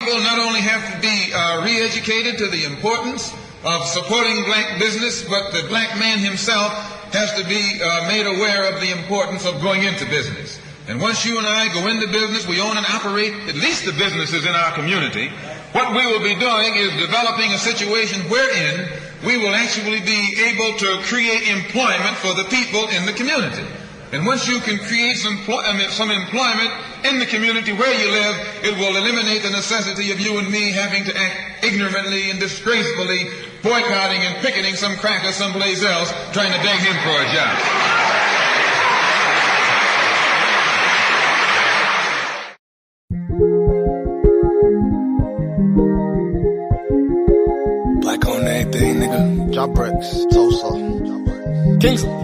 People not only have to be re-educated to the importance of supporting black business, but the black man himself has to be made aware of the importance of going into business. And once you and I go into business, we own and operate at least the businesses in our community. What we will be doing is developing a situation wherein we will actually be able to create employment for the people in the community. And once you can create some employment in the community where you live, it will eliminate the necessity of you and me having to act ignorantly and disgracefully, boycotting and picketing some cracker someplace else, trying to beg him for a job. Black on everything, nigga. Drop bricks, Tulsa, Kingston.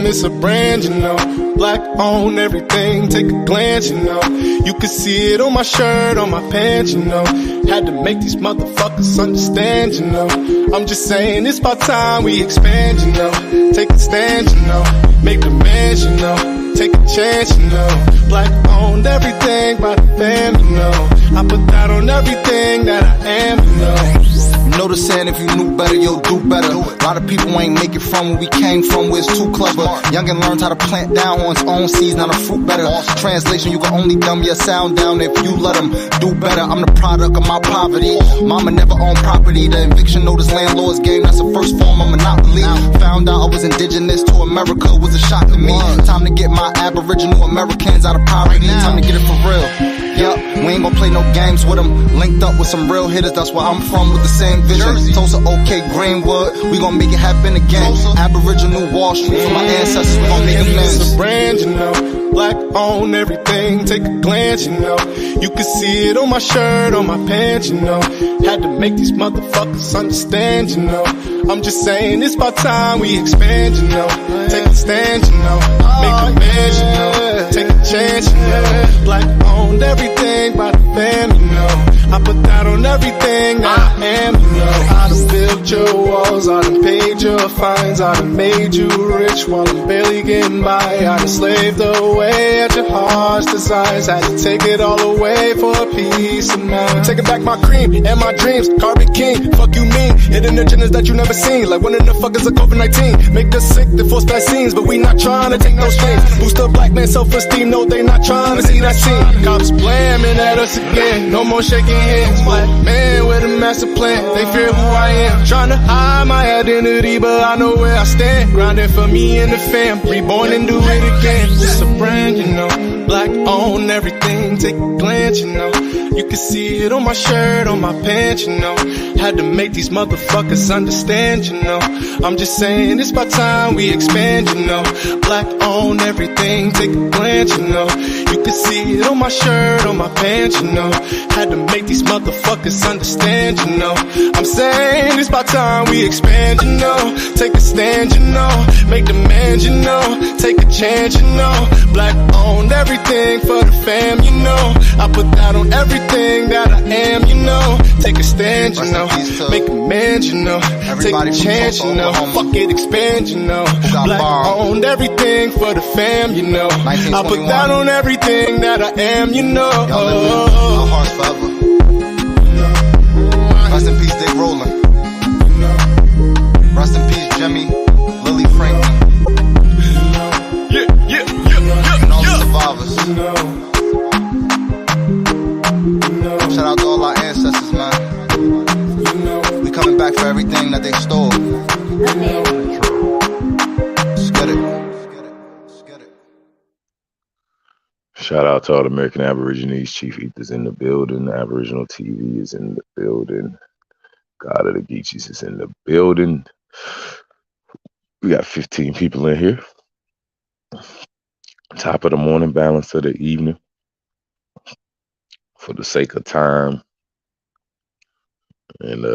It's a brand, you know. Black on everything, take a glance, you know. You can see it on my shirt, on my pants, you know. Had to make these motherfuckers understand, you know. I'm just saying it's about time we expand, you know. Take a stand, you know. Make demands, you know. Take a chance, you know. Black on everything by the fam, you know. I put that on everything that I am, you know. You know the saying, if you knew better, you'll do better. A lot of people ain't make it from where we came from, where it's too clever. Youngin' learned how to plant down on its own seeds, not a fruit better. Translation, you can only dumb your sound down if you let them do better. I'm the product of my poverty. Mama never owned property. The eviction notice landlord's game, that's the first form of monopoly. Found out I was indigenous to America, was a shock to me. Time to get my Aboriginal Americans out of poverty. Time to get it for real. Yup, we ain't gon' play no games with them. Linked up with some real hitters, that's where I'm from, with the same vision. Tulsa, okay, Greenwood, we gon' make it happen again. Aboriginal Wall Street, for my ancestors, we gon' make amends. It's a brand, you know. Black on everything, take a glance, you know. You can see it on my shirt, on my pants, you know. Had to make these motherfuckers understand, you know. I'm just saying it's about time we expand, you know. Take a stand, you know. Make amends, you know. Take a chance, you know. Black on everything by the fam, you know. I put that on everything that I am, you know. I done built your walls, I done paid your fines, I done made you rich while I'm barely getting by. I done slaved away at your heart's desires, had to take it all away for a piece of mind. Taking back my cream and my dreams, Carbon King, fuck you mean, hidden agendas that you never seen, like when the fuck is a COVID-19, make us sick, they force vaccines, but we not trying to take no strings, boost up black man self-esteem, no they not trying to see that scene, cops blaming at us again, no more shaking hands, black man with a master plan, they fear who I am, trying to hide my identity, but I know where I stand, grinding for me and the fam, reborn and do it again, it's a brand, you know, black on everything, take a glance, you know, you can see it on my shirt, on my pants, you know, had to make these motherfuckers understand, you know, I'm just saying it's about time we expand, you know, black on everything, take a glance, you know, you can see it on my shirt, on my pants, you know, had to make these motherfuckers understand, you know, I'm saying it's about time we expand, you know, take a stand, you know, make demands, you know, take a chance, you know, black on everything for the fam, you know, I put that on everything that I am, you know, take a stand, you know, make amends, you know, take a chance, you know, fuck it, expand, you know, black on everything for the fam, you know, I put that on everything that I am, you know. Our hearts forever. Rest in peace, Dick Rowland. Rest in peace, Jimmy, Lily Franklin. And all the survivors. Shout out to all our ancestors, man. We coming back for everything that they stole. Let's get it. Shout out to all the American Aborigines. Chief Ether's in the building. Aboriginal TV is in the building. God of the Geechies is in the building. We got 15 people in here. Top of the morning, balance of the evening. For the sake of time and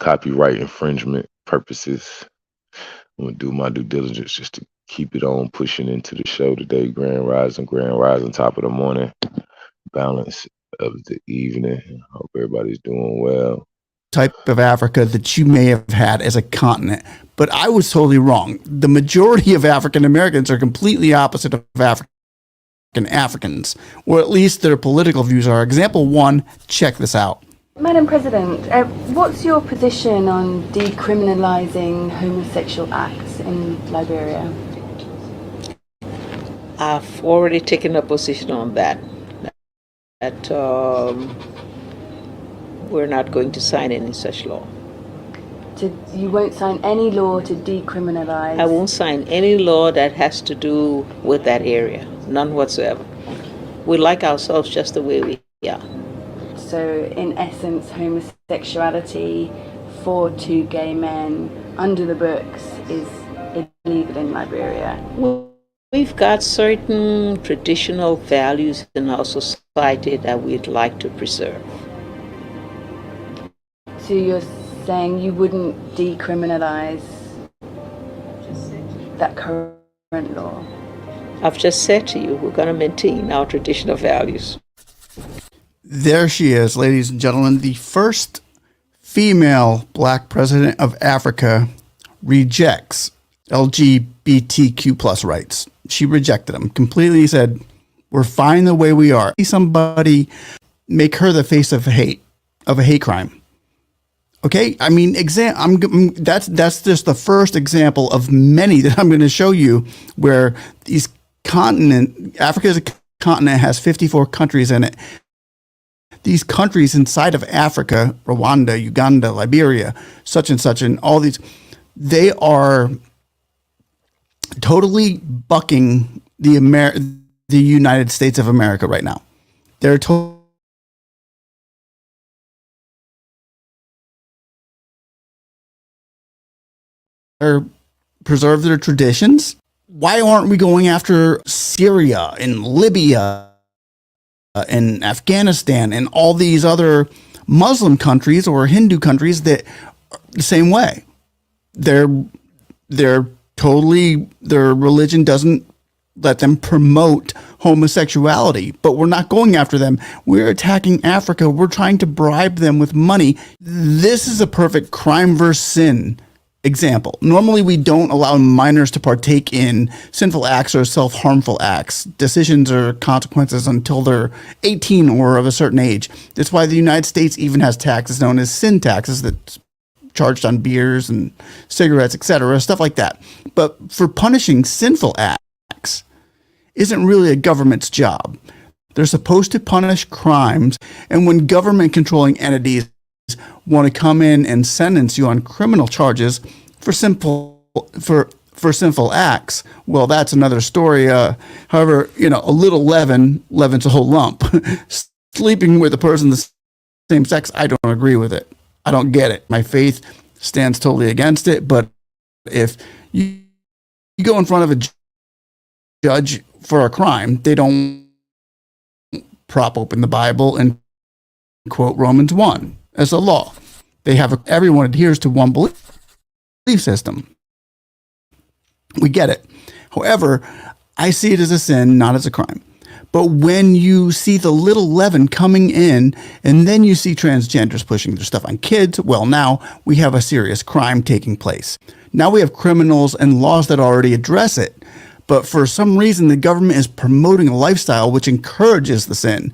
copyright infringement purposes, I'm going to do my due diligence just to keep it on pushing into the show today. Grand Rising, top of the morning, balance of the evening. Hope everybody's doing well. Type of Africa that you may have had as a continent, but I was totally wrong. The majority of African Americans are completely opposite of African Africans, or at least their political views are. Example one, check this out. Madam President, what's your position on decriminalizing homosexual acts in Liberia? I've already taken a position on that. That we're not going to sign any such law. You won't sign any law to decriminalize? I won't sign any law that has to do with that area, none whatsoever. We like ourselves just the way we are. So, in essence, homosexuality for two gay men under the books is illegal in Liberia? We've got certain traditional values in our society that we'd like to preserve. So you're saying you wouldn't decriminalize that current law? I've just said to you, we're going to maintain our traditional values. There she is, ladies and gentlemen, the first female black president of Africa rejects LGBTQ plus rights. She rejected them completely, said, we're fine the way we are. Somebody make her the face of hate, of a hate crime. Okay, I mean, that's just the first example of many that I'm going to show you where Africa as a continent has 54 countries in it. These countries inside of Africa, Rwanda, Uganda, Liberia, such and such, and all these, they are totally bucking the United States of America right now. They're preserve their traditions. Why aren't we going after Syria and Libya and Afghanistan and all these other Muslim countries or Hindu countries that are the same way? Their religion doesn't let them promote homosexuality, but we're not going after them. We're attacking Africa. We're trying to bribe them with money. This is a perfect crime versus sin example. Normally, we don't allow minors to partake in sinful acts or self-harmful acts, decisions or consequences until they're 18 or of a certain age. That's why the United States even has taxes known as sin taxes that's charged on beers and cigarettes, etc., stuff like that. But for punishing sinful acts isn't really a government's job. They're supposed to punish crimes, and when government-controlling entities want to come in and sentence you on criminal charges for sinful acts, well, that's another story. However, a little leavens a whole lump. Sleeping with a person the same sex, I don't agree with it. I don't get it. My faith stands totally against it. But if you go in front of a judge for a crime, they don't prop open the Bible and quote Romans 1 as a law. They have everyone adheres to one belief system. We get it. However, I see it as a sin, not as a crime. But when you see the little leaven coming in, and then you see transgenders pushing their stuff on kids, well, now we have a serious crime taking place. Now we have criminals and laws that already address it. But for some reason, the government is promoting a lifestyle which encourages the sin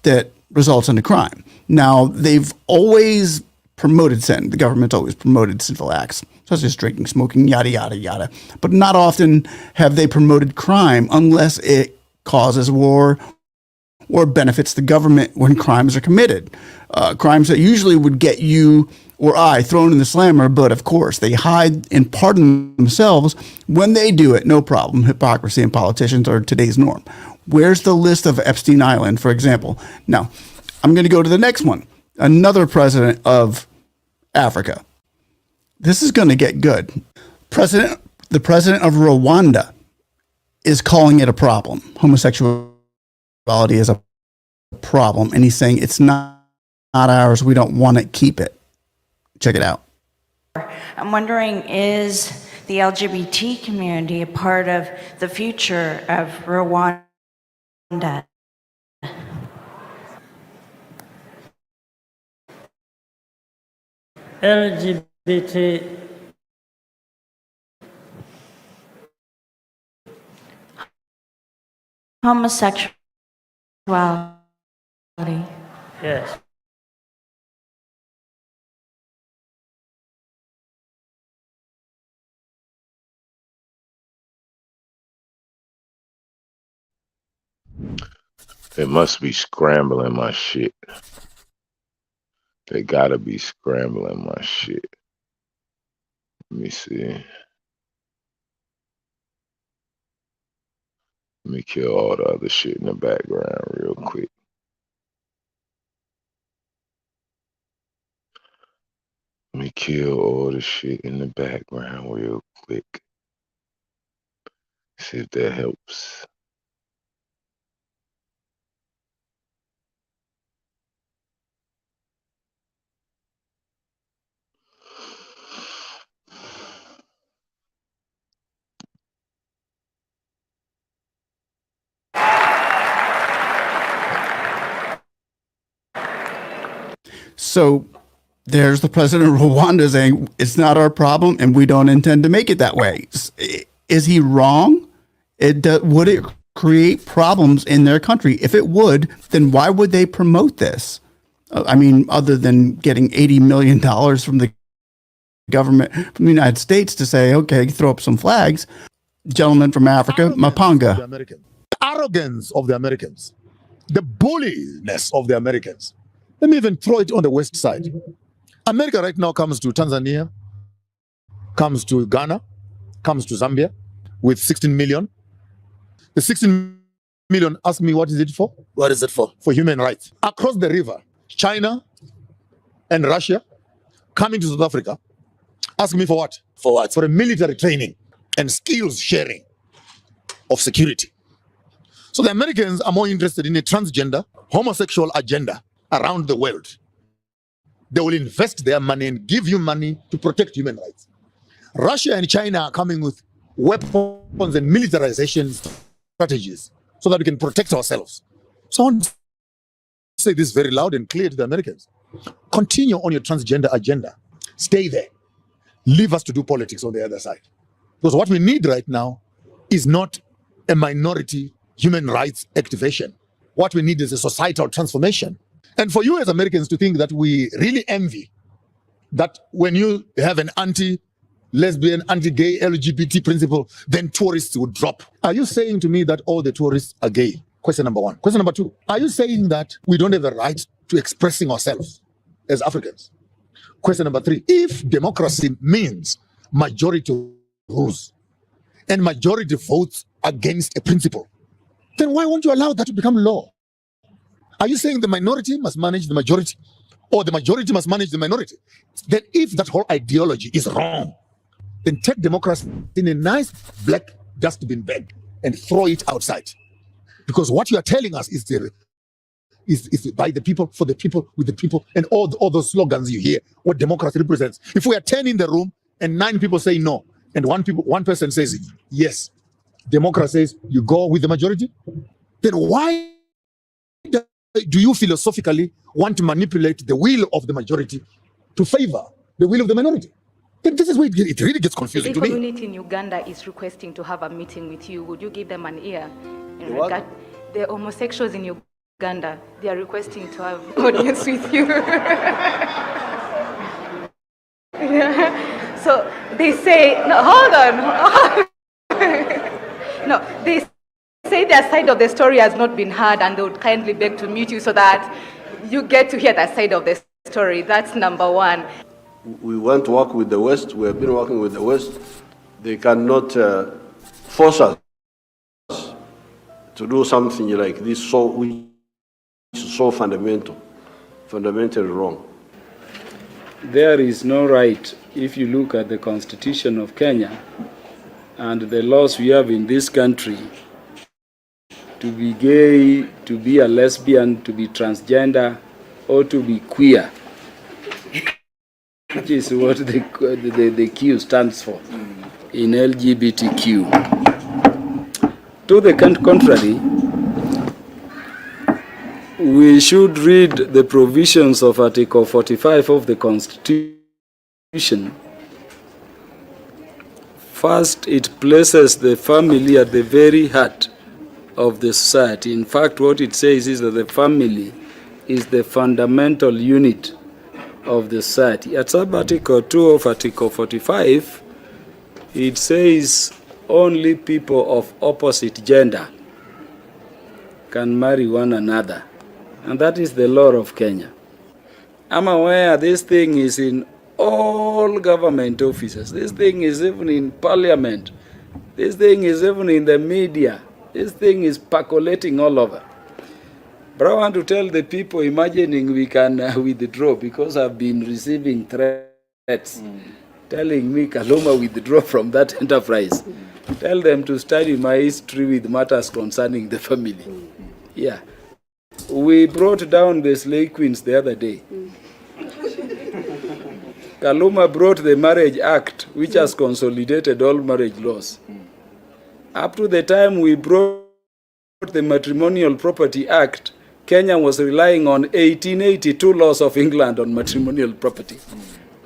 that results in a crime. Now, they've always promoted sin. The government's always promoted sinful acts, such as drinking, smoking, yada, yada, yada. But not often have they promoted crime unless it causes war or benefits the government when crimes are committed. Crimes that usually would get you or I thrown in the slammer, but of course they hide and pardon themselves when they do it. No problem. Hypocrisy in politicians are today's norm. Where's the list of Epstein Island, for example? Now, I'm going to go to the next one. Another president of Africa. This is going to get good. The president of Rwanda is calling it a problem. Homosexuality is a problem. And he's saying it's not ours. We don't want it. Keep it. Check it out. I'm wondering, is the LGBT community a part of the future of Rwanda? LGBT homosexuality. Yes. They must be scrambling my shit. They gotta be scrambling my shit. Let me see. Let me kill all the other shit in the background real quick. Let me kill all the shit in the background real quick. See if that helps. So there's the president of Rwanda saying it's not our problem and we don't intend to make it that way. Is he wrong? Would it create problems in their country? If it would, then why would they promote this? I mean, other than getting $80 million from the government, from the United States to say, okay, throw up some flags. Gentleman from Africa, Mapanga. The arrogance of the Americans, the bulliness of the Americans. Let me even throw it on the west side. America right now comes to Tanzania, comes to Ghana, comes to Zambia with 16 million. The 16 million, ask me, what is it for? What is it for? For human rights. Across the river, China and Russia coming to South Africa, ask me for what? For what? For a military training and skills sharing of security. So the Americans are more interested in a transgender, homosexual agenda around the world. They will invest their money and give you money to protect human rights. Russia and China are coming with weapons and militarization strategies so that we can protect ourselves. So I want to say this very loud and clear to the Americans. Continue on your transgender agenda. Stay there. Leave us to do politics on the other side. Because what we need right now is not a minority human rights activation. What we need is a societal transformation. And for you as Americans to think that we really envy that when you have an anti-lesbian, anti-gay, LGBT principle, then tourists would drop. Are you saying to me that all the tourists are gay? Question number one. Question number two, are you saying that we don't have a right to expressing ourselves as Africans? Question number three, if democracy means majority rules and majority votes against a principle, then why won't you allow that to become law? Are you saying the minority must manage the majority or the majority must manage the minority? Then if that whole ideology is wrong, then take democracy in a nice black dustbin bag and throw it outside. Because what you are telling us is by the people, for the people, with the people, and all those slogans you hear, what democracy represents. If we are 10 in the room and 9 people say no, and one person says yes, democracy says you go with the majority, then why do you philosophically want to manipulate the will of the majority to favor the will of the minority? Then this is where it really gets confusing to me. The community in Uganda is requesting to have a meeting with you. Would you give them an ear? The homosexuals in Uganda, they are requesting to have an audience with you. Yeah. So they say, no, hold on. No, they say their side of the story has not been heard and they would kindly beg to meet you so that you get to hear that side of the story. That's number one. We want to work with the West. We have been working with the West. They cannot force us to do something like this, which is so fundamentally wrong. There is no right, if you look at the Constitution of Kenya and the laws we have in this country, to be gay, to be a lesbian, to be transgender, or to be queer, which is what the Q stands for in LGBTQ. To the contrary, we should read the provisions of Article 45 of the Constitution. First, it places the family at the very heart of the society. In fact, what it says is that the family is the fundamental unit of the society. At sub-article 2 of Article 45, it says only people of opposite gender can marry one another. And that is the law of Kenya. I'm aware this thing is in all government offices. This thing is even in parliament. This thing is even in the media. This thing is percolating all over. But I want to tell the people imagining we can withdraw, because I've been receiving threats telling me, Kaluma, withdraw from that enterprise. Tell them to study my history with matters concerning the family. Yeah. We brought down the slave queens the other day. Kaluma brought the Marriage Act, which has consolidated all marriage laws. Up to the time we brought the Matrimonial Property Act, Kenya was relying on 1882 laws of England on matrimonial property.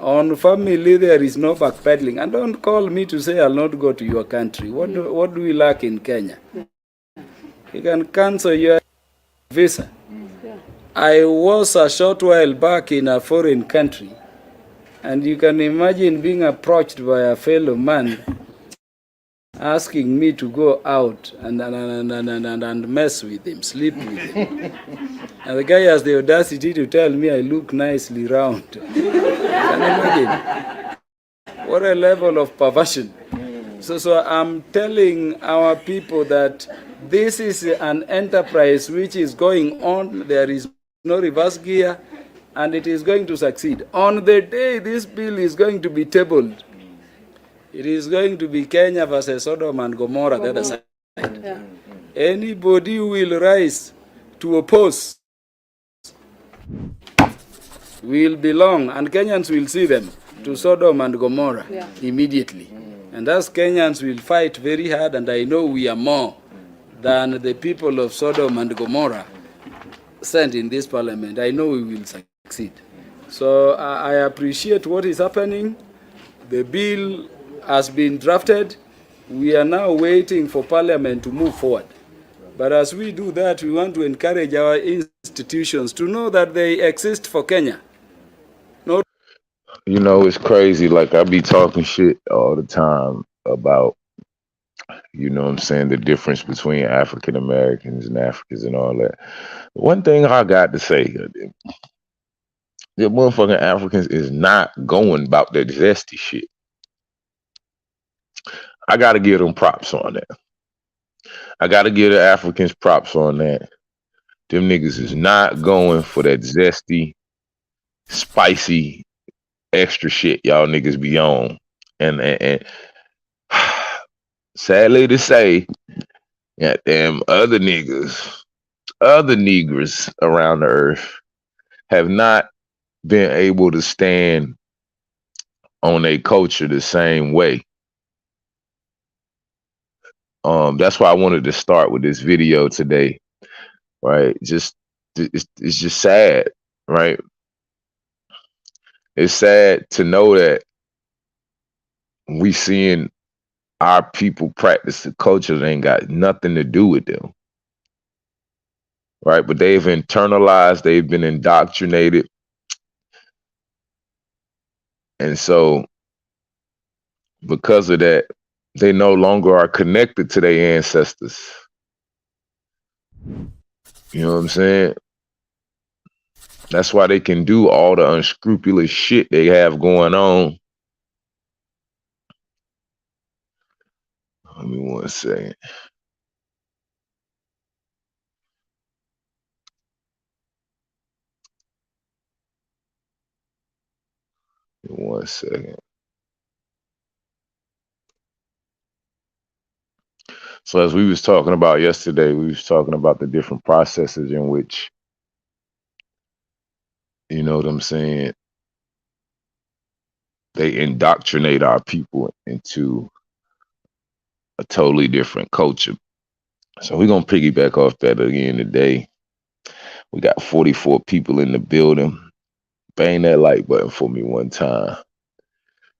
On family, there is no backpedaling. And don't call me to say I'll not go to your country. What do we lack in Kenya? You can cancel your visa. I was a short while back in a foreign country, and you can imagine being approached by a fellow man asking me to go out and mess with him, sleep with him. And the guy has the audacity to tell me I look nicely round. Can you imagine? What a level of perversion. So I'm telling our people that this is an enterprise which is going on. There is no reverse gear, and it is going to succeed. On the day this bill is going to be tabled, it is going to be Kenya versus Sodom and Gomorrah, the other side. Yeah. Anybody who will rise to oppose will belong, and Kenyans will see them, to Sodom and Gomorrah immediately. And as Kenyans will fight very hard, and I know we are more than the people of Sodom and Gomorrah sent in this parliament. I know we will succeed. So I appreciate what is happening. The bill has been drafted. We are now waiting for Parliament to move forward. But as we do that, we want to encourage our institutions to know that they exist for Kenya. No. You know, it's crazy. Like, I be talking shit all the time about, you know what I'm saying, the difference between African Americans and Africans and all that. One thing I got to say, the motherfucking Africans is not going about that zesty shit. I got to give them props on that. I got to give the Africans props on that. Them niggas is not going for that zesty, spicy, extra shit y'all niggas be on. And sadly to say, goddamn other niggas, other Negroes around the earth have not been able to stand on their culture the same way. That's why I wanted to start with this video today, right? It's just sad, right? It's sad to know that we seeing our people practice the culture that ain't got nothing to do with them, right? But they've internalized, they've been indoctrinated. And so because of that, they no longer are connected to their ancestors. You know what I'm saying? That's why they can do all the unscrupulous shit they have going on. Let me 1 second. Give me 1 second. So as we was talking about yesterday, we was talking about the different processes in which, you know what I'm saying, they indoctrinate our people into a totally different culture. So we're going to piggyback off that again today. We got 44 people in the building. Bang that like button for me 1 time.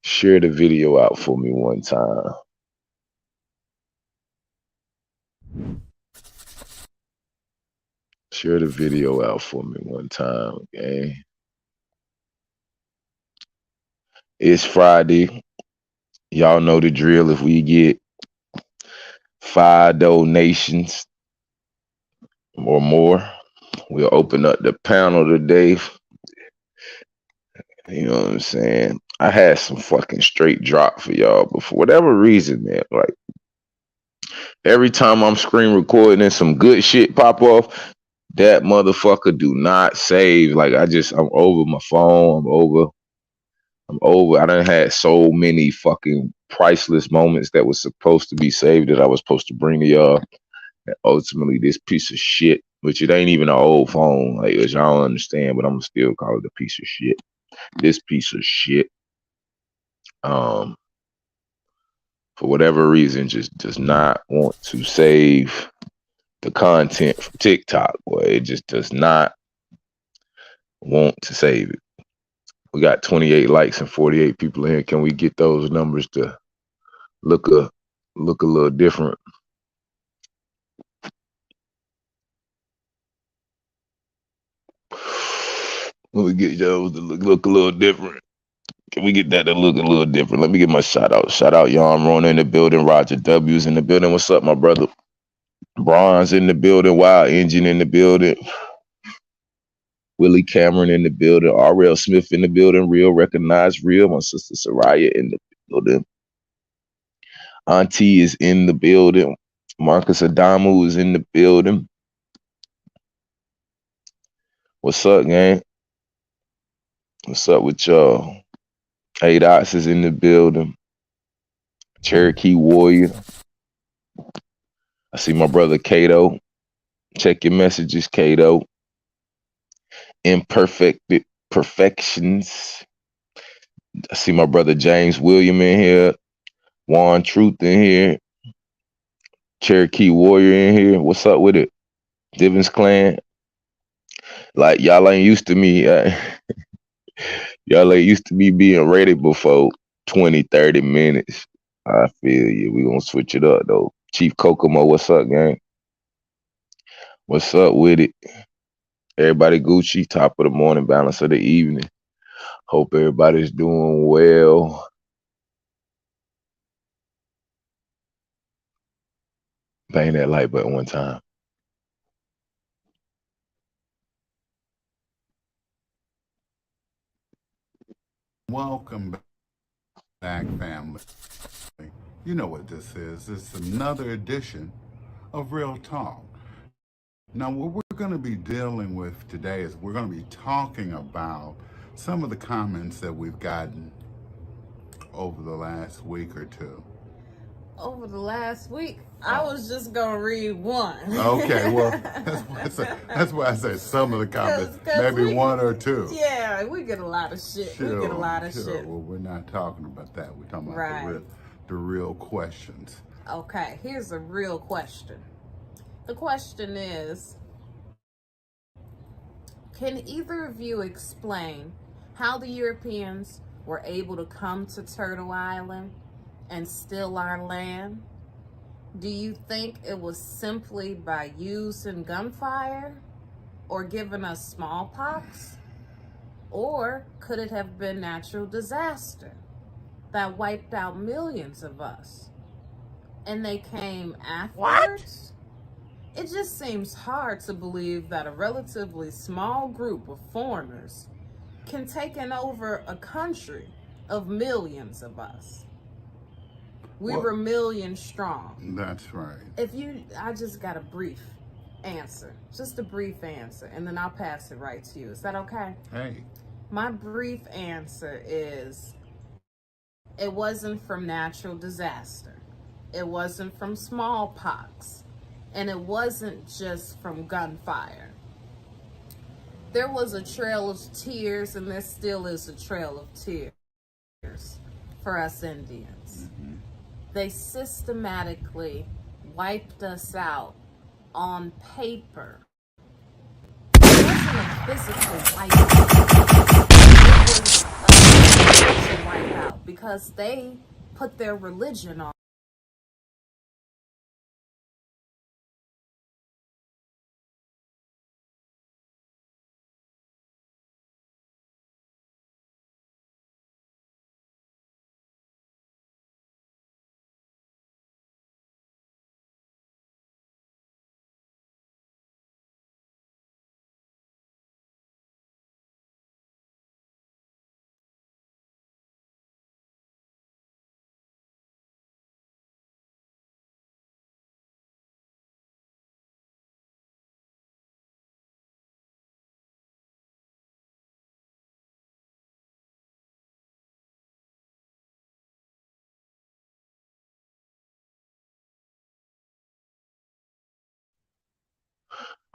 Share the video out for me 1 time. Share the video out for me one time, okay? It's Friday. Y'all know the drill. If we get 5 donations or more, we'll open up the panel today. You know what I'm saying? I had some fucking straight drop for y'all, but for whatever reason, man, like every time I'm screen recording and some good shit pop off, that motherfucker do not save. Like I'm over my phone. I'm over. I done had so many fucking priceless moments that was supposed to be saved that I was supposed to bring to y'all. And ultimately, this piece of shit, which it ain't even an old phone, like, which I don't understand, but I'm gonna still call it a piece of shit. This piece of shit, for whatever reason, just does not want to save the content from TikTok. Boy, it just does not want to save it. We got 28 likes and 48 people in here. Can we get those numbers to look a little different? Let me get those to look a little different. Can we get that to look a little different? Let me get my shout out. Shout out, Yarn Rona in the building. Roger W's in the building. What's up, my brother? Bronze in the building. Wild Engine in the building. Willie Cameron in the building. R.L. Smith in the building. Real Recognized Real. My sister Soraya in the building. Auntie is in the building. Marcus Adamu is in the building. What's up, gang? What's up with y'all? A-Dots is in the building. Cherokee Warrior. I see my brother Kato. Check your messages, Kato. Imperfect Perfections. I see my brother James William in here. Juan Truth in here. Cherokee Warrior in here. What's up with it? Divins Clan. Like, y'all ain't used to me. Y'all ain't used to me being ready before 20, 30 minutes. I feel you. We gonna switch it up, though. Chief Kokomo, what's up, gang? What's up with it? Everybody Gucci, top of the morning, balance of the evening. Hope everybody's doing well. Bang that like button one time. Welcome back, family. You know what this is. It's another edition of Real Talk. Now, what we're going to be dealing with today is we're going to be talking about some of the comments that we've gotten over the last week or two. Over the last week, I was just gonna read one. Okay, well, that's why I say some of the comments, maybe one or two. Yeah, we get a lot of shit. Sure, we get a lot of shit. Well, we're not talking about that. We're talking about the real questions. Okay, here's a real question. The question is, can either of you explain how the Europeans were able to come to Turtle Island and steal our land? Do you think it was simply by using gunfire or giving us smallpox? Or could it have been natural disaster that wiped out millions of us and they came afterwards? What? It just seems hard to believe that a relatively small group of foreigners can take over a country of millions of us. We were millions strong. That's right. I just got a brief answer. Just a brief answer. And then I'll pass it right to you. Is that okay? Hey. My brief answer is, it wasn't from natural disaster. It wasn't from smallpox. And it wasn't just from gunfire. There was a trail of tears, and there still is a trail of tears for us Indians. Mm-hmm. They systematically wiped us out on paper. It wasn't a physical wipeout. It was a religion wipeout because they put their religion on.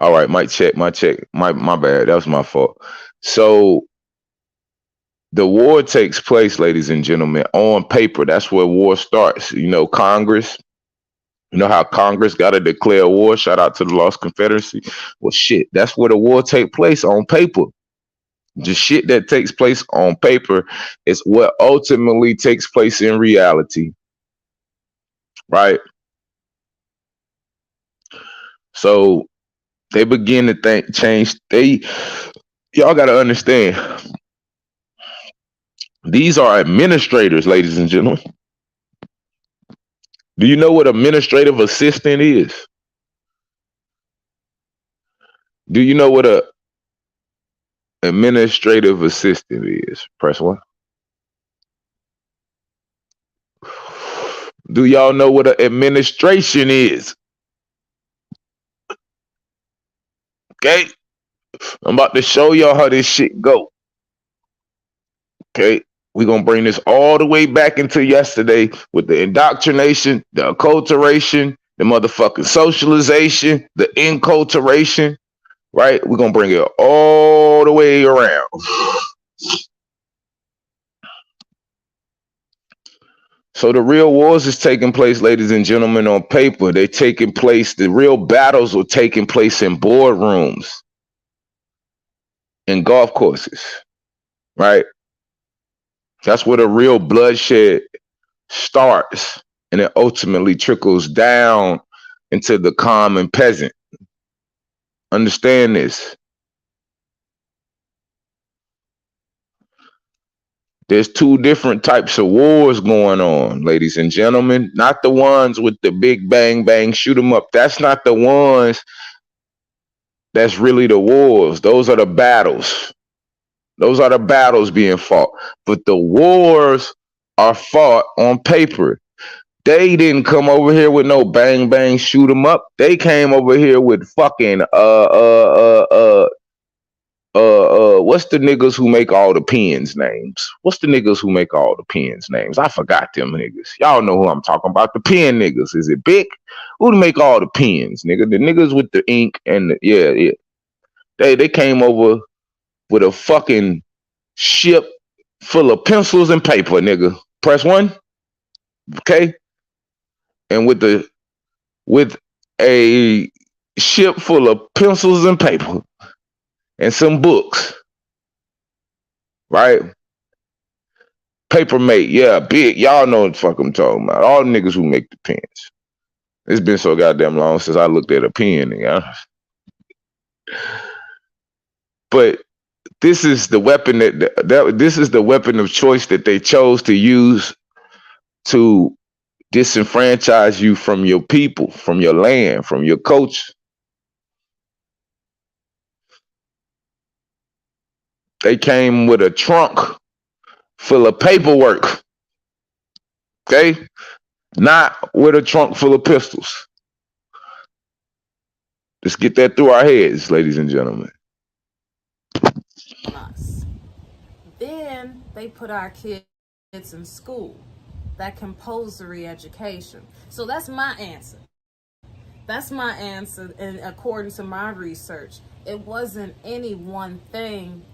All right, mic check. My bad. That was my fault. So the war takes place, ladies and gentlemen, on paper. That's where war starts. You know, Congress. You know how Congress got to declare war? Shout out to the Lost Confederacy. Well, shit, that's where the war take place, on paper. The shit that takes place on paper is what ultimately takes place in reality, right? So they begin to change. Y'all got to understand, these are administrators, ladies and gentlemen. Do you know what administrative assistant is? Do you know what a administrative assistant is? Press 1. Do y'all know what an administration is? Okay, I'm about to show y'all how this shit go. Okay, we're gonna bring this all the way back into yesterday with the indoctrination, the acculturation, the motherfucking socialization, the enculturation, right? We're gonna bring it all the way around. So the real wars is taking place, ladies and gentlemen, on paper. They're taking place, the real battles are taking place in boardrooms, in golf courses, right? That's where the real bloodshed starts, and it ultimately trickles down into the common peasant. Understand this. There's two different types of wars going on, ladies and gentlemen. Not the ones with the big bang bang shoot 'em up. That's not the ones that's really the wars. Those are the battles. Those are the battles being fought. But the wars are fought on paper. They didn't come over here with no bang bang shoot 'em up. They came over here with fucking what's the niggas who make all the pens names? What's the niggas who make all the pens names? I forgot them niggas. Y'all know who I'm talking about. The pen niggas. Is it Bic? Who to make all the pens, nigga? The niggas with the ink and the, yeah. They came over with a fucking ship full of pencils and paper, nigga. Press 1. Okay? And with a ship full of pencils and paper and some books, right? Paper mate, yeah, big. Y'all know what the fuck I'm talking about. All the niggas who make the pens. It's been so goddamn long since I looked at a pen, nigga. But this is the weapon this is the weapon of choice that they chose to use to disenfranchise you from your people, from your land, from your culture. They came with a trunk full of paperwork, okay? Not with a trunk full of pistols. Let's get that through our heads, ladies and gentlemen. Then they put our kids in school, that compulsory education. So that's my answer. That's my answer, and according to my research, it wasn't any one thing.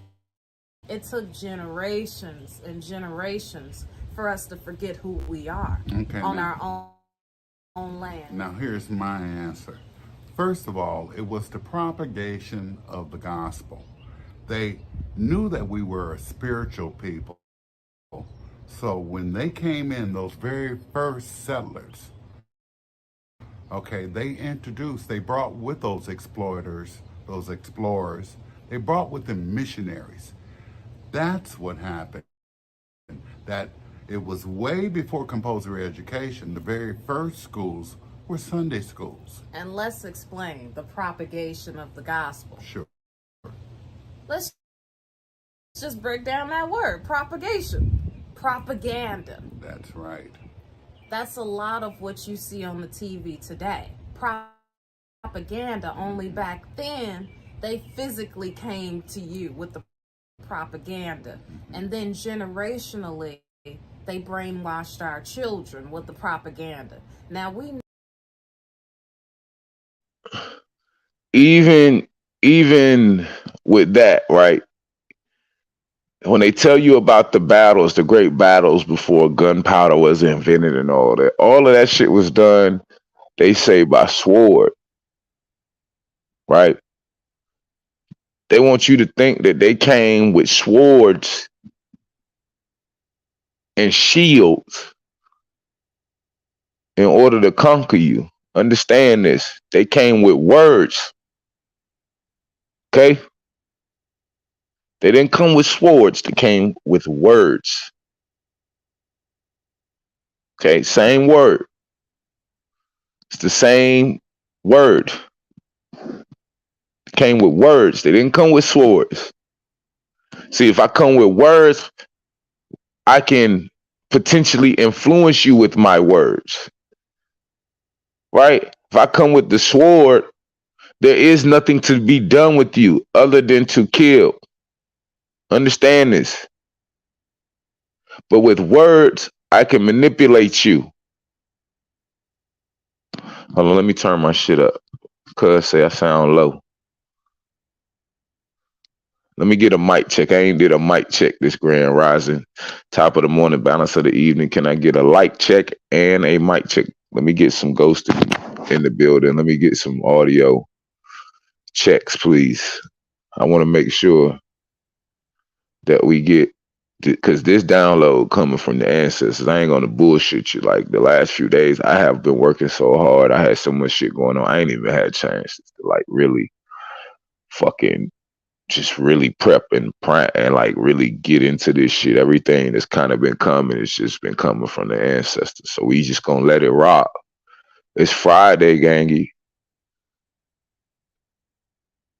It took generations and generations for us to forget who we are on our own land. Now here's my answer. First of all, it was the propagation of the gospel. They knew that we were a spiritual people. So when they came in, those very first settlers, okay, they brought with those exploiters, those explorers, they brought with them missionaries. That's what happened. That it was way before compulsory education. The very first schools were Sunday schools. And let's explain the propagation of the gospel. Sure. Let's just break down that word, propagation. Propaganda. That's right. That's a lot of what you see on the TV today. Propaganda, only back then, they physically came to you with the propaganda. And then generationally, they brainwashed our children with the propaganda. Now we even with that, right? When they tell you about the battles, the great battles before gunpowder was invented and all of that shit was done, they say, by sword, right? They want you to think that they came with swords and shields in order to conquer you. Understand this. They came with words, okay? They didn't come with swords. They came with words, okay? Same word. It's the same word. They came with words. They didn't come with swords. See, if I come with words, I can potentially influence you with my words, right? If I come with the sword, there is nothing to be done with you other than to kill. Understand this. But with words, I can manipulate you. Hold on, let me turn my shit up. Cuz say I sound low. Let me get a mic check. I ain't did a mic check this grand rising. Top of the morning, balance of the evening. Can I get a light check and a mic check? Let me get some ghosts in the building. Let me get some audio checks, please. I want to make sure that we get, because this download coming from the ancestors. I ain't gonna bullshit you. Like the last few days, I have been working so hard. I had so much shit going on. I ain't even had chances to like really fucking just really prep and like really get into this shit. Everything that's kind of been coming, it's just been coming from the ancestors. So we just gonna let it rock. It's Friday, gangy.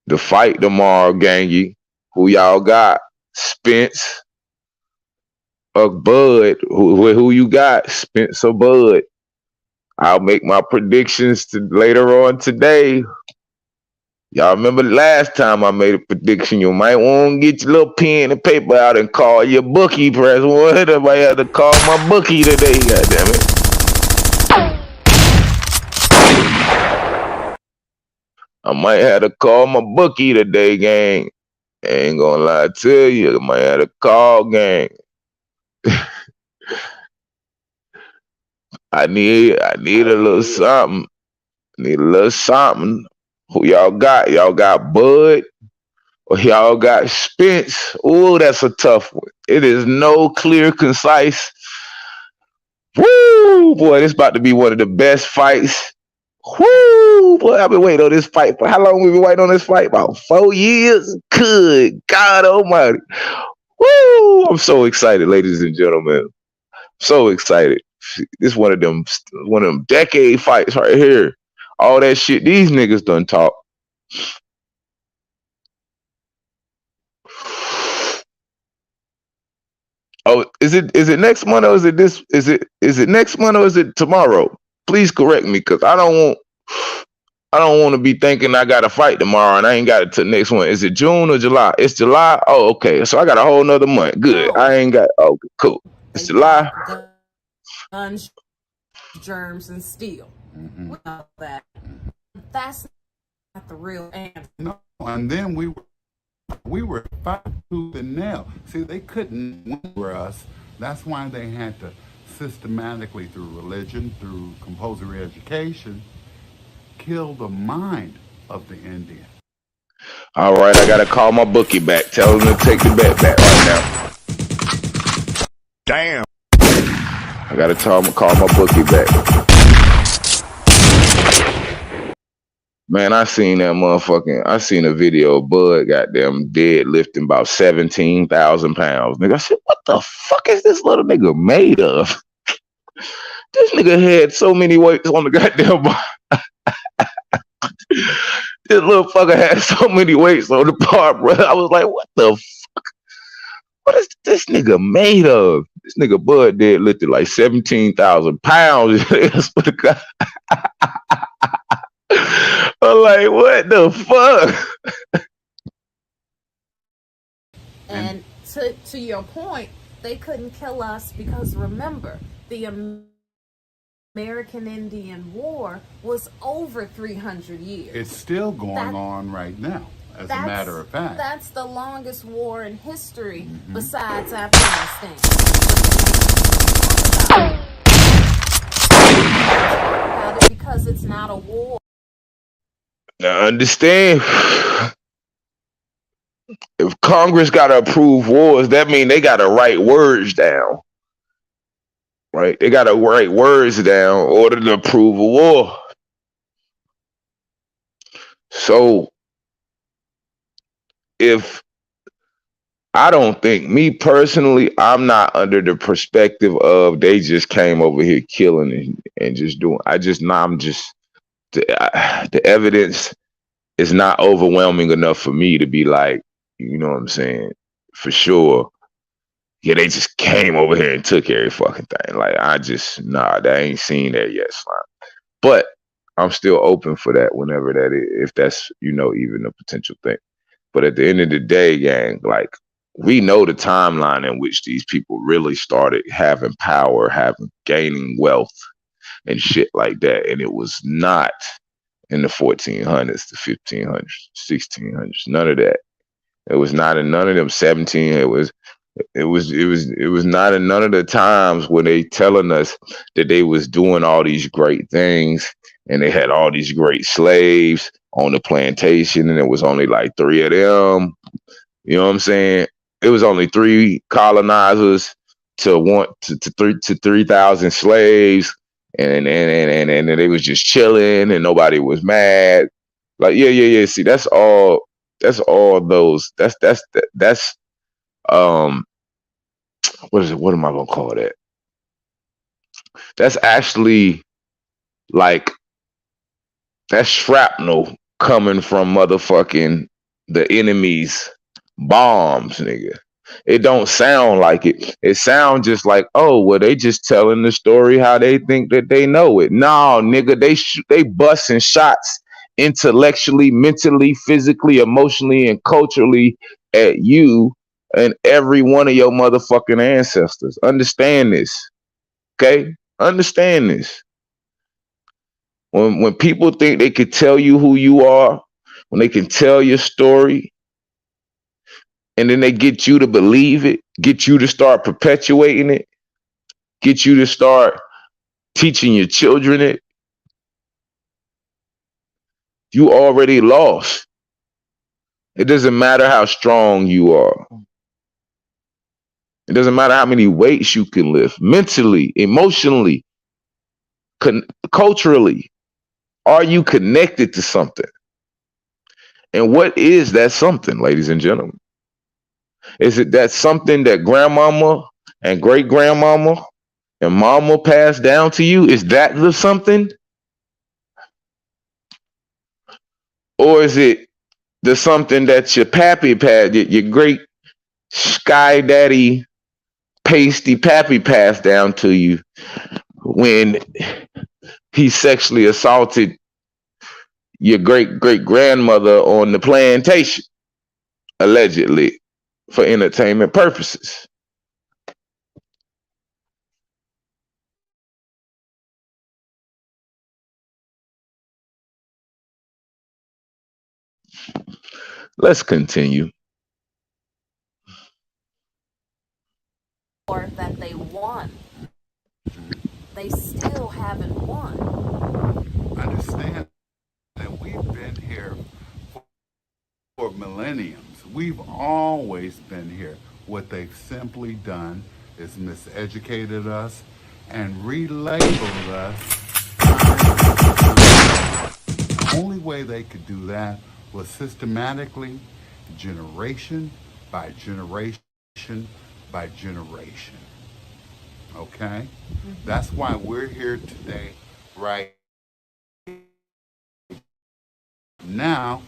The fight tomorrow, gangy. Who y'all got? Spence or Bud? Who you got? Spence or Bud? I'll make my predictions later on today. Y'all remember last time I made a prediction? You might want to get your little pen and paper out and call your bookie. Press one. I had to call my bookie today. Goddamn it! I might have to call my bookie today, gang. Ain't gonna lie to you. I might have to call, gang. I need a little something. Who y'all got? Y'all got Bud? Or y'all got Spence? Ooh, that's a tough one. It is no clear, concise. Woo, boy, this about to be one of the best fights. Woo, boy, I've been waiting on this fight. For how long we been waiting on this fight? About 4 years? Good God almighty. Woo, I'm so excited, ladies and gentlemen. So excited. This one of them decade fights right here. All that shit these niggas done talk. Oh, is it next month or is it this? Is it next month or is it tomorrow? Please correct me, cause I don't want to be thinking I got a fight tomorrow and I ain't got it till next one. Is it June or July? It's July. Oh, okay. So I got a whole nother month. Good. I ain't got. Oh, cool. It's July. Guns, germs, and steel. We know that. That's not the real answer. No, and then we were fighting tooth and nail. See, they couldn't win for us. That's why they had to systematically, through religion, through compulsory education, kill the mind of the Indian. All right, I gotta call my bookie back. Tell him to take the bet back right now. Damn. I gotta call my bookie back. Man, I seen a video of Bud goddamn dead lifting about 17,000 pounds. Nigga, I said, what the fuck is this little nigga made of? This nigga had so many weights on the goddamn bar. This little fucker had so many weights on the bar, bro. I was like, what the fuck? What is this nigga made of? This nigga Bud dead lifted like 17,000 pounds. I'm like, what the fuck? And to your point, they couldn't kill us because remember, the American Indian War was over 300 years. It's still going on right now, as a matter of fact. That's the longest war in history besides Afghanistan. About it because it's not a war. Now understand, if Congress got to approve wars, that means they got to write words down. Right? They got to write words down in order to approve a war. So if I don't think, me personally, I'm not under the perspective of they just came over here killing and just doing. The evidence is not overwhelming enough for me to be like, you know what I'm saying, for sure. Yeah, they just came over here and took every fucking thing. Like, they ain't seen that yet, slime. But I'm still open for that whenever that is, if that's, even a potential thing. But at the end of the day, gang, like, we know the timeline in which these people really started having power, gaining wealth and shit like that. And it was not in the 1400s, the 1500s, 1600s, none of that. It was not in none of them 17. It was not in none of the times when they telling us that they was doing all these great things and they had all these great slaves on the plantation and it was only like 3 of them. You know what I'm saying? It was only 3 colonizers to 3,000 slaves, and they was just chilling and nobody was mad. Like, yeah. See, that's all those. That's what is it? What am I gonna call that? That's actually like, that's shrapnel coming from motherfucking the enemy's bombs, nigga. It don't sound like it. It sounds just like, oh, well, they just telling the story how they think that they know it. No, nigga, they busting shots intellectually, mentally, physically, emotionally, and culturally at you and every one of your motherfucking ancestors. Understand this, okay? Understand this. When people think they could tell you who you are, when they can tell your story, and then they get you to believe it, get you to start perpetuating it, get you to start teaching your children it, you already lost. It doesn't matter how strong you are. It doesn't matter how many weights you can lift, mentally, emotionally, culturally. Are you connected to something? And what is that something, ladies and gentlemen? Is it that something that grandmama and great grandmama and mama passed down to you? Is that the something? Or is it the something that your pappy passed, your great sky daddy pasty pappy passed down to you when he sexually assaulted your great great grandmother on the plantation, allegedly, for entertainment purposes? Let's continue. Or that they won. They still haven't won. Understand that we've been here for millenniums. We've always been here. What they've simply done is miseducated us and relabeled us. The only way they could do that was systematically, generation by generation by generation. Okay? That's why we're here today, right now,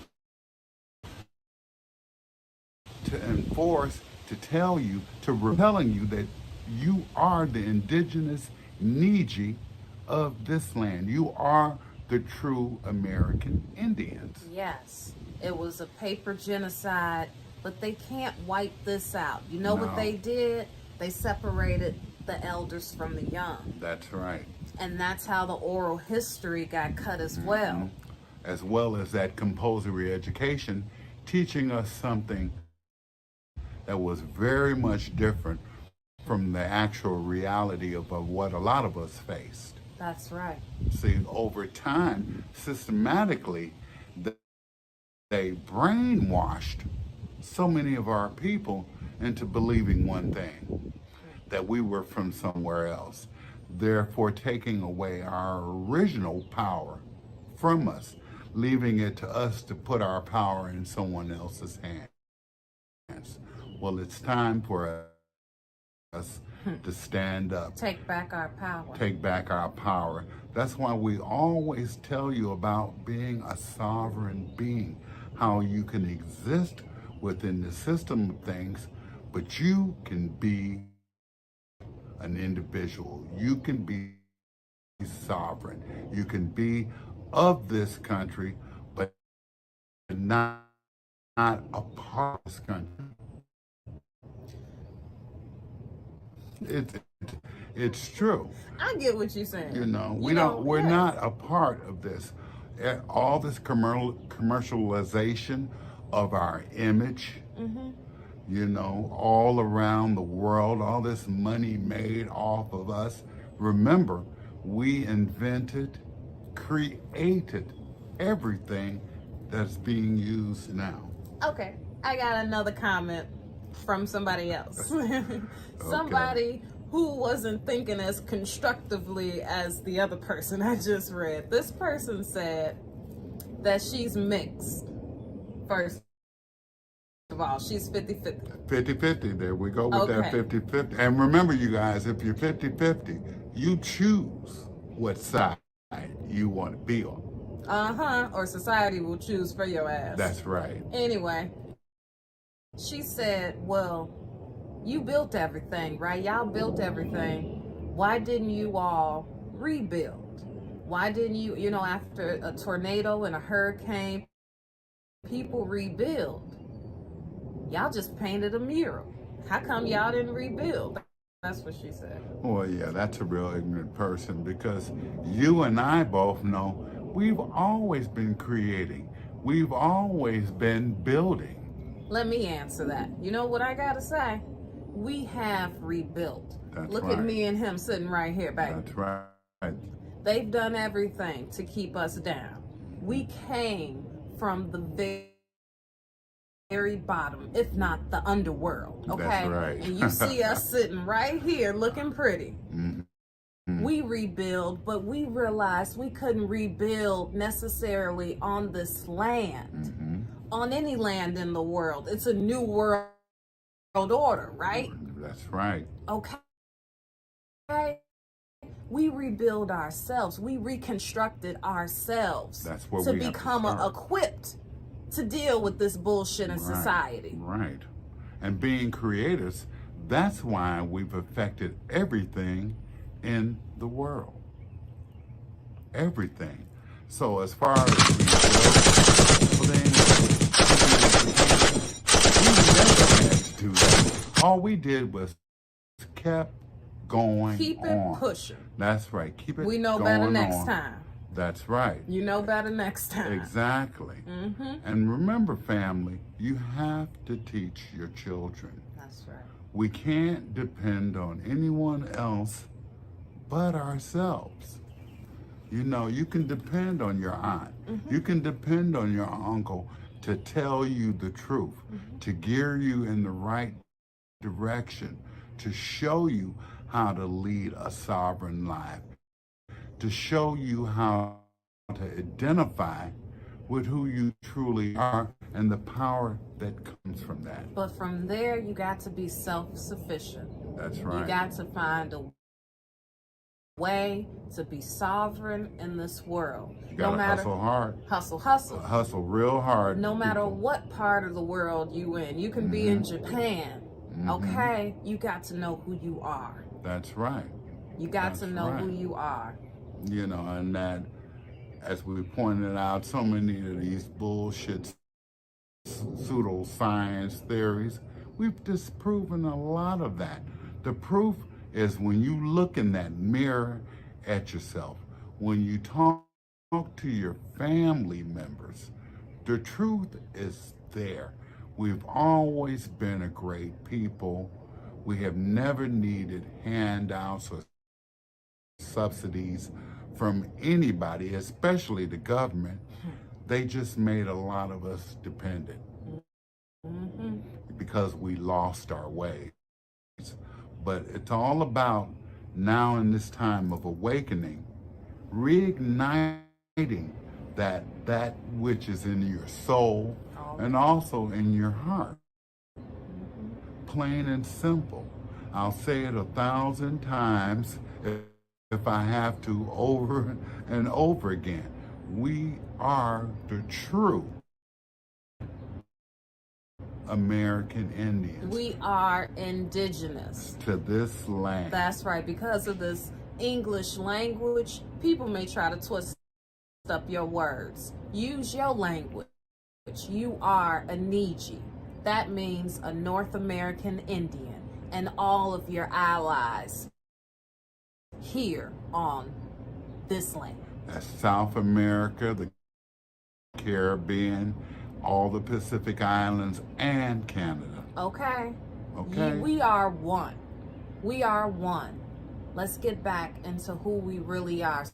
to enforce, to tell you, to repelling you that you are the indigenous Niji of this land. You are the true American Indians. Yes, it was a paper genocide, but they can't wipe this out. You know what they did? They separated the elders from the young. That's right. And that's how the oral history got cut as well. As well as that compulsory education, teaching us something that was very much different from the actual reality of what a lot of us faced. That's right. See, over time, systematically, they brainwashed so many of our people into believing one thing, that we were from somewhere else, therefore taking away our original power from us, leaving it to us to put our power in someone else's hands. Well, it's time for us to stand up. Take back our power. Take back our power. That's why we always tell you about being a sovereign being, how you can exist within the system of things, but you can be an individual. You can be sovereign. You can be of this country, but not a part of this country. It's true. I get what you're saying. You know, we're not a part of this. All this commercialization of our image, you know, all around the world, all this money made off of us. Remember, we invented, created everything that's being used now. Okay, I got another comment from somebody else. Somebody who wasn't thinking as constructively as the other person I just read. This person said that she's mixed. First of all, she's 50-50. 50-50, there we go with that 50-50. And remember, you guys, if you're 50-50, you choose what side you want to be on. Or society will choose for your ass. That's right. Anyway, she said, well, you built everything, right? Y'all built everything. Why didn't you all rebuild? Why didn't you, you know, after a tornado and a hurricane, people rebuild? Y'all just painted a mural. How come y'all didn't rebuild? That's what she said. Well, yeah, that's a real ignorant person, because you and I both know we've always been creating. We've always been building. Let me answer that. You know what I gotta say? We have rebuilt. Look at me and him sitting right here, baby. That's right. They've done everything to keep us down. We came from the very bottom, if not the underworld, okay? That's right. And you see us sitting right here looking pretty. We rebuild, but we realized we couldn't rebuild necessarily on this land, on any land in the world. It's a new world order, right? That's right. Okay. We rebuild ourselves. We reconstructed ourselves. That's where to we become have to start. Equipped to deal with this bullshit in society. Right. And being creators, that's why we've affected everything in the world. Everything. So as far as we never had to do that. All we did was kept going Keep it on. pushing. That's right. Keep it We know going better next on. time. That's right. You know better next time. Exactly. And remember, family, you have to teach your children. That's right. We can't depend on anyone else but ourselves. You know, you can depend on your aunt. You can depend on your uncle to tell you the truth, to gear you in the right direction, to show you how to lead a sovereign life, to show you how to identify with who you truly are and the power that comes from that. But from there, you got to be self-sufficient. That's right. You got to find a way to be sovereign in this world. You gotta hustle hard. Hustle. Hustle real hard. No matter what part of the world you in. You can be in Japan. Okay? You got to know who you are. That's right. You got to know who you are. You know, and that, as we pointed out, so many of these bullshit pseudoscience theories, we've disproven a lot of that. The proof is when you look in that mirror at yourself. When you talk to your family members, the truth is there. We've always been a great people. We have never needed handouts or subsidies from anybody, especially the government. They just made a lot of us dependent because we lost our ways. But it's all about now in this time of awakening, reigniting that which is in your soul and also in your heart. Plain and simple. I'll say it 1,000 times if I have to, over and over again. We are the true American Indians. We are indigenous to this land. That's right. Because of this English language, people may try to twist up your words. Use your language. You are a Niji. That means a North American Indian, and all of your allies here on this land. That's South America, the Caribbean, all the Pacific Islands, and Canada. Okay. Okay. We are one. We are one. Let's get back into who we really are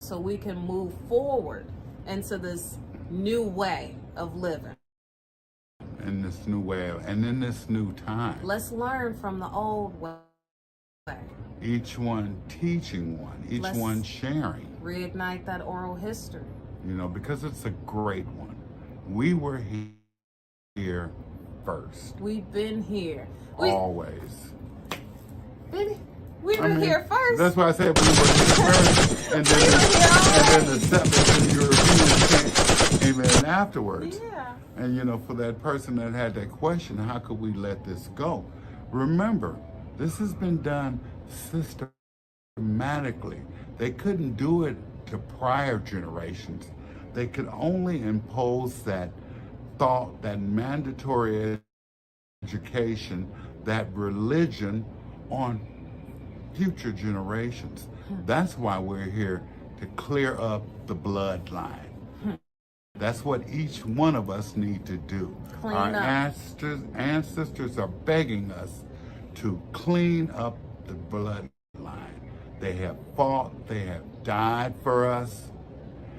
so we can move forward into this new way of living. In this new way, and in this new time. Let's learn from the old way. Each one teaching one, each one sharing. Reignite that oral history. You know, because it's a great one. We were here first. We've been here. Always. We were here first. That's why I said we were here first. And then the settlers and Europeans came in afterwards. Yeah. And you know, for that person that had that question, how could we let this go? Remember, this has been done systematically. They couldn't do it to prior generations. They could only impose that thought, that mandatory education, that religion on future generations. That's why we're here, to clear up the bloodline. That's what each one of us need to do. Our ancestors are begging us to clean up the bloodline. They have fought, they have died for us,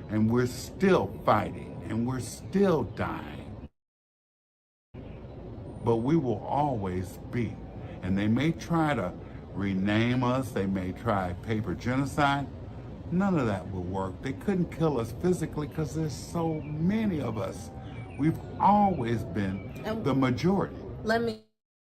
and we're still fighting, and we're still dying. But we will always be. And they may try to rename us, they may try paper genocide. None of that will work. They couldn't kill us physically because there's so many of us. We've always been the majority. Let me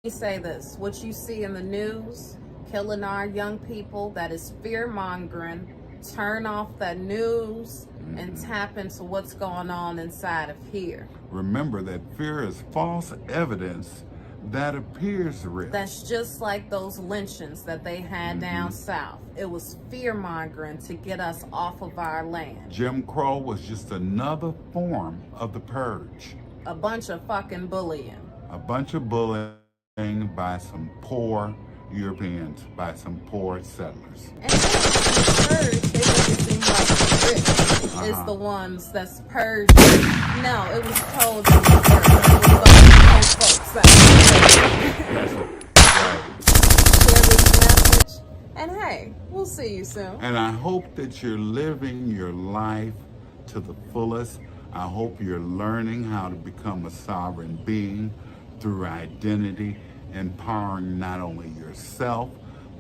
say this. What you see in the news, killing our young people, that is fear-mongering. Turn off that news and tap into what's going on inside of here. Remember that fear is false evidence that appears real. That's just like those lynchings that they had down south. It was fear-mongering to get us off of our land. Jim Crow was just another form of the purge. A bunch of fucking bullying. A bunch of bullying by some poor Europeans, by some poor settlers. And the purge, they make it seem like the rich is the ones that's purged. No, it was told that it was like folks share this message, and hey, we'll see you soon. And I hope that you're living your life to the fullest. I hope you're learning how to become a sovereign being through identity, empowering not only yourself,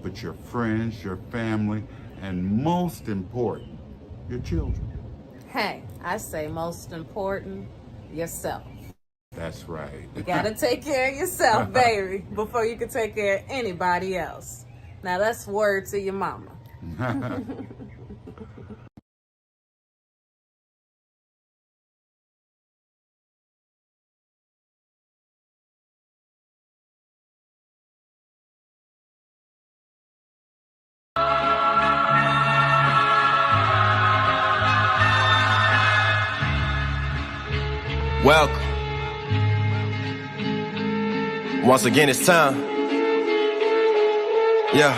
but your friends, your family, and most important, your children. Hey, I say most important, yourself. That's right. You gotta take care of yourself, baby, before you can take care of anybody else. Now that's word to your mama. Welcome. Once again, it's time. Yeah.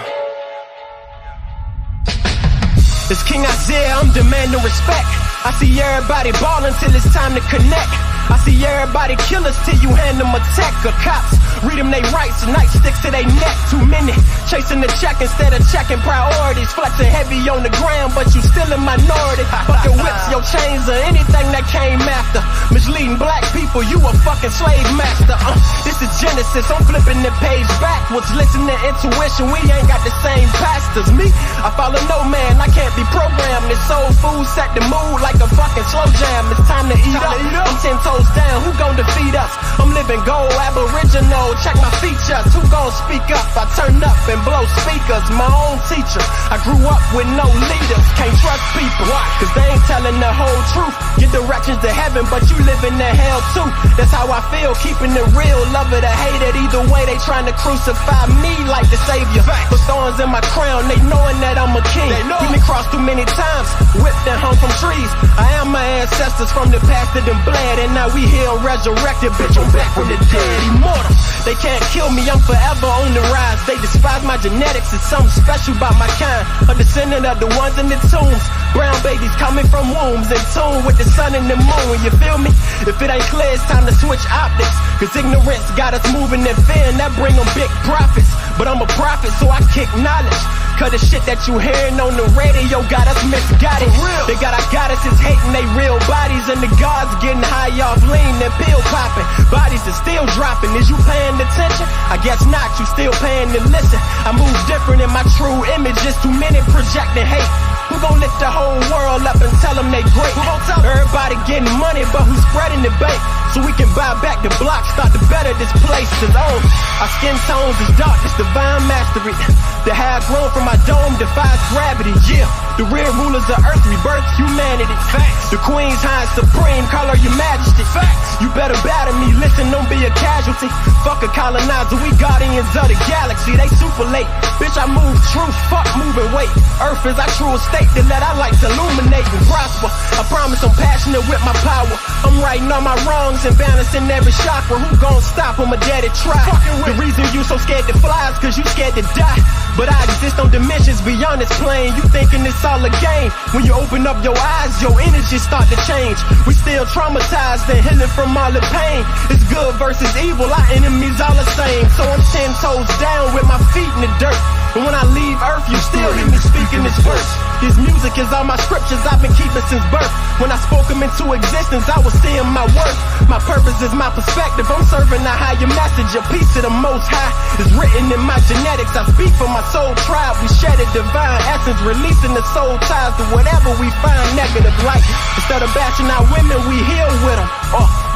It's King Isaiah, I'm demanding respect. I see everybody ballin' till it's time to connect. I see everybody kill us till you hand them a tech. Or cops read them they rights, nightsticks to they neck. Too many chasing the check instead of checking priorities. Flexing heavy on the ground, but you still a minority. Fucking whips, your chains, or anything that came after. Misleading black people, you a fucking slave master. This is Genesis, I'm flipping the page backwards. Listen to intuition, we ain't got the same pastors. Me, I follow no man, I can't be programmed. This soul food set the mood like a fucking slow jam. It's time to eat up. I'm 10 toes down, who gon' defeat us? I'm living gold, aboriginal, check my features. Who gon' speak up? I turn up and blow speakers. My own teacher, I grew up with no leaders. Can't trust people, cause they ain't telling the whole truth. Get directions to heaven, but you live in the hell too. That's how I feel, keeping it real. Love it or hate it, either way they trying to crucify me like the savior. Put thorns in my crown, they knowing that I'm a king. We been crossed too many times, whipped and hung from trees. I am my ancestors from the past that done bled, and now we here resurrected, bitch, I'm back from the dead. Immortal, they can't kill me, I'm forever on the rise. They despise my genetics, it's something special about my kind. A descendant of the ones in the tombs. Brown babies coming from wombs, in tune with the sun and the moon, you feel me? If it ain't clear, it's time to switch optics. Cause ignorance got us moving in fear, and that bring them big profits. But I'm a prophet, so I kick knowledge. Cause the shit that you hearing on the radio got us misguided. They got our goddesses hating they real bodies, and the gods getting high off lean and pill popping. Bodies are still dropping. Is you paying attention? I guess not. You still paying to listen. I move different in my true image. Just too many projecting hate. Who gon' lift the whole world up and tell them they great? Who gon' tell everybody getting money, but who's spreading the bait? So we can buy back the block, start to better this place. Cause our skin tones is dark, it's divine mastery. The hair grown from my dome defies gravity, yeah. The real rulers of earth rebirth humanity. Facts. The queen's high and supreme, call her your majesty. Facts. You better batter me, listen, don't be a casualty. Fuck a colonizer, we guardians of the galaxy. They super late, bitch, I move truth, fuck moving weight. Earth is our true estate, that let our lights illuminate and prosper. I promise I'm passionate with my power. I'm writing all my wrongs and balancing every chakra. Who gon' stop on my daddy try? The reason you so scared to fly is cause you scared to die. But I exist on dimensions beyond this plane. You thinking it's all a game. When you open up your eyes, your energy start to change. We still traumatized and healing from all the pain. It's good versus evil, our enemies all the same. So I'm 10 toes down with my feet in the dirt. But when I leave earth, you still hear me speaking this verse. His music is all my scriptures I've been keeping since birth. When I spoke them into existence, I was seeing my worth. My purpose is my perspective. I'm serving a higher message. A piece of the most high is written in my genetics. I speak for my soul tribe. We shed a divine essence, releasing the soul ties to whatever we find negative light. Instead of bashing our women, we heal with them.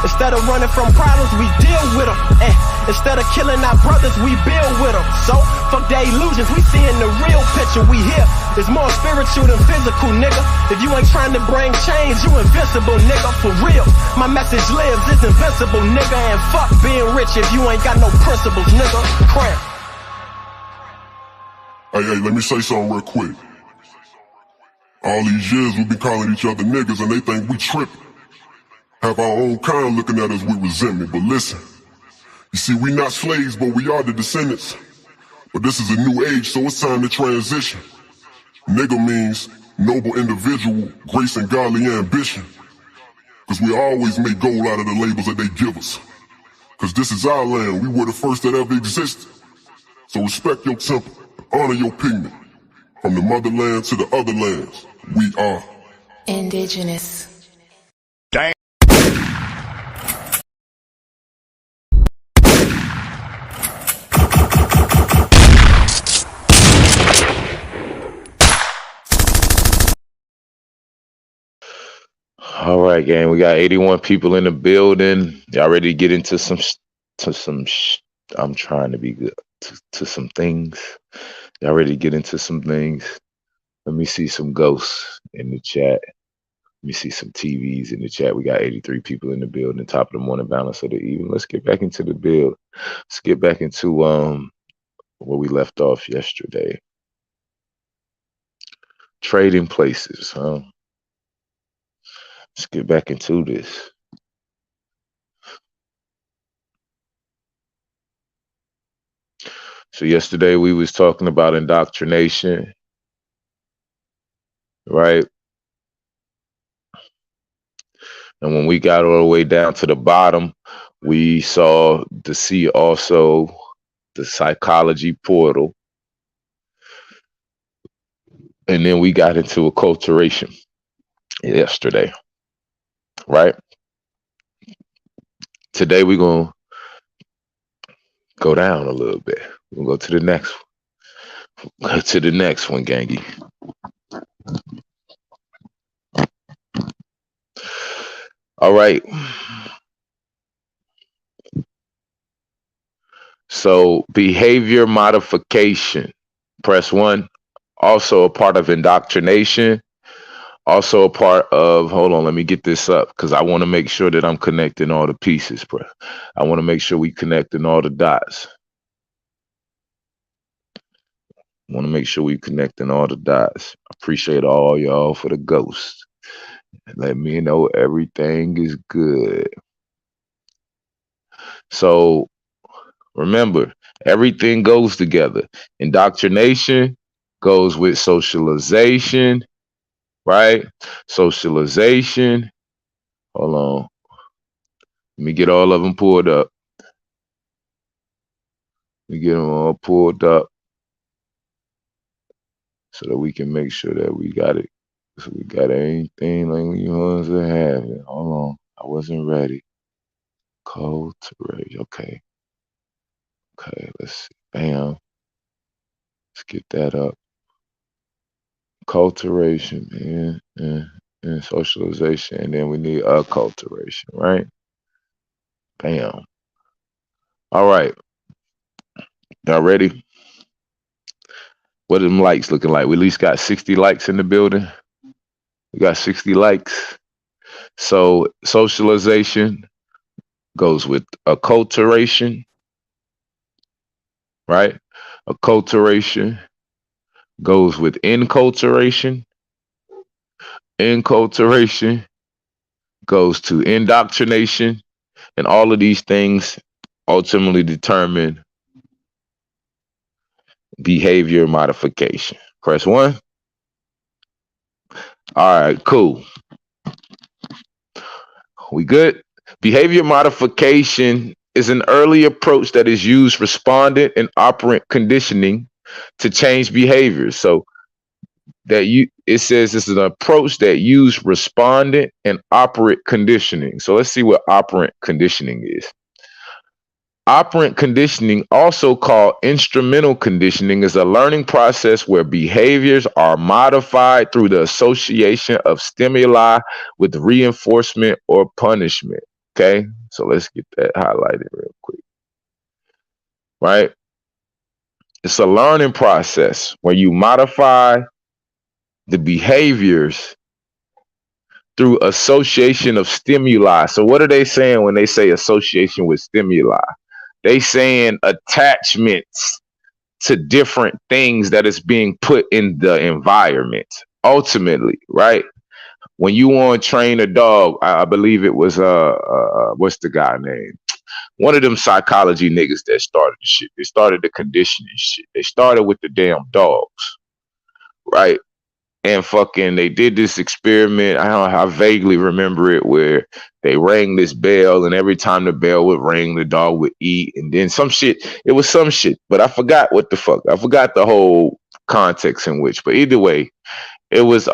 Instead of running from problems, we deal with them. Instead of killing our brothers, we build with them. So, fuck the illusions, we seeing the real picture. We here. It's more spiritual than physical, nigga. If you ain't trying to bring change, you invincible, nigga. For real, my message lives, it's invincible, nigga. And fuck being rich if you ain't got no principles, nigga. Cramp. Hey, let me say something real quick. All these years we've been calling each other niggas and they think we tripping. Have our own kind looking at us with resentment, but listen. You see, we not slaves, but we are the descendants. But this is a new age, so it's time to transition. Nigga means noble individual, grace and godly ambition. Cause we always make gold out of the labels that they give us. Cause this is our land, we were the first that ever existed. So respect your temple, honor your pigment. From the motherland to the other lands, we are Indigenous. Damn. All right, gang. We got 81 people in the building. Y'all ready to get into I'm trying to be good to some things. Y'all ready to get into some things? Let me see some ghosts in the chat. Let me see some TVs in the chat. We got 83 people in the building. Top of the morning, balance of the evening. Let's get back into the build. Let's get back into where we left off yesterday. Trading places, huh? Let's get back into this. So yesterday we was talking about indoctrination. right? And when we got all the way down to the bottom, we saw to see also the psychology portal. And then we got into acculturation yesterday, right? Today we're going to go down a little bit. We'll go to the next one. Go to the next one, gangy. All right. So behavior modification, press 1. Also a part of indoctrination. Also a part of, hold on, let me get this up because I want to make sure that I'm connecting all the pieces, bro. I want to make sure we connecting all the dots. I want to make sure we connecting all the dots. I appreciate all y'all for the ghosts. Let me know everything is good. So remember, everything goes together. Indoctrination goes with socialization, right? Socialization. Hold on. Let me get all of them pulled up. Let me get them all pulled up so that we can make sure that we got it. So we got anything like we want to have it. Hold on. I wasn't ready. Code to rage. Okay. Okay, let's see. Bam. Let's get that up. Culturation and socialization. And then we need acculturation, right? Bam. All right. Y'all ready? What are them likes looking like? We at least got 60 likes in the building. We got 60 likes. So socialization goes with acculturation, right? Acculturation goes with enculturation. Enculturation goes to indoctrination. And all of these things ultimately determine behavior modification. Press 1. All right, cool. We good? Behavior modification is an early approach that is used respondent and operant conditioning to change behaviors. So it says this is an approach that use respondent and operant conditioning. So let's see what operant conditioning is. Operant conditioning, also called instrumental conditioning, is a learning process where behaviors are modified through the association of stimuli with reinforcement or punishment. Okay, so let's get that highlighted real quick. Right? It's a learning process where you modify the behaviors through association of stimuli. So what are they saying when they say association with stimuli? They saying attachments to different things that is being put in the environment. Ultimately, right? When you want to train a dog, I believe it was what's the guy name? One of them psychology niggas that started the shit. They started the conditioning shit. They started with the damn dogs, right? And fucking, they did this experiment. I vaguely remember it, where they rang this bell, and every time the bell would ring, the dog would eat. And then some shit. It was some shit, but I forgot what the fuck. I forgot the whole context in which. But either way, it was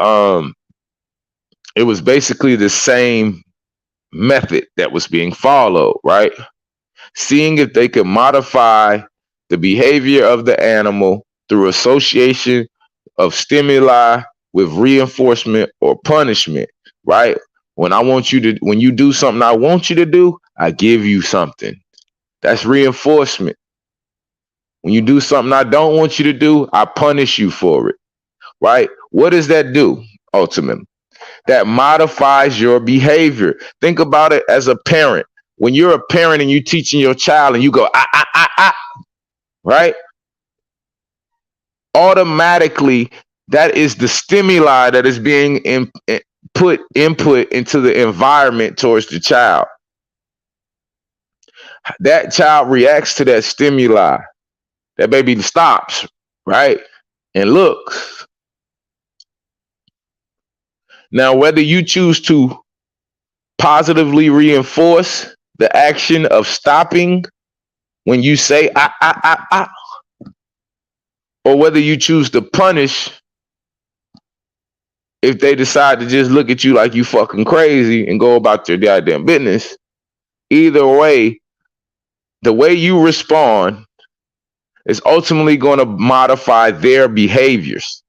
basically the same method that was being followed, right? Seeing if they could modify the behavior of the animal through association of stimuli with reinforcement or punishment, right? When you do something I want you to do, I give you something. That's reinforcement. When you do something I don't want you to do, I punish you for it, right? What does that do ultimately? That modifies your behavior. Think about it as a parent. When you're a parent and you're teaching your child and you go, right? Automatically, that is the stimuli that is being input into the environment towards the child. That child reacts to that stimuli. That baby stops, right? And looks. Now, whether you choose to positively reinforce the action of stopping when you say or whether you choose to punish if they decide to just look at you like you fucking crazy and go about their goddamn business, either way, the way you respond is ultimately going to modify their behaviors.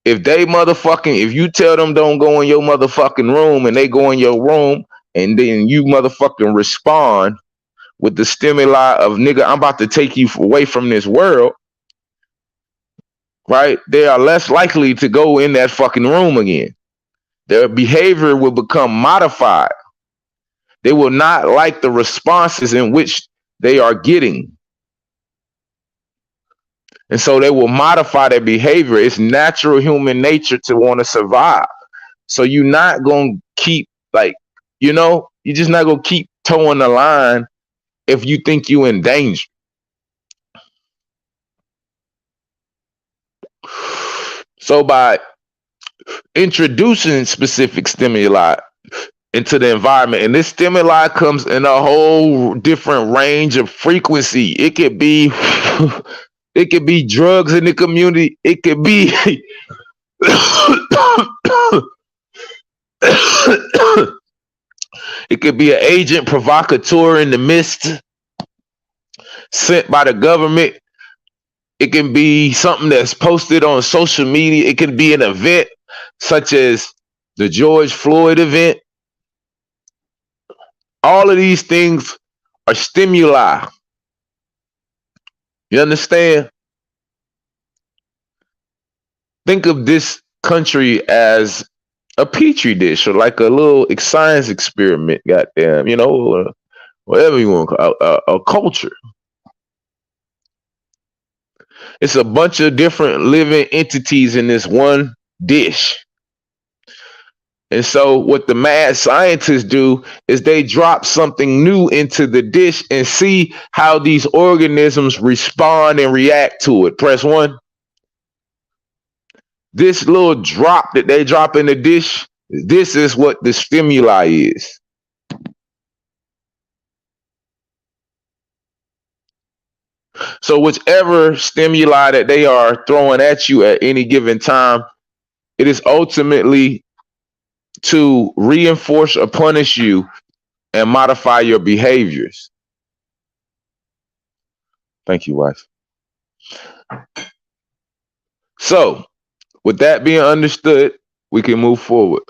If you tell them don't go in your motherfucking room and they go in your room and then you motherfucking respond with the stimuli of, nigga, I'm about to take you away from this world, right? They are less likely to go in that fucking room again. Their behavior will become modified. They will not like the responses in which they are getting. And so they will modify their behavior. It's natural human nature to want to survive. So you're not going to keep, you're just not going to keep towing the line if you think you're in danger. So by introducing specific stimuli into the environment, and this stimuli comes in a whole different range of frequency. It could be drugs in the community. It could be it could be an agent provocateur in the midst sent by the government. It can be something that's posted on social media. It can be an event such as the George Floyd event. All of these things are stimuli. You understand? Think of this country as a petri dish or like a little science experiment, goddamn, or whatever you want to call it, a culture. It's a bunch of different living entities in this one dish. And so what the mad scientists do is they drop something new into the dish and see how these organisms respond and react to it. Press 1. This little drop that they drop in the dish, this is what the stimuli is. So whichever stimuli that they are throwing at you at any given time, it is ultimately to reinforce or punish you and modify your behaviors. Thank you, wife. So, with that being understood, we can move forward.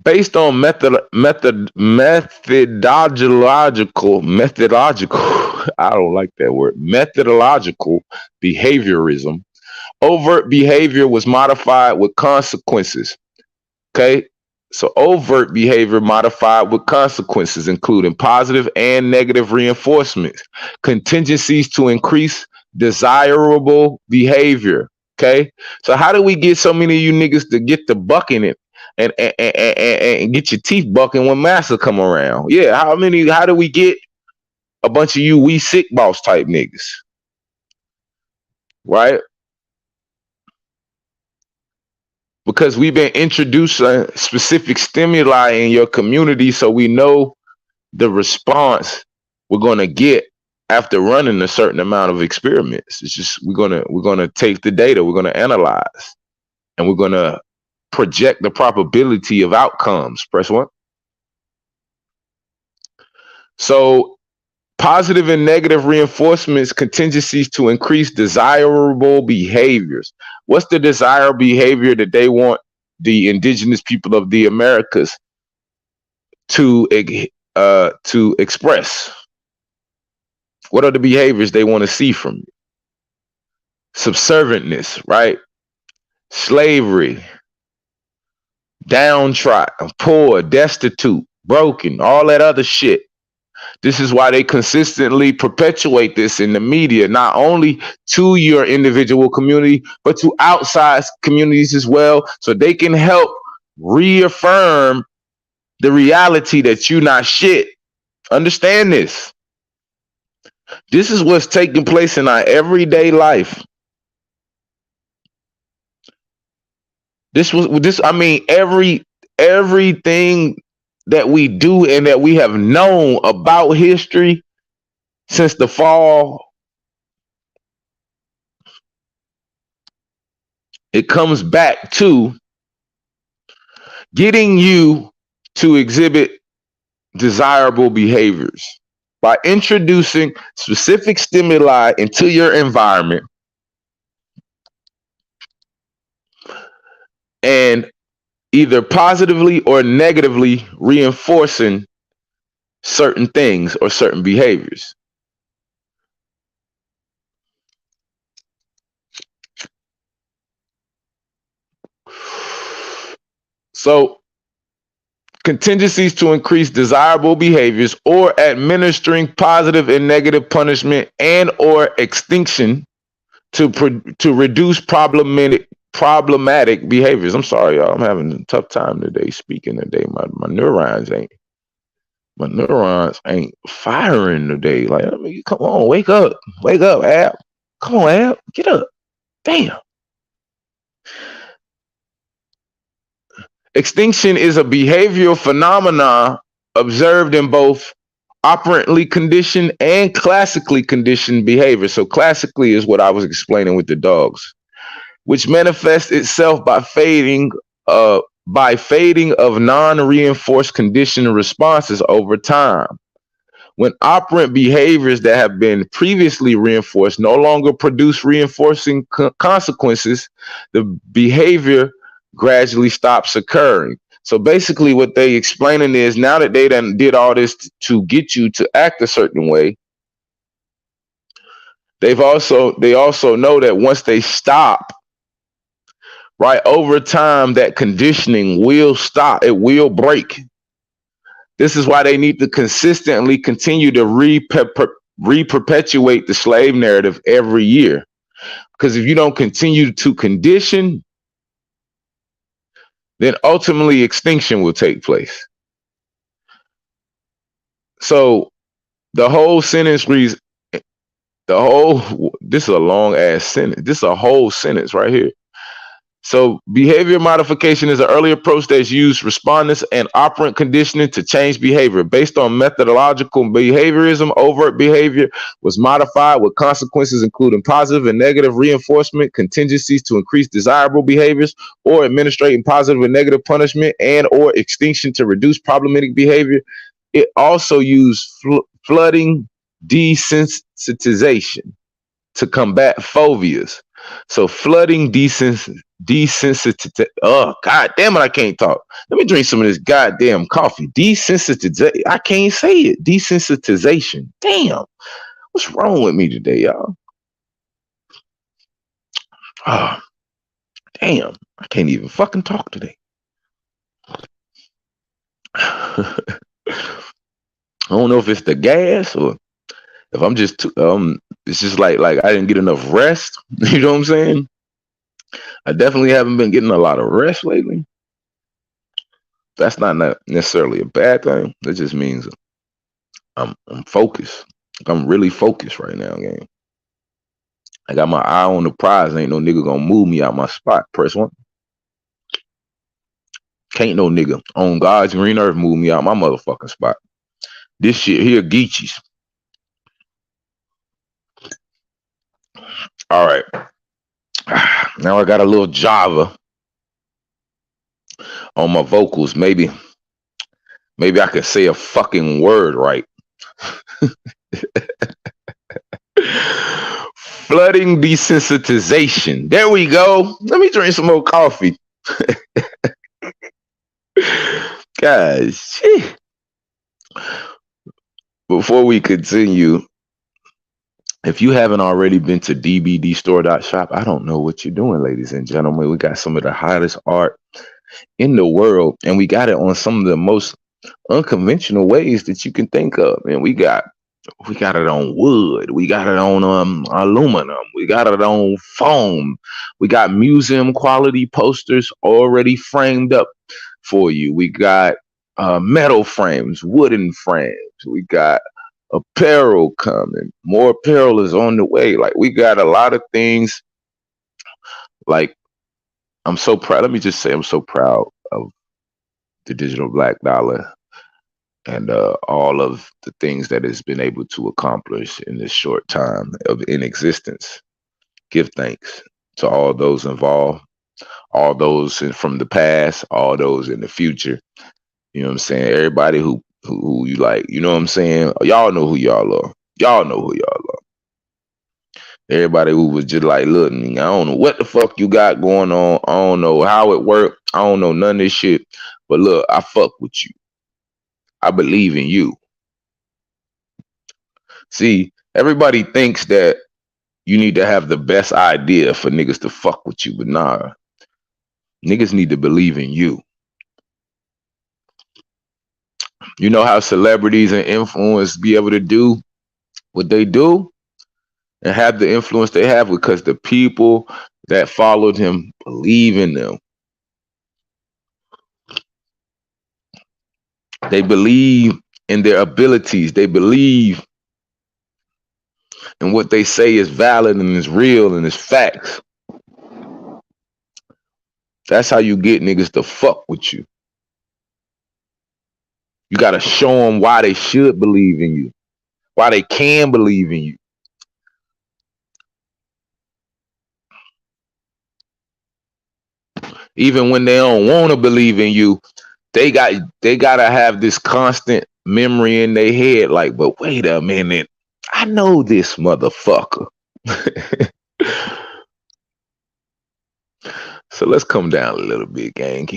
Based on methodological, I don't like that word, methodological behaviorism, overt behavior was modified with consequences. Okay, so overt behavior modified with consequences, including positive and negative reinforcements, contingencies to increase desirable behavior. Okay, so how do we get so many of you niggas to get the bucking it and get your teeth bucking when massa come around? Yeah, how do we get a bunch of you we sick boss type niggas? Right? Because we've been introducing specific stimuli in your community, so we know the response we're gonna get after running a certain amount of experiments. It's just we're gonna take the data, we're gonna analyze, and we're gonna project the probability of outcomes. Press 1. So positive and negative reinforcements, contingencies to increase desirable behaviors. What's the desired behavior that they want the indigenous people of the Americas to express? What are the behaviors they want to see from you? Subservientness, right? Slavery, downtrodden, poor, destitute, broken, all that other shit. This is why they consistently perpetuate this in the media, not only to your individual community, but to outside communities as well, so they can help reaffirm the reality that you're not shit. Understand this. This is what's taking place in our everyday life. I mean, everything that we do and that we have known about history since the fall, it comes back to getting you to exhibit desirable behaviors by introducing specific stimuli into your environment and either positively or negatively reinforcing certain things or certain behaviors. So, contingencies to increase desirable behaviors or administering positive and negative punishment and or extinction to reduce problematic behaviors. I'm sorry, y'all. I'm having a tough time today speaking today. My neurons ain't firing today. Like, I mean, come on, wake up, Ab. Come on, Ab, get up. Damn. Extinction is a behavioral phenomenon observed in both operantly conditioned and classically conditioned behavior. So classically is what I was explaining with the dogs, which manifests itself by fading of non-reinforced conditioned responses over time. When operant behaviors that have been previously reinforced no longer produce reinforcing consequences, the behavior gradually stops occurring. So basically what they explaining is, now that they done did all this to get you to act a certain way, they also know that once they stop, right, over time, that conditioning will stop. It will break. This is why they need to consistently continue to re-perpetuate the slave narrative every year. Because if you don't continue to condition, then ultimately extinction will take place. So the whole sentence reads, this is a long ass sentence. This is a whole sentence right here. So behavior modification is an early approach that's used respondents and operant conditioning to change behavior. Based on methodological behaviorism, overt behavior was modified with consequences including positive and negative reinforcement, contingencies to increase desirable behaviors, or administrating positive and negative punishment and or extinction to reduce problematic behavior. It also used flooding desensitization to combat phobias. So flooding desensitization. Oh, god damn it, I can't talk. Let me drink some of this goddamn coffee. Desensitization. I can't say it. Desensitization. Damn. What's wrong with me today, y'all? Oh, damn. I can't even fucking talk today. I don't know if it's the gas or if I'm just it's just like I didn't get enough rest. You know what I'm saying? I definitely haven't been getting a lot of rest lately. That's not necessarily a bad thing. That just means I'm focused. I'm really focused right now, gang. I got my eye on the prize. Ain't no nigga gonna move me out my spot. Press one. Can't no nigga on God's green earth move me out my motherfucking spot. This shit here, Geechees. All right. Now I got a little Java on my vocals. Maybe I could say a fucking word right. Flooding desensitization. There we go. Let me drink some more coffee. Guys, before we continue, if you haven't already been to dbdstore.shop, I don't know what you're doing, ladies and gentlemen. We got some of the hottest art in the world, and we got it on some of the most unconventional ways that you can think of. And we got it on wood, we got it on aluminum, we got it on foam, we got museum quality posters already framed up for you. We got metal frames, wooden frames, we got apparel coming, more apparel is on the way. Like, we got a lot of things like I'm so proud. Let me just say I'm so proud of the digital black dollar and all of the things that it's been able to accomplish in this short time of in existence. Give thanks to all those involved, all those from the past, all those in the future. You know what I'm saying? Everybody who you like, you know what I'm saying? Y'all know who y'all are. Y'all know who y'all are. Everybody who was just like, look, I don't know what the fuck you got going on. I don't know how it worked. I don't know none of this shit. But look, I fuck with you. I believe in you. See, everybody thinks that you need to have the best idea for niggas to fuck with you, but nah. Niggas need to believe in you. You know how celebrities and influence be able to do what they do and have the influence they have because the people that followed him believe in them. They believe in their abilities. They believe in what they say is valid and is real and is facts. That's how you get niggas to fuck with you. You got to show them why they should believe in you, why they can believe in you. Even when they don't want to believe in you, they gotta have this constant memory in their head, like, but wait a minute, I know this motherfucker. So let's come down a little bit, gang.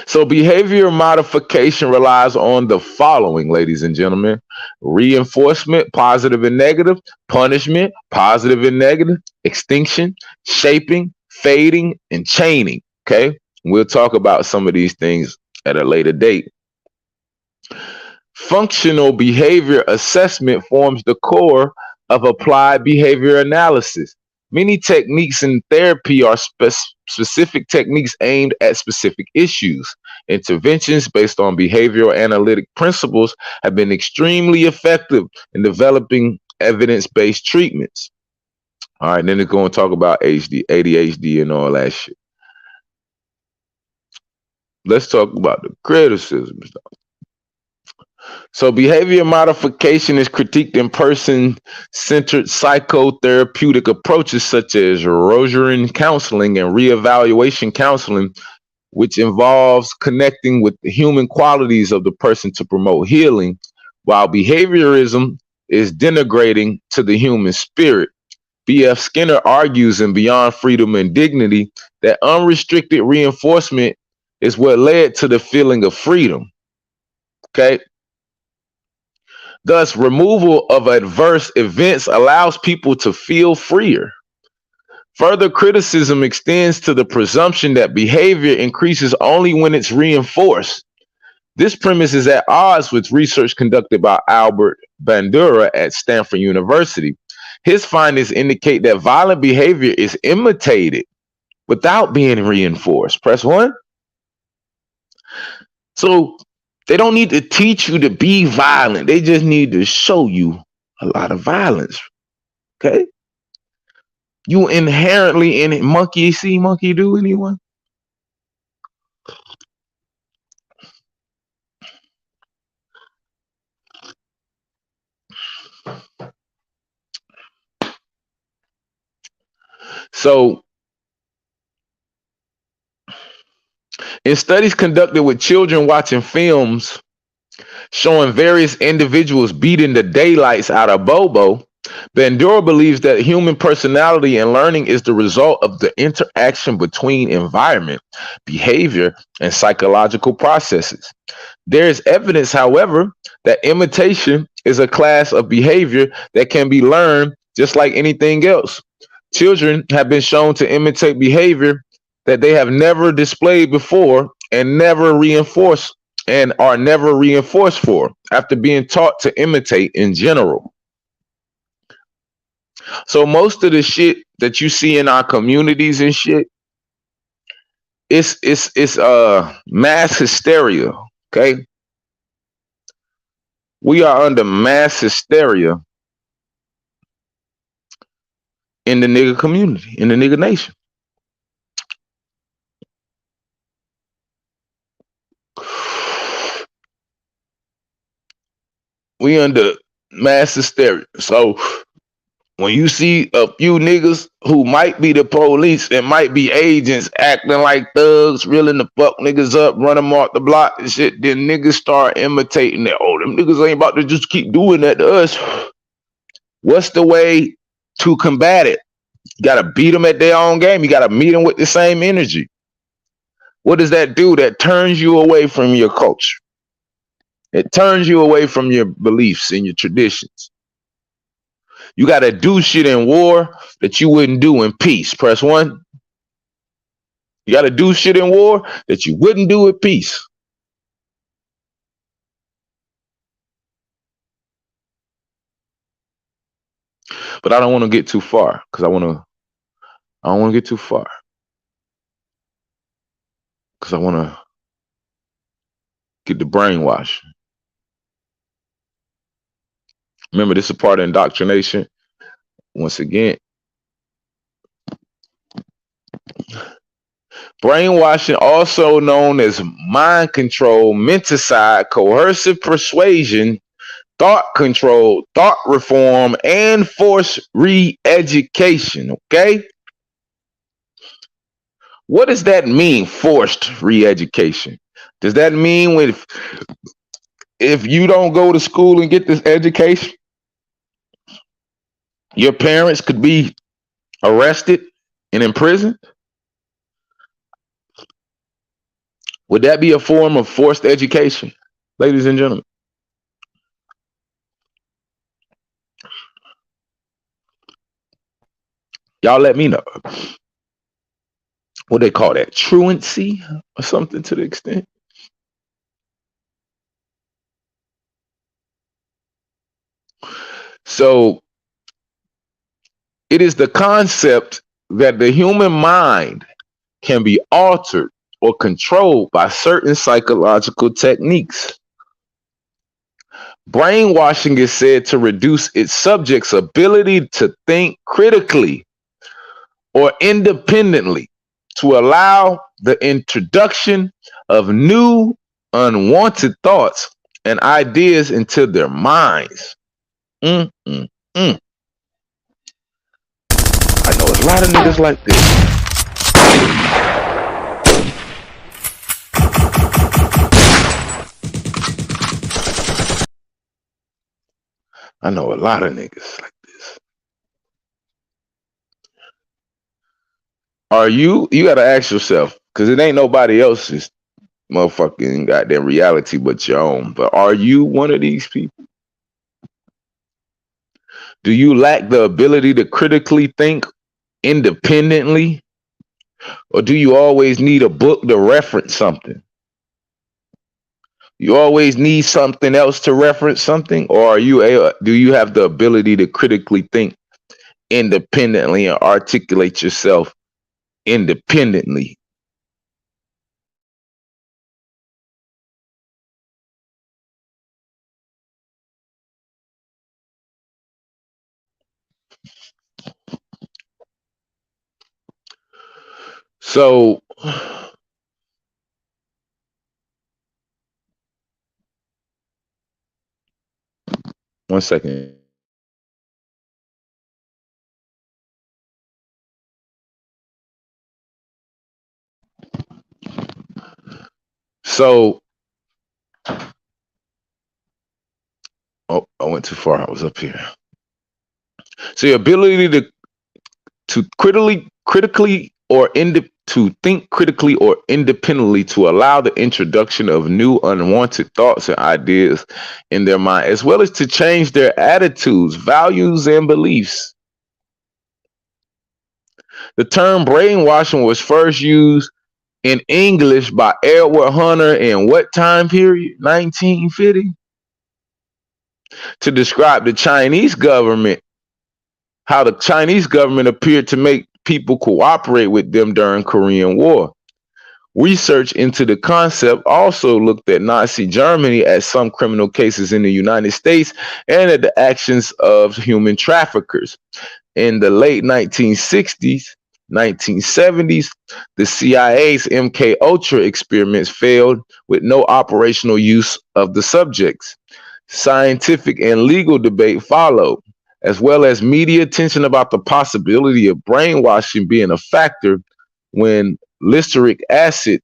So behavior modification relies on the following, ladies and gentlemen: reinforcement, positive and negative; punishment, positive and negative; extinction, shaping, fading, and chaining. Okay, we'll talk about some of these things at a later date. Functional behavior assessment forms the core of applied behavior analysis. Many techniques in therapy are specific techniques aimed at specific issues. Interventions based on behavioral analytic principles have been extremely effective in developing evidence-based treatments. All right, then it's going to talk about ADHD and all that shit. Let's talk about the criticisms. So behavior modification is critiqued in person-centered psychotherapeutic approaches such as Rogerian counseling and reevaluation counseling, which involves connecting with the human qualities of the person to promote healing, while behaviorism is denigrating to the human spirit. B.F. Skinner argues in Beyond Freedom and Dignity that unrestricted reinforcement is what led to the feeling of freedom. Okay? Thus, removal of adverse events allows people to feel freer. Further criticism extends to the presumption that behavior increases only when it's reinforced. This premise is at odds with research conducted by Albert Bandura at Stanford University. His findings indicate that violent behavior is imitated without being reinforced. Press 1. So they don't need to teach you to be violent. They just need to show you a lot of violence. Okay? You inherently in it. Monkey see, monkey do, anyone? So, in studies conducted with children watching films showing various individuals beating the daylights out of Bobo, Bandura believes that human personality and learning is the result of the interaction between environment, behavior, and psychological processes. There is evidence, however, that imitation is a class of behavior that can be learned just like anything else. Children have been shown to imitate behavior that they have never displayed before and never reinforced and are never reinforced for after being taught to imitate in general. So most of the shit that you see in our communities and shit, it's mass hysteria. Okay, we are under mass hysteria in the nigga community, in the nigga nation. We under mass hysteria. So when you see a few niggas who might be the police and might be agents acting like thugs, reeling the fuck niggas up, running them off the block and shit, then niggas start imitating that. Oh, them niggas ain't about to just keep doing that to us. What's the way to combat it? You gotta beat them at their own game. You gotta meet them with the same energy. What does that do? That turns you away from your culture. It turns you away from your beliefs and your traditions. You got to do shit in war that you wouldn't do in peace. Press 1. You got to do shit in war that you wouldn't do in peace. But I don't want to get too far because I don't want to get too far because I want to get the brainwashing. Remember, this is a part of indoctrination. Once again, brainwashing, also known as mind control, menticide, coercive persuasion, thought control, thought reform, and forced re-education, okay? What does that mean, forced re-education? Does that mean if you don't go to school and get this education, your parents could be arrested and imprisoned? Would that be a form of forced education, ladies and gentlemen? Y'all let me know. What they call that? Truancy or something to the extent? So it is the concept that the human mind can be altered or controlled by certain psychological techniques. Brainwashing is said to reduce its subject's ability to think critically or independently, to allow the introduction of new, unwanted thoughts and ideas into their minds. I know a lot of niggas like this. I know a lot of niggas like this. Are you gotta ask yourself, because it ain't nobody else's motherfucking goddamn reality but your own, but are you one of these people? Do you lack the ability to critically think independently? Or do you always need a book to reference something? You always need something else to reference something? Or do you have the ability to critically think independently and articulate yourself independently? So one second. So, oh, I went too far. I was up here. So your ability to think critically or independently, to allow the introduction of new unwanted thoughts and ideas in their mind, as well as to change their attitudes, values, and beliefs. The term brainwashing was first used in English by Edward Hunter in what time period? 1950? To describe the Chinese government, how the Chinese government appeared to make people cooperate with them during Korean War. Research into the concept also looked at Nazi Germany, at some criminal cases in the United States, and at the actions of human traffickers. In the late 1960s, 1970s, the CIA's MK Ultra experiments failed with no operational use of the subjects. Scientific and legal debate followed, as well as media attention about the possibility of brainwashing being a factor when lysergic acid,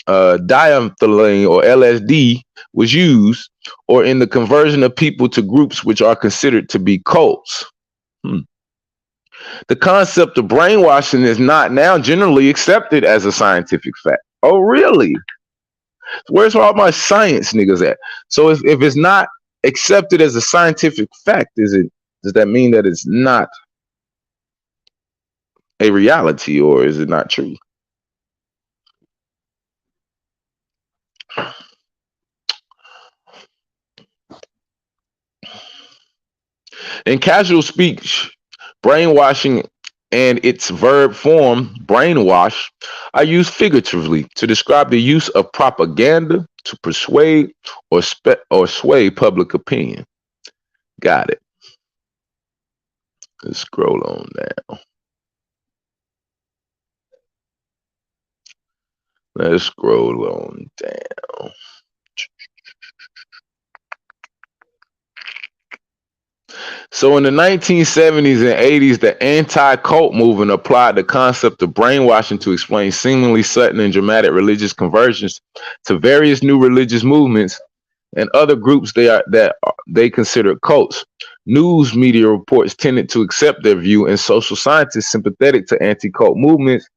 diethylene or LSD was used, or in the conversion of people to groups which are considered to be cults. The concept of brainwashing is not now generally accepted as a scientific fact. Oh, really? Where's all my science niggas at? So if it's not accepted as a scientific fact, does that mean that it's not a reality, or is it not true? In casual speech, brainwashing and its verb form, brainwash, are used figuratively to describe the use of propaganda to persuade or sway public opinion. Got it. Let's scroll on down. Let's scroll on down. So in the 1970s and 80s, the anti-cult movement applied the concept of brainwashing to explain seemingly sudden and dramatic religious conversions to various new religious movements and other groups that they considered cults. News media reports tended to accept their view, and social scientists sympathetic to anti-cult movements,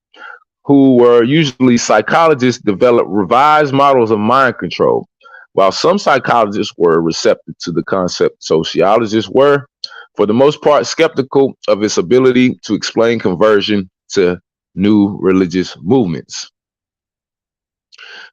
who were usually psychologists, developed revised models of mind control. While some psychologists were receptive to the concept, sociologists were, for the most part, skeptical of its ability to explain conversion to new religious movements.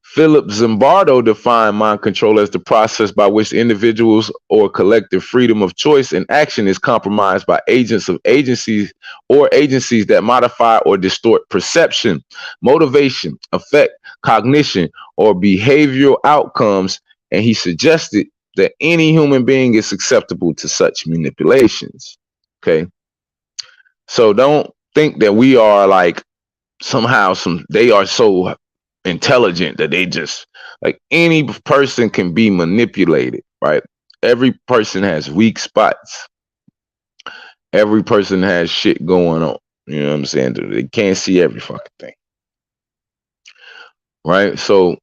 Philip Zimbardo defined mind control as the process by which individuals or collective freedom of choice and action is compromised by agents of agencies that modify or distort perception, motivation, affect, cognition, or behavioral outcomes, and he suggested that any human being is susceptible to such manipulations. Okay, so don't think that we are like somehow they are so intelligent that they just, like, any person can be manipulated, right? Every person has weak spots. Every person has shit going on. You know what I'm saying? They can't see every fucking thing, right? So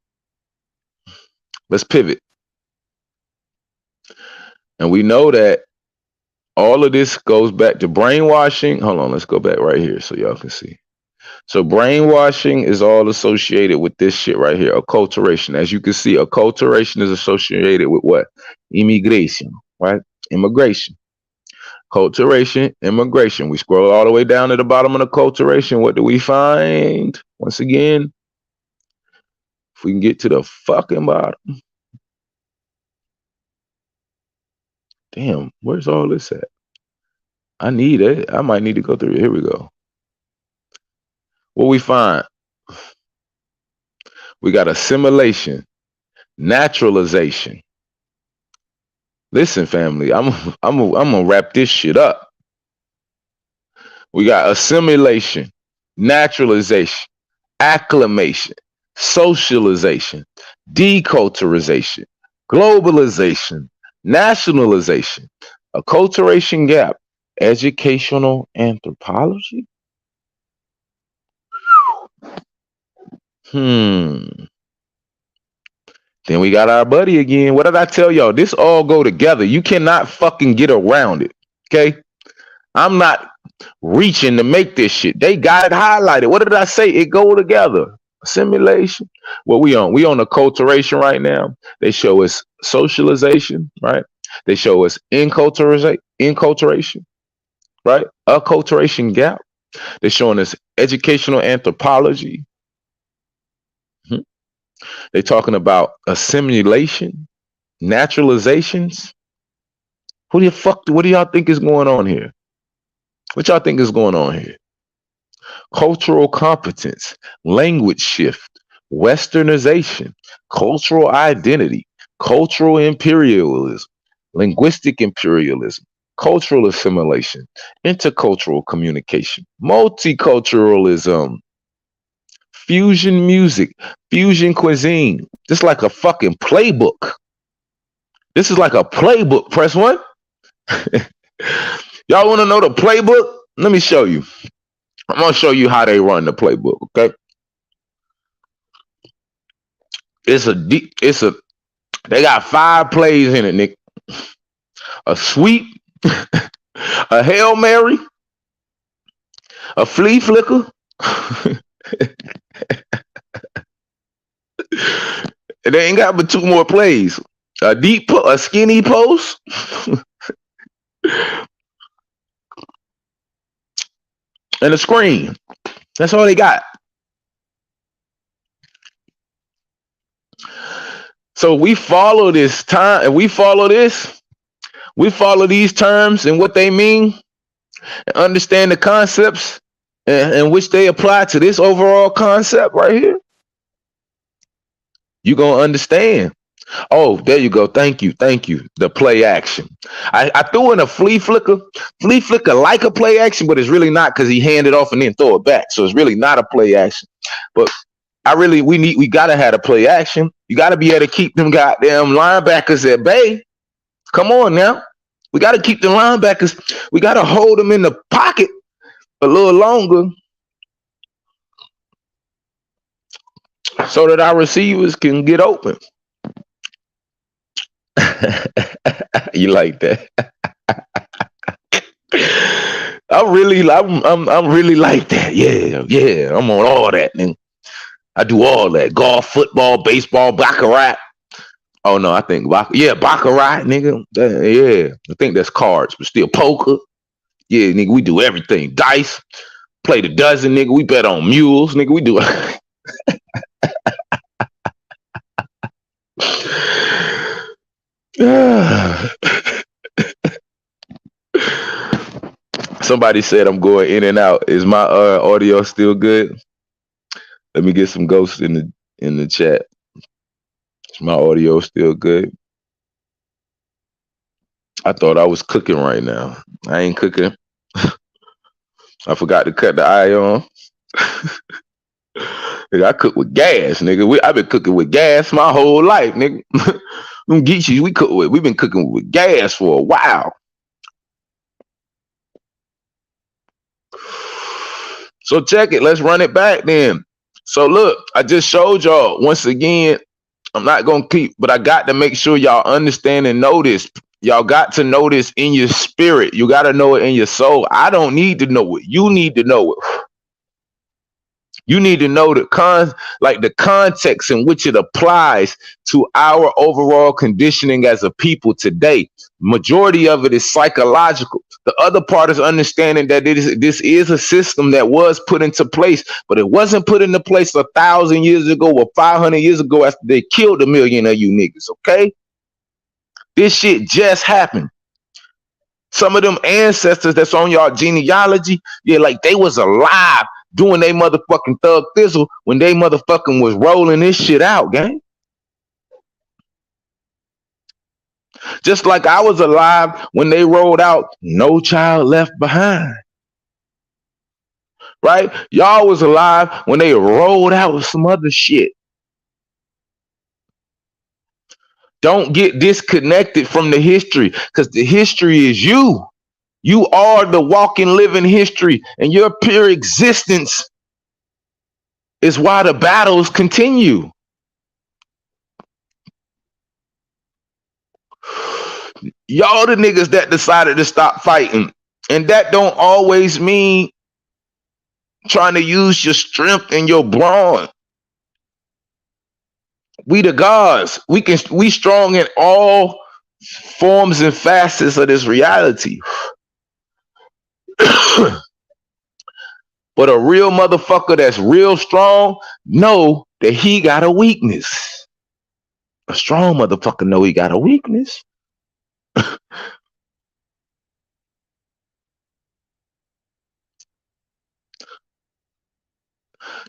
let's pivot. And we know that all of this goes back to brainwashing. Hold on, let's go back right here so y'all can see. So brainwashing is all associated with this shit right here, acculturation. As you can see, acculturation is associated with what? Immigration, right? Immigration. Acculturation, immigration. We scroll all the way down to the bottom of the acculturation. What do we find? Once again, if we can get to the fucking bottom. Damn, where's all this at? I need it. I might need to go through it. Here we go. What we find? We got assimilation, naturalization. Listen, family, I'm gonna wrap this shit up. We got assimilation, naturalization, acclimation, socialization, deculturization, globalization, nationalization, acculturation gap, educational anthropology. Then we got our buddy again. What did I tell y'all? This all go together. You cannot fucking get around it. Okay? I'm not reaching to make this shit. They got it highlighted. What did I say? It go together. Assimilation. What we on? We on acculturation right now. They show us socialization, right? They show us inculturation, right? Acculturation gap. They're showing us educational anthropology. They're talking about assimilation, naturalizations. What do y'all think is going on here? What y'all think is going on here? Cultural competence, language shift, westernization, cultural identity, cultural imperialism, linguistic imperialism, cultural assimilation, intercultural communication, multiculturalism, fusion music, fusion cuisine. Just like a fucking playbook. This is like a playbook. Press one. Y'all want to know the playbook? Let me show you. I'm gonna show you how they run the playbook. Okay. They got 5 plays in it, Nick. A sweep, a Hail Mary, a flea flicker, and they ain't got but 2 more plays. A skinny post, and a screen. That's all they got. So we follow this time, and we follow these terms and what they mean, and understand the concepts in which they apply to this overall concept right here. You're gonna understand. Oh, there you go. Thank you. The play action. I threw in a flea flicker like a play action, but it's really not, because he handed off and then throw it back. So it's really not a play action. But we gotta have a play action. You gotta be able to keep them goddamn linebackers at bay. Come on now. We gotta keep the linebackers. We gotta hold them in the pocket a little longer so that our receivers can get open. You like that? I'm really like that. Yeah. I'm on all that, nigga. I do all that. Golf, football, baseball, baccarat. Oh no, I think baccarat, nigga. Yeah, I think that's cards, but still poker. Yeah, nigga, we do everything. Dice, play the dozen, nigga. We bet on mules, nigga. We do. Somebody said I'm going in and out. Is my audio still good? Let me get some ghosts in the chat. Is my audio still good? I thought I was cooking right now. I ain't cooking. I forgot to cut the eye on. Nigga, I cook with gas, nigga. I've been cooking with gas my whole life, nigga. Them Geechies we've been cooking with gas for a while. So check it. Let's run it back then. So look, I just showed y'all once again. I'm not gonna keep, but I got to make sure y'all understand and know this. Y'all got to know this in your spirit. You got to know it in your soul. I don't need to know it. You need to know it. You need to know the context in which it applies to our overall conditioning as a people today. Majority of it is psychological. The other part is understanding that this is a system that was put into place, but it wasn't put into place 1,000 years ago or 500 years ago after they killed 1 million of you niggas, okay? This shit just happened. Some of them ancestors that's on y'all genealogy, yeah, like they was alive doing they motherfucking thug thizzle when they motherfucking was rolling this shit out, gang. Just like I was alive when they rolled out No Child Left Behind. Right? Y'all was alive when they rolled out with some other shit. Don't get disconnected from the history, because the history is you. You are the walking, living history, and your pure existence is why the battles continue. Y'all the niggas that decided to stop fighting, and that don't always mean trying to use your strength and your brawn. We the gods. We strong in all forms and facets of this reality. But a real motherfucker that's real strong know that he got a weakness. A strong motherfucker know he got a weakness.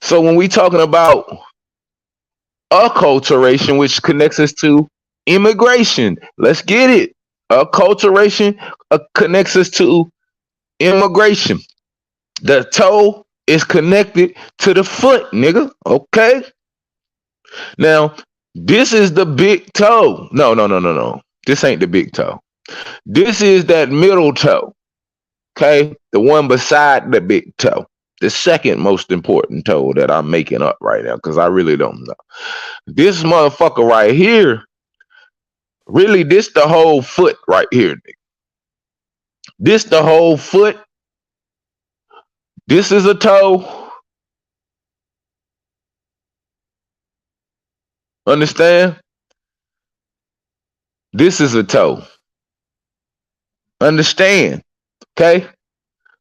So when we talking about acculturation, which connects us to immigration, let's get it. Acculturation connects us to immigration. The toe is connected to the foot, nigga. Okay. Now, this is the big toe. No. This ain't the big toe. This is that middle toe. Okay. The one beside the big toe. The second most important toe that I'm making up right now because I really don't know. This motherfucker right here, really, this the whole foot right here, nigga. This the whole foot. This is a toe. Understand? This is a toe. Understand? Okay?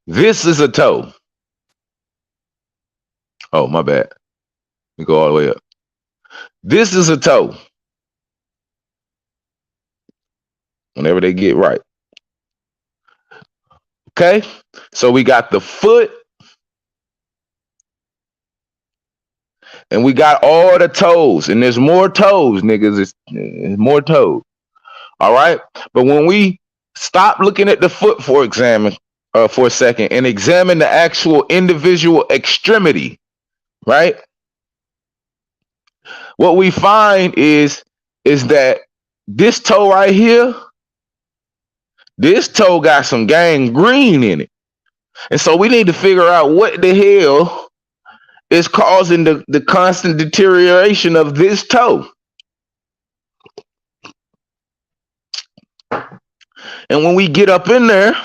This is a toe. Oh, my bad. Let me go all the way up. This is a toe. Whenever they get right. Okay? So we got the foot. And we got all the toes. And there's more toes, niggas. There's more toes. All right? But when we stop looking at the foot for a second and examine the actual individual extremity, right? What we find is that this toe right here, this toe got some gangrene in it. And so we need to figure out what the hell is causing the constant deterioration of this toe. And when we get up in there,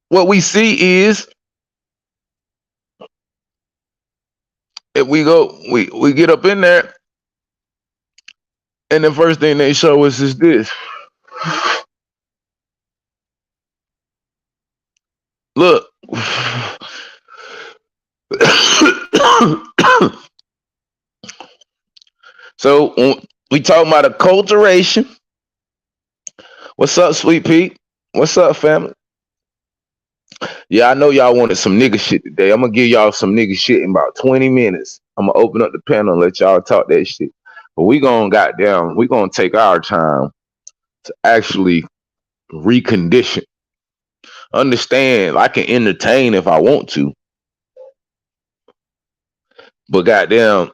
what we see is if we get up in there, and the first thing they show us is this. Look. So we talking about acculturation. What's up, Sweet Pete? What's up, family? Yeah, I know y'all wanted some nigga shit today. I'm gonna give y'all some nigga shit in about 20 minutes. I'm gonna open up the panel and let y'all talk that shit. But we gonna take our time to actually recondition. Understand, I can entertain if I want to. But goddamn,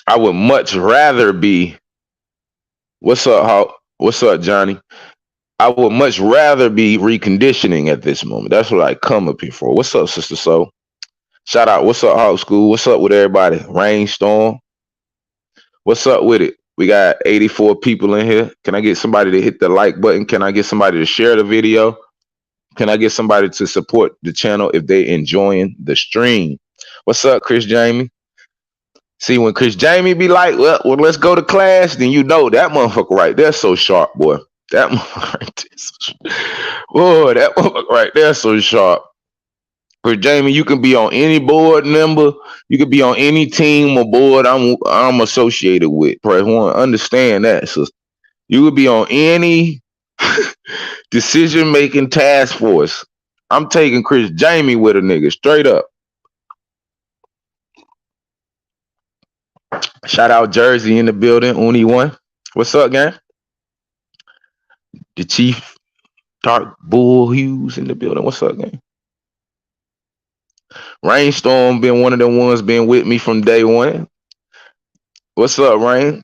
I would much rather be. What's up, Johnny? I would much rather be reconditioning at this moment. That's what I come up here for. What's up, Sister Soul? Shout out. What's up, Hawk School? What's up with everybody? Rainstorm. What's up with it? We got 84 people in here. Can I get somebody to hit the like button? Can I get somebody to share the video? Can I get somebody to support the channel if they enjoying the stream? What's up, Chris Jamie? See, when Chris Jamie be like, well, let's go to class, then you know that motherfucker right there so sharp, boy. That motherfucker right there so sharp. Boy, that motherfucker right there so sharp. Chris Jamie, you can be on any board member. You can be on any team or board I'm associated with. Press 1. Understand that, sister. You could be on any decision-making task force. I'm taking Chris Jamie with a nigga, straight up. Shout out Jersey in the building, Uni One. What's up, gang? The Chief Dark Bull Hughes in the building. What's up, gang? Rainstorm been one of the ones been with me from day one. What's up, Rain?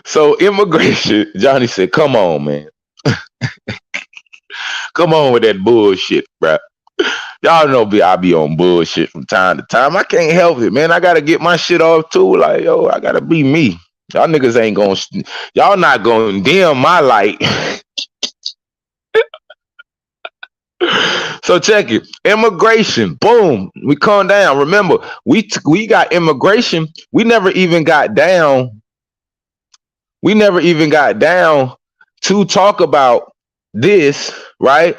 So immigration, Johnny said, come on, man. Come on with that bullshit, bro. Y'all know I be on bullshit from time to time. I can't help it, man. I gotta get my shit off too. Like, yo, I gotta be me. Y'all niggas ain't gonna, y'all not gonna dim my light. So check it. Immigration, boom. We calm down. Remember, we got immigration. We never even got down. We never even got down to talk about this, right?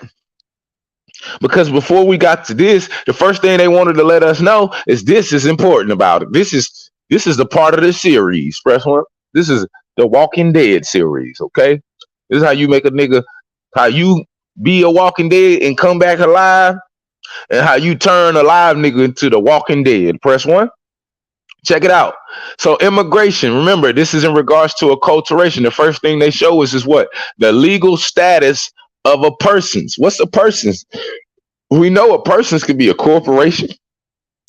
Because before we got to this, the first thing they wanted to let us know is this is important about it. This is the part of the series. Press 1. This is the Walking Dead series, okay? This is how you make a nigga, how you be a Walking Dead and come back alive. and how you turn a live nigga into the walking dead. Press 1. Check it out. So immigration, remember, this is in regards to acculturation. The first thing they show us is what? The legal status of a person's. What's a person's? We know a person's could be a corporation.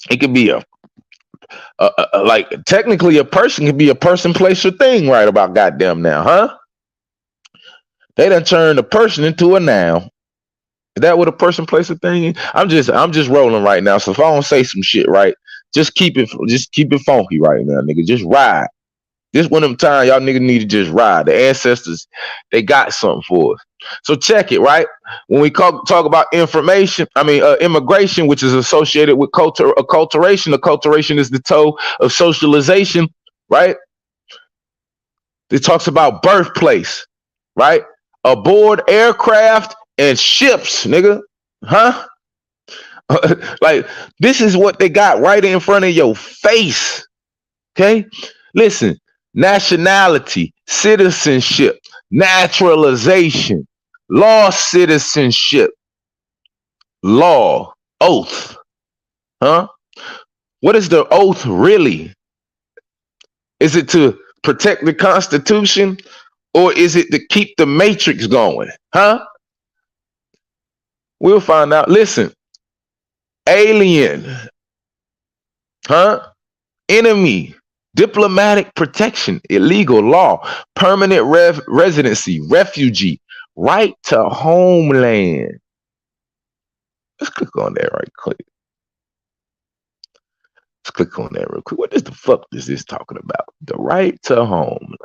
It could be like technically a person could be a person, place, or thing right about goddamn now, huh? They done turned a person into a noun. Is that what a person, place, or thing is? I'm just rolling right now. So if I don't say some shit right, just keep it funky right now, nigga. Just ride. This one of them times y'all niggas need to just ride. The ancestors, they got something for us. So check it, right? When we talk about immigration, which is associated with acculturation. Acculturation is the toe of socialization, right? It talks about birthplace, right? Aboard aircraft and ships, nigga. Huh? Like, this is what they got right in front of your face. Okay? Listen, nationality, citizenship, naturalization, lost citizenship, law, oath. Huh? What is the oath really? Is it to protect the Constitution, or is it to keep the matrix going? Huh? We'll find out. Listen, alien, huh? Enemy, diplomatic protection, illegal law, permanent residency, refugee, right to homeland. Let's click on that right quick. Let's click on that real quick. What the fuck is this talking about? The right to homeland.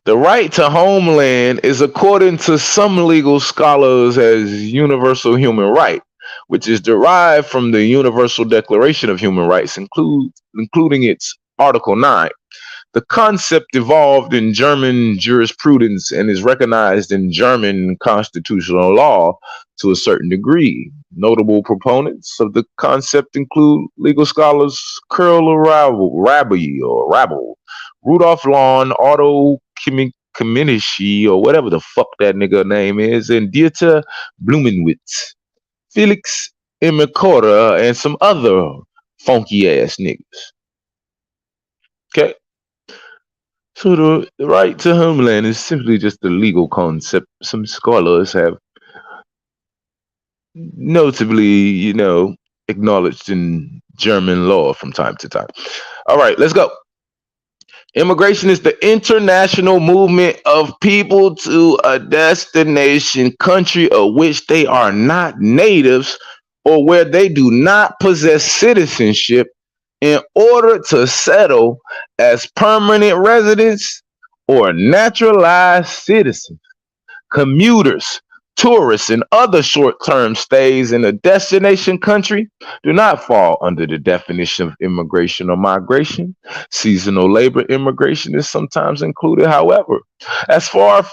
The right to homeland is, according to some legal scholars, as universal human right, which is derived from the Universal Declaration of Human Rights, including its Article 9. The concept evolved in German jurisprudence and is recognized in German constitutional law to a certain degree. Notable proponents of the concept include legal scholars Karl Rabel, Rudolf Lahn, Otto Kamenishi, or whatever the fuck that nigga name is, and Dieter Blumenwitz, Felix Imekora, and some other funky ass niggas. Okay. So the right to homeland is simply just a legal concept some scholars have notably, acknowledged in German law from time to time. All right, let's go. Immigration is the international movement of people to a destination country of which they are not natives or where they do not possess citizenship in order to settle as permanent residents or naturalized citizens. Commuters, tourists, and other short-term stays in a destination country do not fall under the definition of immigration or migration. Seasonal labor immigration is sometimes included, however. As for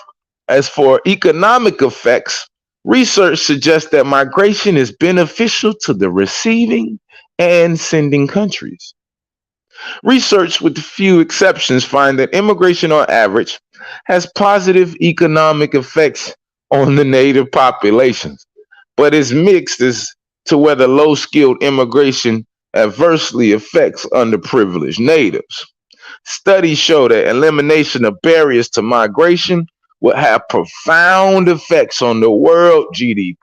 economic effects, research suggests that migration is beneficial to the receiving and sending countries. Research, with few exceptions, find that immigration on average has positive economic effects on the native populations, but is mixed as to whether low-skilled immigration adversely affects underprivileged natives. Studies show that elimination of barriers to migration would have profound effects on the world GDP,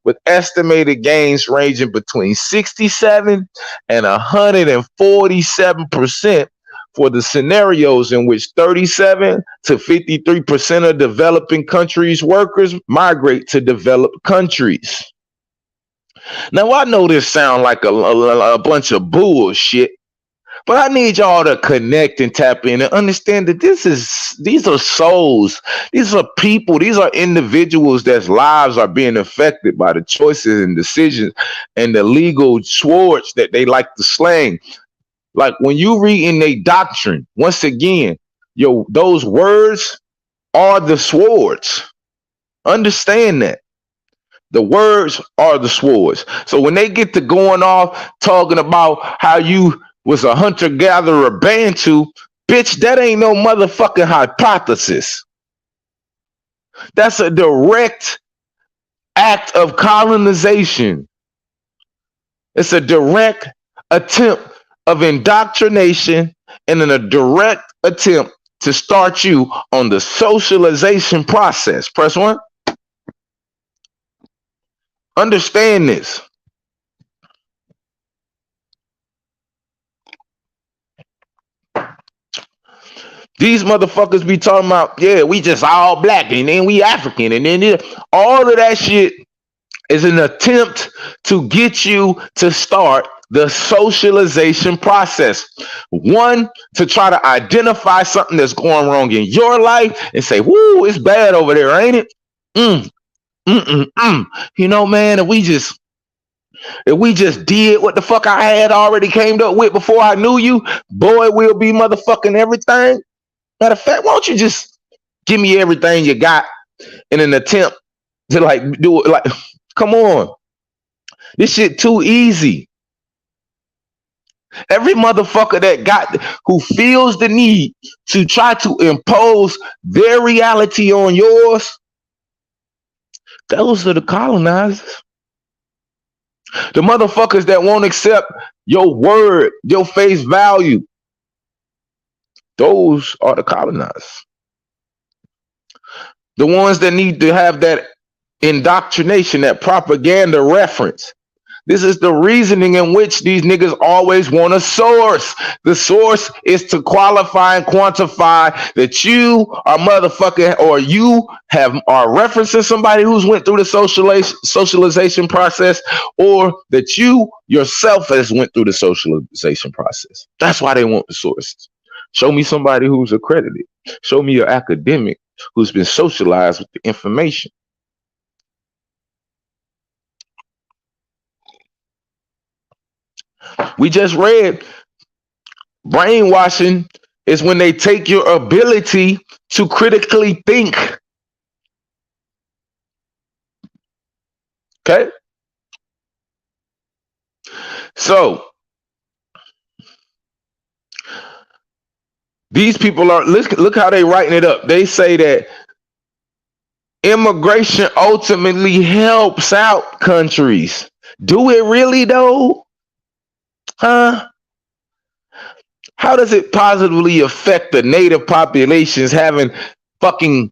with estimated gains ranging between 67 and 147% for the scenarios in which 37 to 53% of developing countries' workers migrate to developed countries. Now, I know this sounds like a bunch of bullshit, but I need y'all to connect and tap in and understand that these are souls, these are people, these are individuals that's lives are being affected by the choices and decisions and the legal swords that they like to slang. Like when you read in their doctrine, once again, those words are the swords. Understand that. The words are the swords. So when they get to going off talking about how you was a hunter-gatherer Bantu, bitch, that ain't no motherfucking hypothesis. That's a direct act of colonization. It's a direct attempt of indoctrination and a direct attempt to start you on the socialization process. Press 1. Understand this. These motherfuckers be talking about, yeah, we just all black and then we African and then all of that shit is an attempt to get you to start the socialization process. One, to try to identify something that's going wrong in your life and say, whoo, it's bad over there, ain't it? You know, man, if we just did what the fuck I had already came up with before I knew you, boy, we'll be motherfucking everything. Matter of fact, why don't you just give me everything you got in an attempt to like do it? Like, come on. This shit too easy. Every motherfucker who feels the need to try to impose their reality on yours, those are the colonizers. The motherfuckers that won't accept your word, your face value, those are the colonizers. The ones that need to have that indoctrination, that propaganda reference. This is the reasoning in which these niggas always want a source. The source is to qualify and quantify that you are motherfucking, or you are referencing somebody who's went through the socialization process, or that you yourself has went through the socialization process. That's why they want the sources. Show me somebody who's accredited. Show me your academic who's been socialized with the information. We just read brainwashing is when they take your ability to critically think. Okay? So these people are, look how they writing it up. They say that immigration ultimately helps out countries. Do it really though? Huh? How does it positively affect the native populations having fucking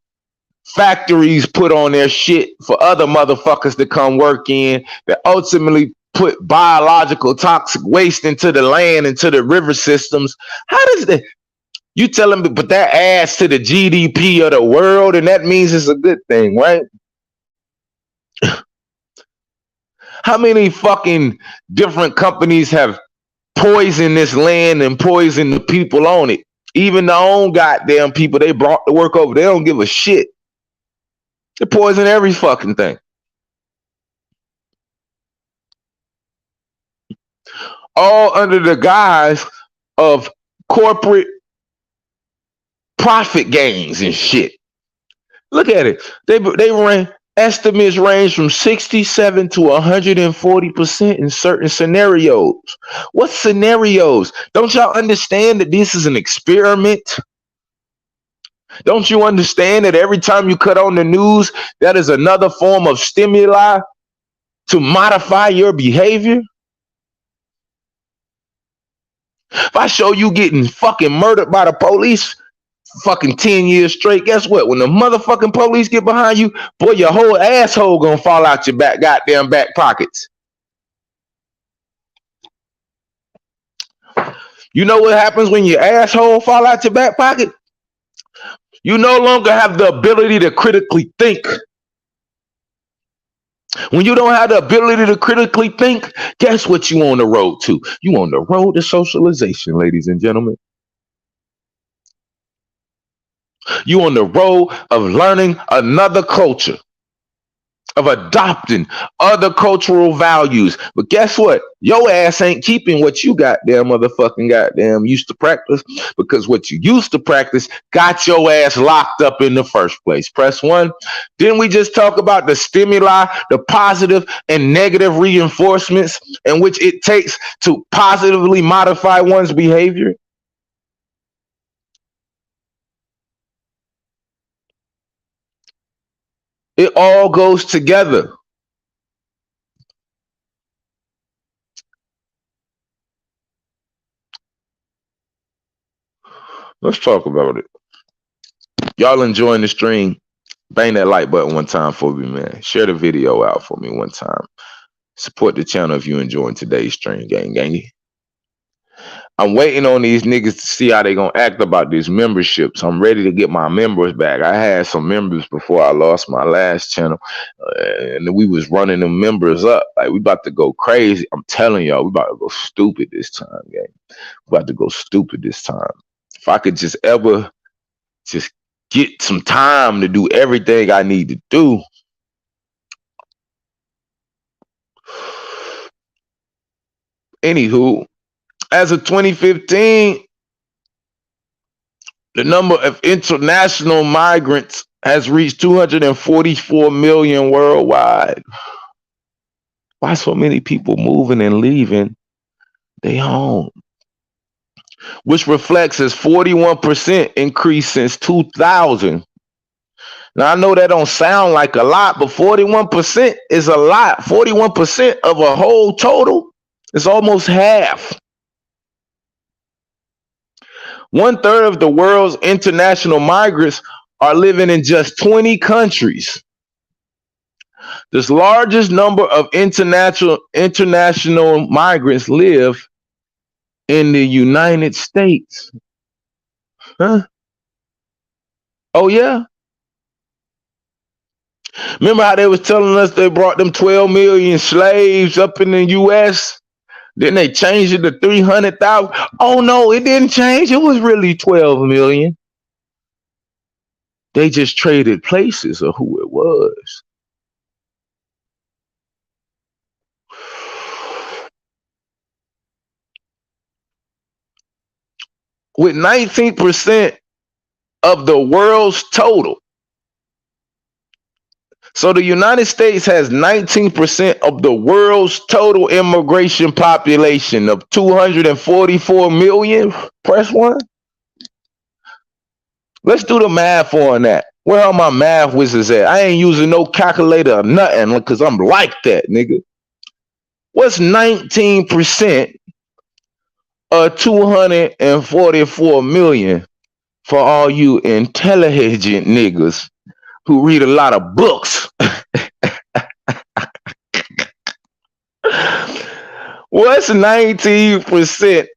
factories put on their shit for other motherfuckers to come work in, that ultimately put biological toxic waste into the land, into the river systems? How does that, you tell them, but that adds to the GDP of the world and that means it's a good thing, right? How many fucking different companies have poisoned this land and poisoned the people on it? Even the own goddamn people they brought to work over, they don't give a shit. They poison every fucking thing. All under the guise of corporate profit gains and shit. Look at it. They ran estimates range from 67 to 140% in certain scenarios. What scenarios? Don't y'all understand that this is an experiment? Don't you understand that every time you cut on the news, that is another form of stimuli to modify your behavior? If I show you getting fucking murdered by the police fucking 10 years straight, guess what? When the motherfucking police get behind you, boy, your whole asshole gonna fall out your goddamn back pockets. You know what happens when your asshole fall out your back pocket? You no longer have the ability to critically think. When you don't have the ability to critically think, guess what you on the road to? You on the road to socialization, ladies and gentlemen. You on the road of learning another culture, of adopting other cultural values. But guess what? Your ass ain't keeping what you goddamn used to practice, because what you used to practice got your ass locked up in the first place. Press 1. Didn't we just talk about the stimuli, the positive and negative reinforcements in which it takes to positively modify one's behavior? It all goes together. Let's talk about it. Y'all enjoying the stream? Bang that like button one time for me, man. Share the video out for me one time. Support the channel if you're enjoying today's stream, gang. I'm waiting on these niggas to see how they gonna act about these memberships. I'm ready to get my members back. I had some members before I lost my last channel, and we was running them members up. Like, we about to go crazy. I'm telling y'all, we about to go stupid this time, gang. We about to go stupid this time. If I could just ever just get some time to do everything I need to do. Anywho, as of 2015, the number of international migrants has reached 244 million worldwide. Why so many people moving and leaving their home? Which reflects as 41% increase since 2000. Now, I know that don't sound like a lot, but 41% is a lot. 41% of a whole total is almost half. 1/3 of the world's international migrants are living in just 20 countries. This largest number of international migrants live in the United States. Huh? Oh, yeah? Remember how they was telling us they brought them 12 million slaves up in the U.S.? Then they changed it to 300,000. Oh, no, it didn't change. It was really 12 million. They just traded places of who it was. With 19% of the world's total. So the United States has 19% of the world's total immigration population of 244 million. Press 1. Let's do the math on that. Where are my math wizards at? I ain't using no calculator or nothing because I'm like that, nigga. What's 19% of 244 million for all you intelligent niggas who read a lot of books? What's 19%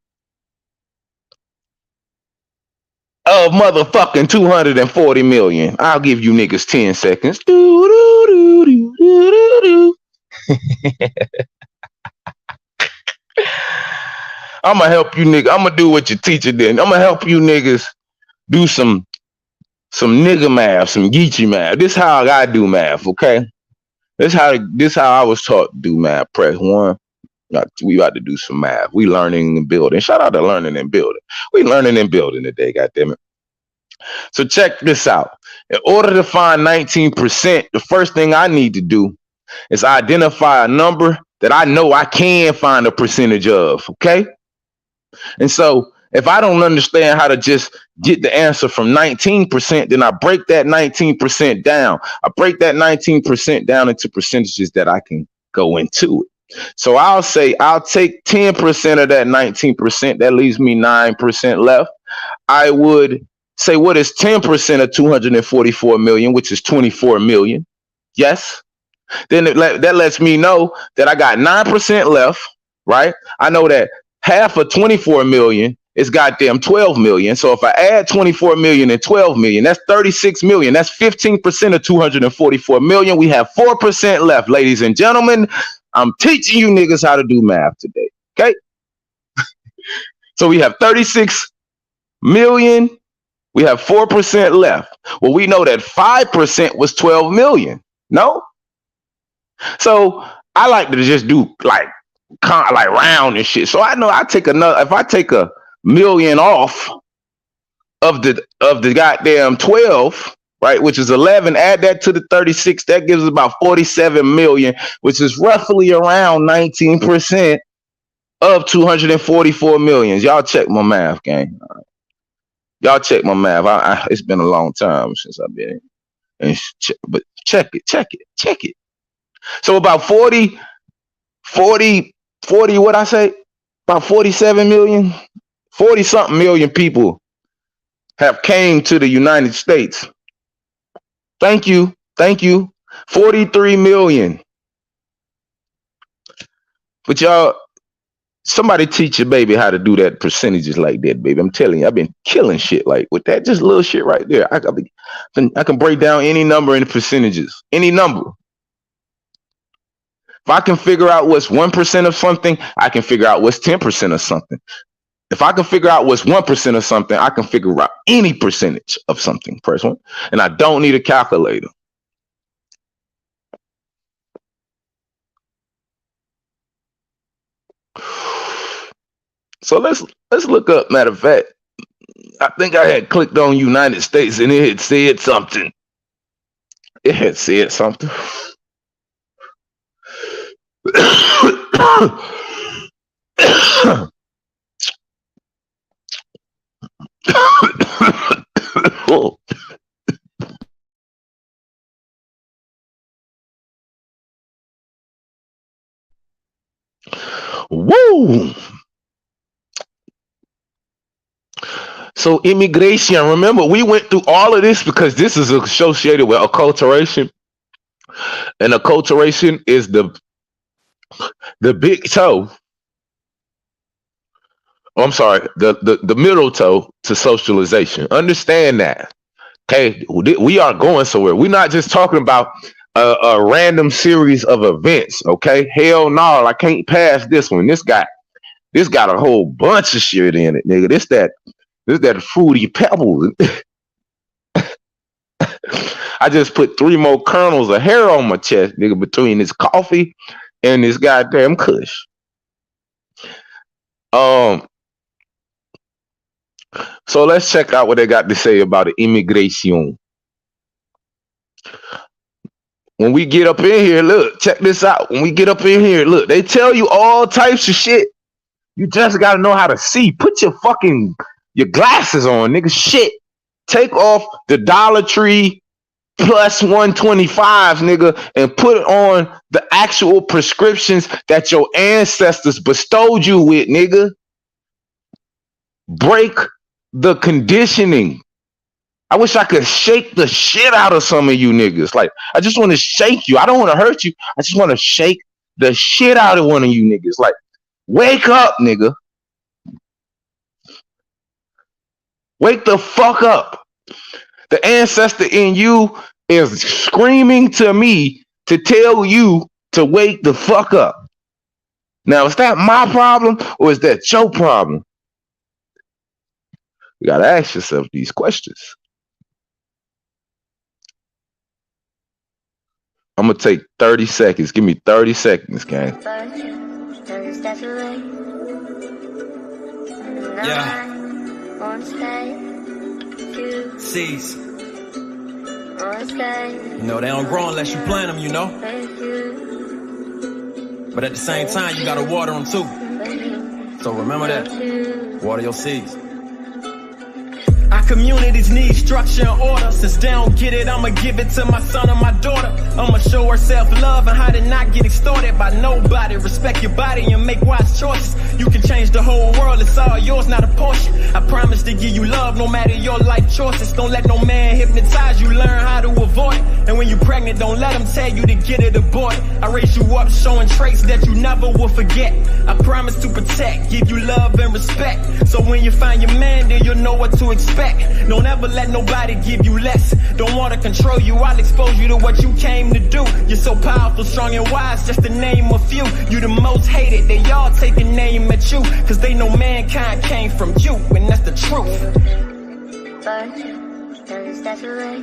of motherfucking 240 million? I'll give you niggas 10 seconds. I'm gonna help you niggas. I'm gonna do what your teacher did. I'm gonna help you niggas do some nigga math, some geechee math. This is how I do math, okay? This how I was taught to do math. Press 1. We about to do some math. We learning and building. Shout out to learning and building. We learning and building today, goddammit. So check this out. In order to find 19%, the first thing I need to do is identify a number that I know I can find a percentage of, okay? And so if I don't understand how to just get the answer from 19%, then I break that 19% down. I break that 19% down into percentages that I can go into it. So I'll say I'll take 10% of that 19%. That leaves me 9% left. I would say, what is 10% of 244 million, which is 24 million? Yes. Then that lets me know that I got 9% left, right? I know that half of 24 million is goddamn 12 million. So if I add 24 million and 12 million, that's 36 million. That's 15% of 244 million. We have 4% left, ladies and gentlemen. I'm teaching you niggas how to do math today, okay? So we have 36 million. We have 4% left. Well, we know that 5% was 12 million. No? So I like to just do like round and shit. So I know I take another, if I take a million off of the goddamn 12, right, which is 11, add that to the 36, that gives about 47 million, which is roughly around 19% of 244 million. Y'all check my math, gang. Y'all check my math. It's been a long time since I've been in. But Check it. So about 40, what I say? About 47 million, 40 something million people have came to the United States. Thank you. 43 million. But y'all, somebody teach your baby how to do that percentages like that, baby. I'm telling you, I've been killing shit like with that, just little shit right there. I can break down any number in percentages, any number. If I can figure out what's 1% of something, I can figure out what's 10% of something. If I can figure out what's 1% of something, I can figure out any percentage of something. First one, and I don't need a calculator. So let's look up. Matter of fact, I think I had clicked on United States and it had said something. Woo! So immigration, remember, we went through all of this because this is associated with acculturation. And acculturation is the big toe. I'm sorry, the middle toe to socialization. Understand that. Okay, we are going somewhere. We're not just talking about a random series of events. Okay, hell no, I can't pass this one. This got a whole bunch of shit in it, nigga. This that fruity pebble. I just put 3 more kernels of hair on my chest, nigga, between this coffee and this goddamn kush. So let's check out what they got to say about the immigration. When we get up in here, look, check this out. When we get up in here, look, they tell you all types of shit. You just got to know how to see. Put your glasses on, nigga. Shit. Take off the Dollar Tree plus 125, nigga, and put on the actual prescriptions that your ancestors bestowed you with, nigga. Break the conditioning. I wish I could shake the shit out of some of you niggas. Like, I just want to shake you. I don't want to hurt you. I just want to shake the shit out of one of you niggas. Like, wake up, nigga. Wake the fuck up. The ancestor in you is screaming to me to tell you to wake the fuck up. Now, is that my problem or is that your problem? You gotta ask yourself these questions. I'm gonna take 30 seconds. Give me 30 seconds, gang. Yeah. Seeds. You know, they don't grow unless you plant them, you know. But at the same time, you gotta water them too. So remember that. Water your seeds. Our communities need structure and order. Since they don't get it, I'ma give it to my son or my daughter. I'ma show her self-love and how to not get extorted by nobody. Respect your body and make wise choices. You can change the whole world, it's all yours, not a portion. I promise to give you love no matter your life choices. Don't let no man hypnotize you, learn how to avoid. And when you're pregnant, don't let them tell you to get it aboard. I raise you up showing traits that you never will forget. I promise to protect, give you love and respect. So when you find your man, then you'll know what to expect. Don't ever let nobody give you less. Don't want to control you, I'll expose you to what you came to do. You're so powerful, strong and wise, just to name a few. You the most hated, they all take a name at you. Cause they know mankind came from you, and that's the truth. But don't step away.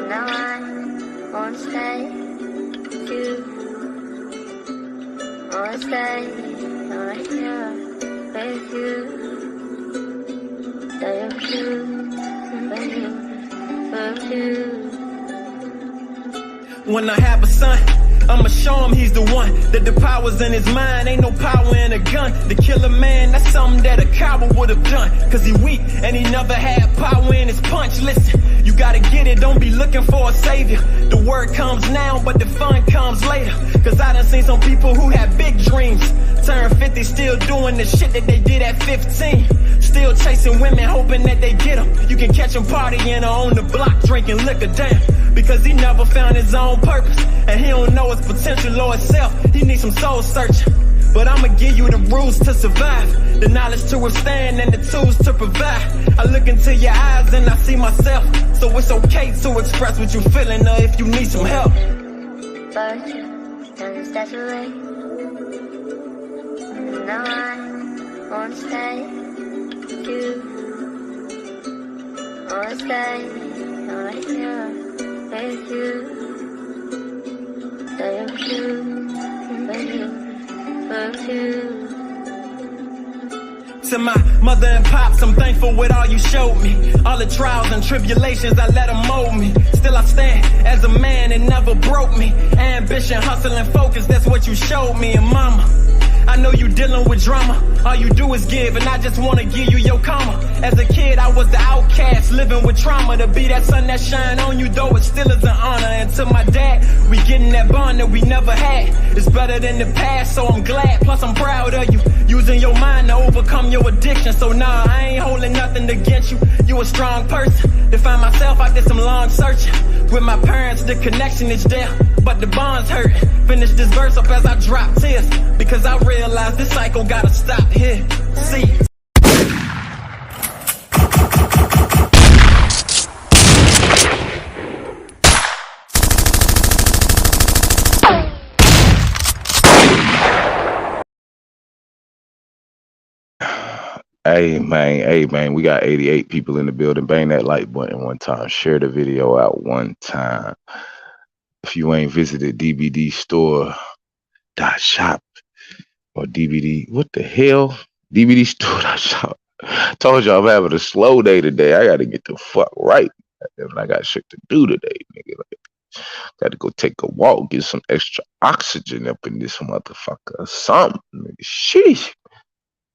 Now I won't stay with you. I won't stay right here with you. When I have a son, I'ma show him he's the one, that the power's in his mind, ain't no power in a gun. To kill a man, that's something that a coward would have done, cause he weak and he never had power in his punch. Listen, you gotta get it, don't be looking for a savior. The word comes now, but the fun comes later, cause I done seen some people who had big dreams turn 50, still doing the shit that they did at 15. Still chasing women, hoping that they get them. You can catch him partying or on the block drinking liquor, damn, because he never found his own purpose, and he don't know his potential or himself. He needs some soul searching. But I'ma give you the rules to survive, the knowledge to withstand, and the tools to provide. I look into your eyes and I see myself, so it's okay to express what you're feeling, or if you need some help. But doesn't start to rain. Now I won't stay. You won't stay right here with you. So you choose with you. To my mother and pops, I'm thankful with all you showed me. All the trials and tribulations, I let them mold me. Still I stand as a man, it never broke me. Ambition, hustle, and focus, that's what you showed me. And mama, I know you dealing with drama. All you do is give, and I just wanna give you your karma. As a kid, I was the outcast, living with trauma. To be that sun that shine on you, though, it still is an honor. And to my dad, we getting that bond that we never had. It's better than the past, so I'm glad. Plus, I'm proud of you, using your mind to overcome your addiction. So nah, I ain't holding nothing against you. You a strong person. To find myself, I did some long searching. With my parents, the connection is there, but the bond's hurt. Finish this verse up as I drop tears, because I realize this cycle gotta stop here. See. Hey man, we got 88 people in the building. Bang that like button one time. Share the video out one time. If you ain't visited dvdstore.shop or DVD, what the hell? dvdstore.shop. Told y'all I'm having a slow day today. I gotta get the fuck right. I got shit to do today, nigga. Like, gotta go take a walk, get some extra oxygen up in this motherfucker or something. Nigga. Sheesh.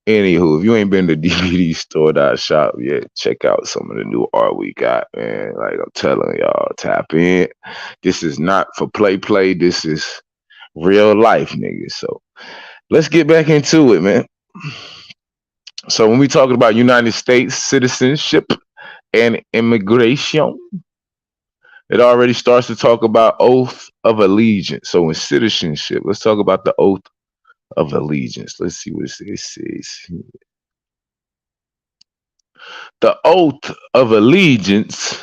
Anywho, if you ain't been to dvdstore.shop yet, check out some of the new art we got, man. Like I'm telling y'all, tap in. This is not for play. This is real life, niggas. So let's get back into it, man. So when we talking about United States citizenship and immigration, it already starts to talk about oath of allegiance. So in citizenship, let's talk about the oath of allegiance. Let's see what it says. The oath of allegiance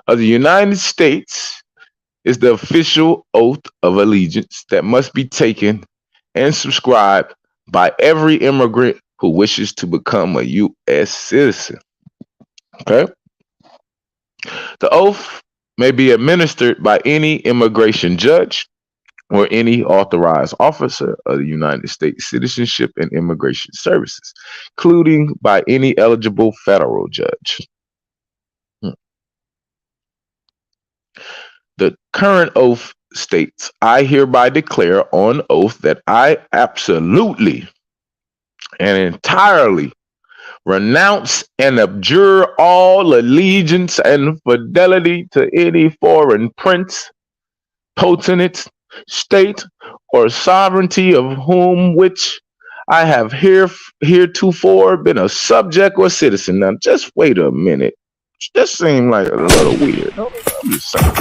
of the United States is the official oath of allegiance that must be taken and subscribed by every immigrant who wishes to become a U.S. citizen. Okay? The oath may be administered by any immigration judge or any authorized officer of the United States Citizenship and Immigration Services, including by any eligible federal judge. The current oath states, I hereby declare on oath that I absolutely and entirely renounce and abjure all allegiance and fidelity to any foreign prince, potentate, state, or sovereignty of whom which I have heretofore been a subject or citizen. Now, just wait a minute. This seems like a little weird. I'm just saying.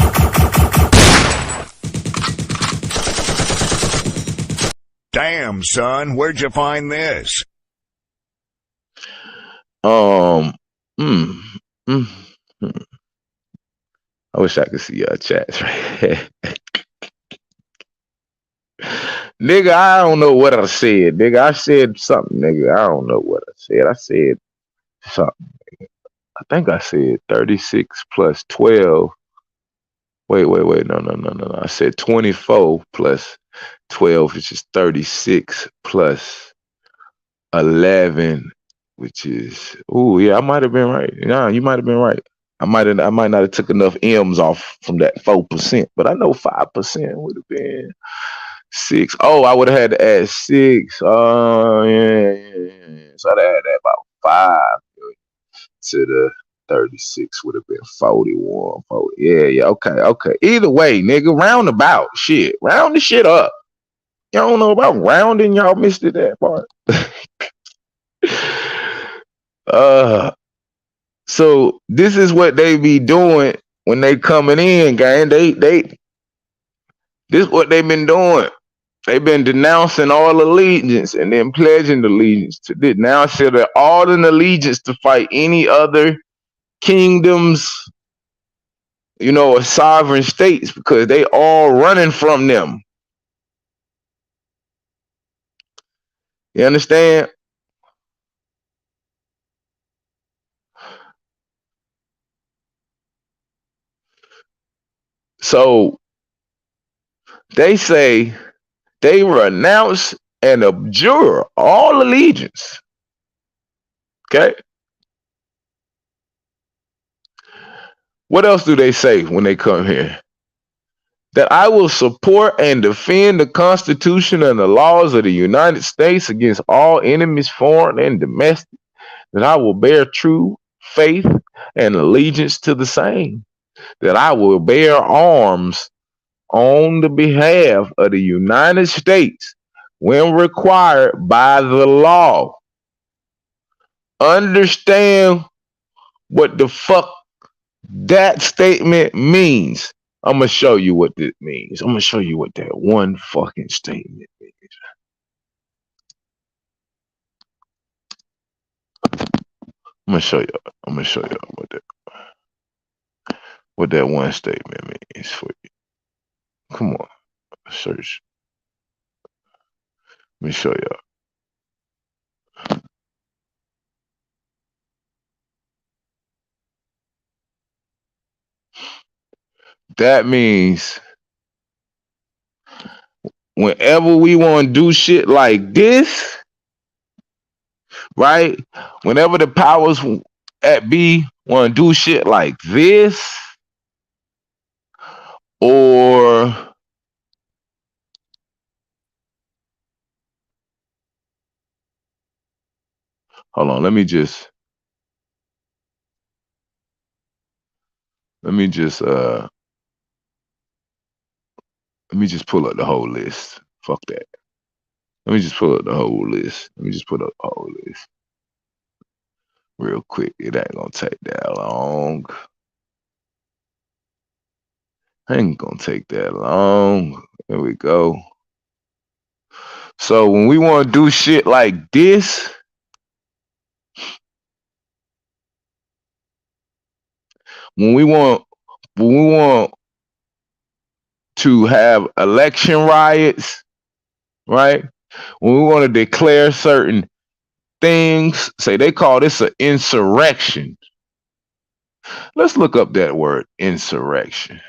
Damn, son, where'd you find this? I wish I could see your chats right. Nigga, I don't know what I said. Nigga, I said something, nigga. I don't know what I said. I said something. Nigga. I think I said 36 plus 12. Wait. No. I said 24 plus 12, which is 36 plus 11, which is, yeah, I might have been right. Nah, you might have been right. I might not have took enough M's off from that 4%, but I know 5% would have been 6. Oh, I would have had to add 6. Yeah. So I'd add that about 5 to the 36 would have been 41. 40. Yeah. Okay. Either way, nigga, roundabout shit. Round the shit up. Y'all don't know about rounding. Y'all missed it that part. So this is what they be doing when they coming in, gang. This is what they been doing. They've been denouncing all allegiance and then pledging allegiance to this. Now shit, they're all in allegiance to fight any other kingdoms, or sovereign states because they all running from them. You understand? So they say they renounce and abjure all allegiance. Okay? What else do they say when they come here? That I will support and defend the Constitution and the laws of the United States against all enemies, foreign and domestic. That I will bear true faith and allegiance to the same. That I will bear arms on the behalf of the United States when required by the law. Understand what the fuck that statement means. I'm going to show you what this means. I'm going to show you what that one fucking statement means. I'm going to show you what that one statement means for you. Come on, search. Let me show y'all. That means whenever we want to do shit like this, right? Whenever the powers at be want to do shit like this, or hold on, let me just pull up the whole list. Fuck that. Let me just pull up the whole list. Real quick. It ain't gonna take that long. There we go. So when we want to do shit like this, when we want to have election riots, right? When we want to declare certain things, say they call this an insurrection. Let's look up that word, insurrection.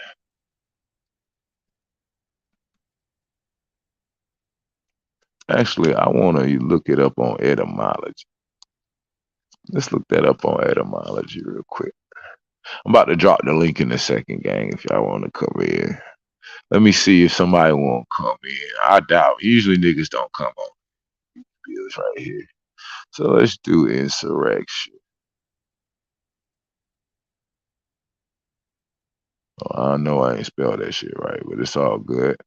Actually, I want to look it up on etymology. Let's look that up on etymology real quick. I'm about to drop the link in a second, gang, if y'all want to come in. Let me see if somebody won't come in. I doubt. Usually niggas don't come on. Bills right here. So let's do insurrection. Oh, I know I ain't spelled that shit right, but it's all good.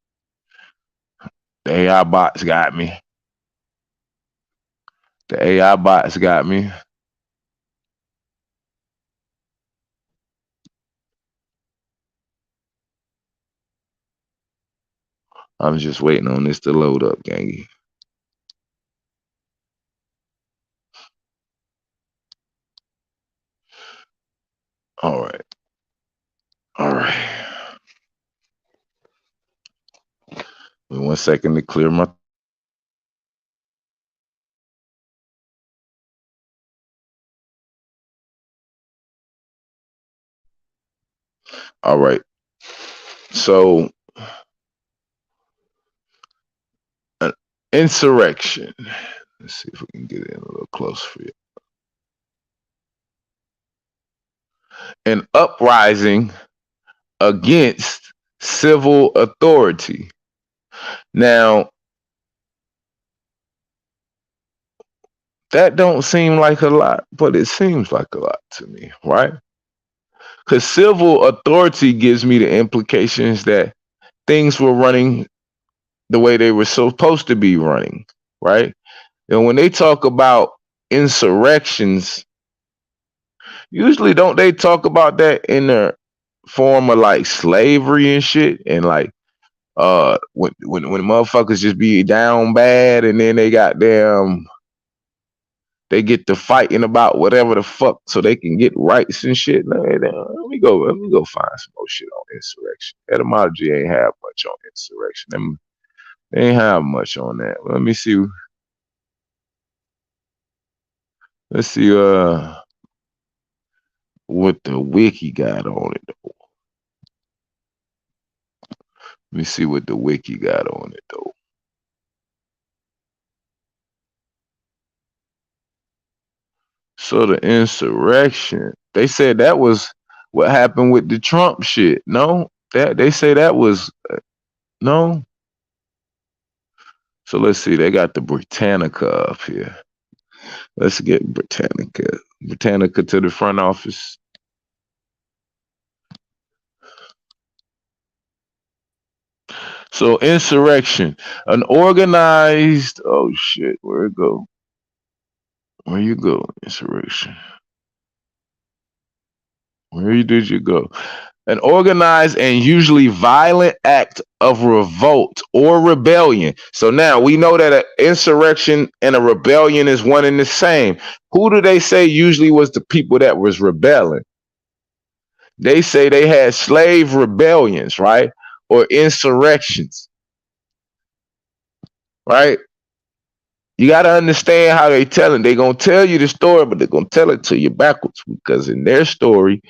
The AI bots got me. I'm just waiting on this to load up, gangy. All right. Wait 1 second to clear my. All right. So, an insurrection. Let's see if we can get it in a little close for you. An uprising against civil authority Now, that don't seem like a lot, but it seems like a lot to me, right? Because civil authority gives me the implications that things were running the way they were supposed to be running, right? And when they talk about insurrections, usually don't they talk about that in the form of like slavery and shit, and like when motherfuckers just be down bad and then they got them, they get to fighting about whatever the fuck so they can get rights and shit. Let me go find some more shit on insurrection. Etymology ain't have much on insurrection. They ain't have much on that. Let me see. Let's see what the wiki got on it though. Let me see what the wiki got on it though. So the insurrection, they said that was what happened with the Trump shit. No, that they say that was no. So let's see. They got the Britannica up here. Let's get Britannica. Britannica to the front office. So insurrection, an organized. Oh shit, where it go? Where you go? Insurrection. Where did you go? An organized and usually violent act of revolt or rebellion. So now we know that an insurrection and a rebellion is one and the same. Who do they say usually was the people that was rebelling? They say they had slave rebellions, right? Or insurrections, right? You got to understand how they telling. They going to tell you the story, but they're going to tell it to you backwards, because in their story,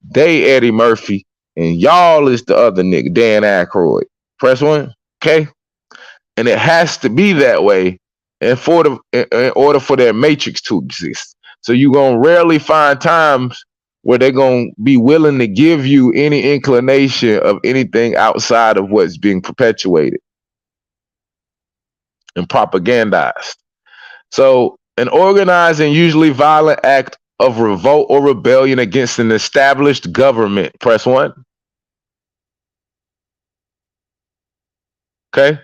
they Eddie Murphy and y'all is the other nigga, Dan Aykroyd. Press one, okay? And it has to be that way in order for their matrix to exist. So you're going to rarely find times where they're going to be willing to give you any inclination of anything outside of what's being perpetuated and propagandized. So an organized and usually violent act of revolt or rebellion against an established government. Press one. Okay?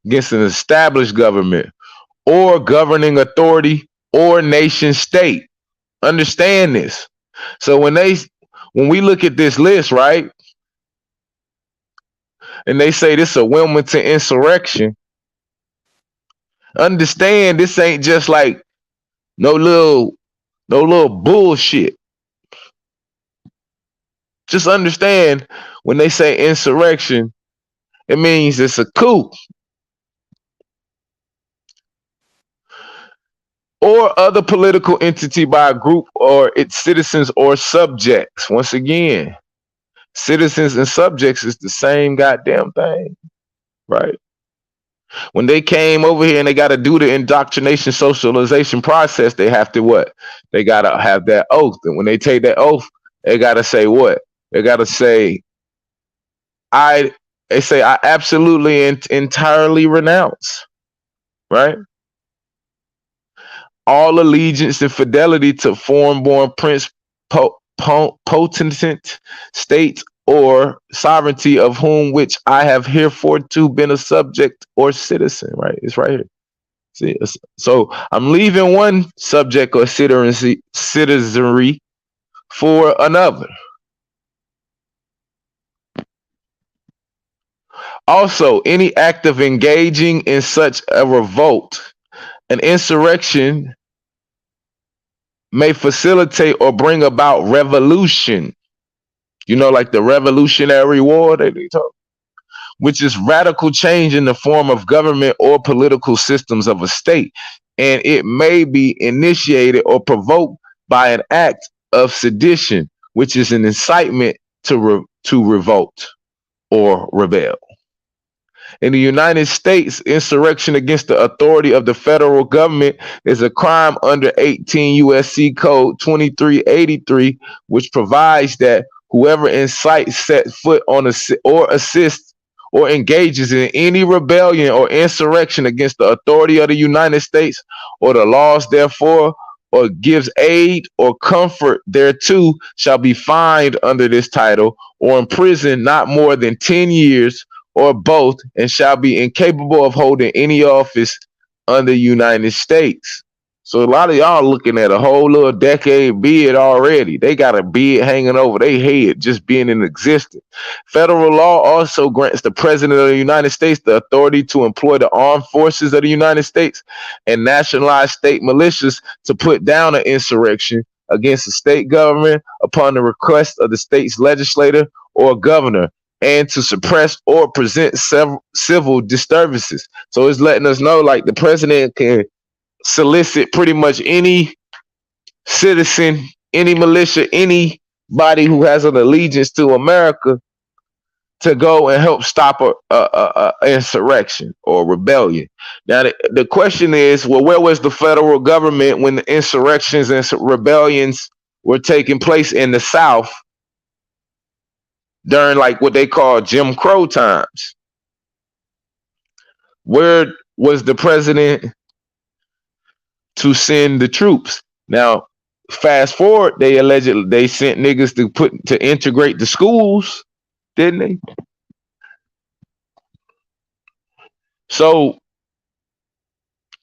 Against an established government or governing authority or nation state. Understand this. So when we look at this list, right, and they say this is a Wilmington insurrection, understand this ain't just like no little bullshit. Just understand when they say insurrection, it means it's a coup or other political entity by a group or its citizens or subjects. Once again, citizens and subjects is the same goddamn thing, right? When they came over here and they got to do the indoctrination socialization process, they have to what? They got to have that oath. And when they take that oath, they got to say what? They got to say, I absolutely entirely renounce, right? All allegiance and fidelity to foreign-born prince, potentate, state, or sovereignty of whom which I have heretofore been a subject or citizen, right? It's right here. See, so I'm leaving one subject or citizenry for another. Also, any act of engaging in such a revolt, an insurrection, may facilitate or bring about revolution. You know, like the Revolutionary War they talk, which is radical change in the form of government or political systems of a state. And it may be initiated or provoked by an act of sedition, which is an incitement to revolt or rebel. In the United States, insurrection against the authority of the federal government is a crime under 18 U.S.C. Code 2383, which provides that whoever incites, set foot on or assists or engages in any rebellion or insurrection against the authority of the United States or the laws therefore, or gives aid or comfort thereto, shall be fined under this title or imprisoned not more than 10 years or both, and shall be incapable of holding any office under the United States. So a lot of y'all looking at a whole little decade bid already. They got a bid hanging over their head just being in existence. Federal law also grants the President of the United States the authority to employ the armed forces of the United States and nationalized state militias to put down an insurrection against the state government upon the request of the state's legislator or governor, and to suppress or present civil disturbances. So it's letting us know, like, the president can solicit pretty much any citizen, any militia, anybody who has an allegiance to America to go and help stop a insurrection or rebellion. Now, the question is, well, where was the federal government when the insurrections and rebellions were taking place in the South during, like, what they call Jim Crow times? Where was the president to send the troops? Now, fast forward, they sent niggas to integrate the schools, didn't they? So,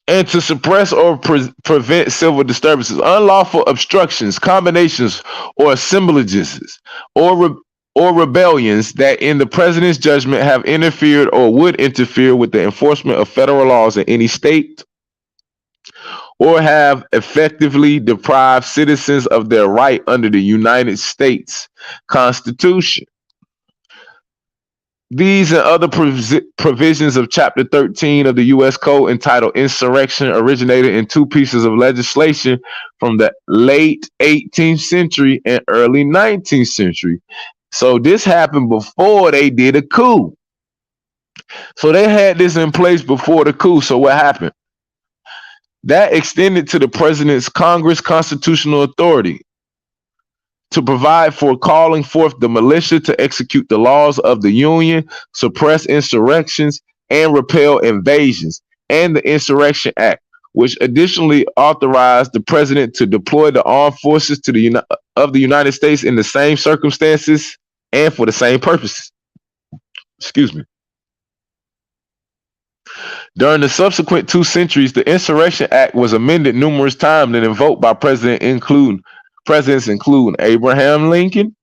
and to suppress or prevent civil disturbances, unlawful obstructions, combinations, or assemblages, or rebellions that, in the president's judgment, have interfered or would interfere with the enforcement of federal laws in any state, or have effectively deprived citizens of their right under the United States Constitution. These and other provisions of Chapter 13 of the U.S. Code, entitled Insurrection, originated in two pieces of legislation from the late 18th century and early 19th century. So this happened before they did a coup. So they had this in place before the coup. So what happened? That extended to the president's Congress constitutional authority to provide for calling forth the militia to execute the laws of the Union, suppress insurrections, and repel invasions, and the Insurrection Act, which additionally authorized the president to deploy the armed forces of the United States in the same circumstances and for the same purposes. Excuse me. During the subsequent 2 centuries, the Insurrection Act was amended numerous times and invoked by presidents including Abraham Lincoln,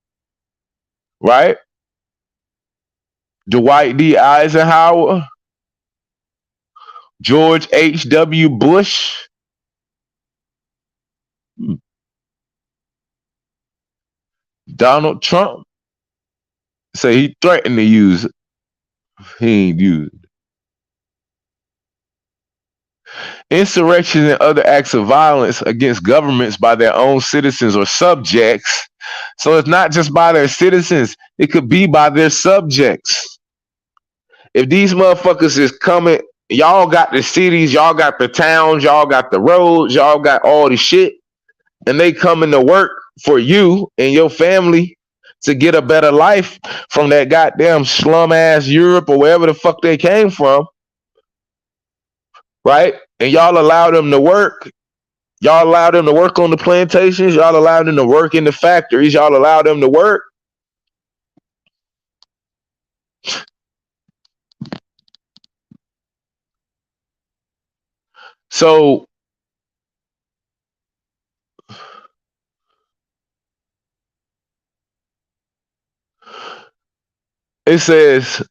right? Dwight D. Eisenhower, George H.W. Bush, Donald Trump. Say he threatened to use it. He ain't used it. Insurrections and other acts of violence against governments by their own citizens or subjects. So it's not just by their citizens, it could be by their subjects. If these motherfuckers is coming, y'all got the cities, y'all got the towns, y'all got the roads, y'all got all the shit, and they coming to work for you and your family to get a better life from that goddamn slum ass Europe or wherever the fuck they came from, right? And y'all allow them to work. Y'all allow them to work on the plantations. Y'all allow them to work in the factories. Y'all allow them to work. So it says,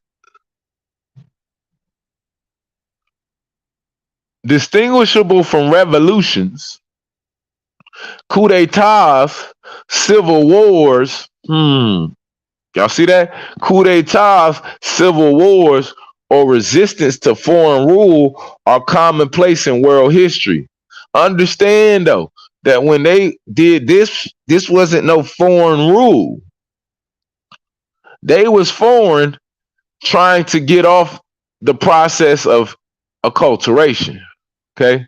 distinguishable from revolutions, coup d'etats, civil wars. Y'all see that? Coup d'etats, civil wars, or resistance to foreign rule are commonplace in world history. Understand, though, that when they did this wasn't no foreign rule. They was foreign trying to get off the process of acculturation. Okay?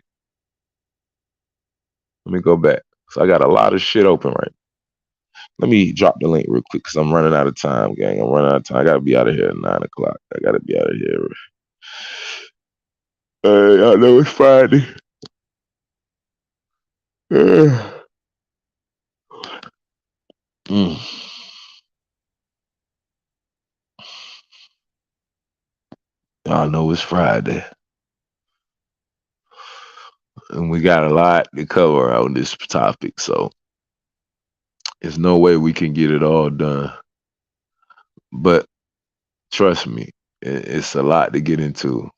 Let me go back. So I got a lot of shit open right now. Let me drop the link real quick because I'm running out of time, gang. I'm running out of time. I gotta be out of here at 9 o'clock. I gotta be out of here. I know it's Friday. Mm. I know it's Friday. And we got a lot to cover on this topic, so there's no way we can get it all done. But trust me, it's a lot to get into.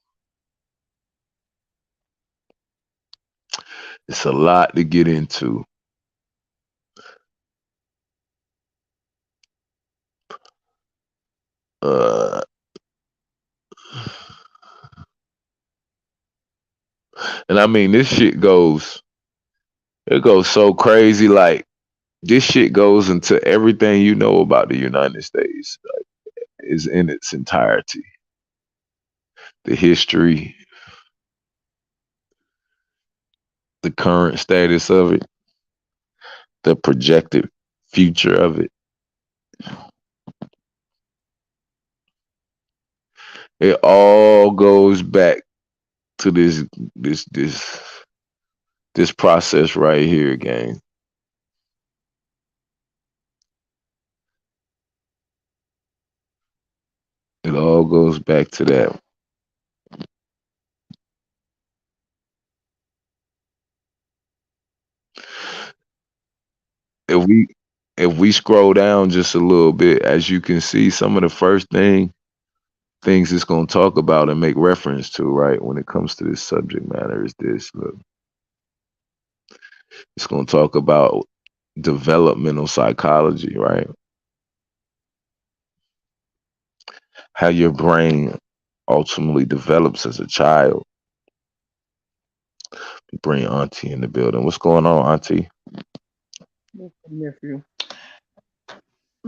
It's a lot to get into. And I mean, this shit goes so crazy. Like, this shit goes into everything you know about the United States, like, is in its entirety. The history, the current status of it, the projected future of it. It all goes back to this process right here, gang. It all goes back to that. If we scroll down just a little bit, as you can see, some of the first things it's going to talk about and make reference to, right, when it comes to this subject matter is this. Look, it's going to talk about developmental psychology, right? How your brain ultimately develops as a child. Bring Auntie in the building. What's going on, Auntie? Nephew.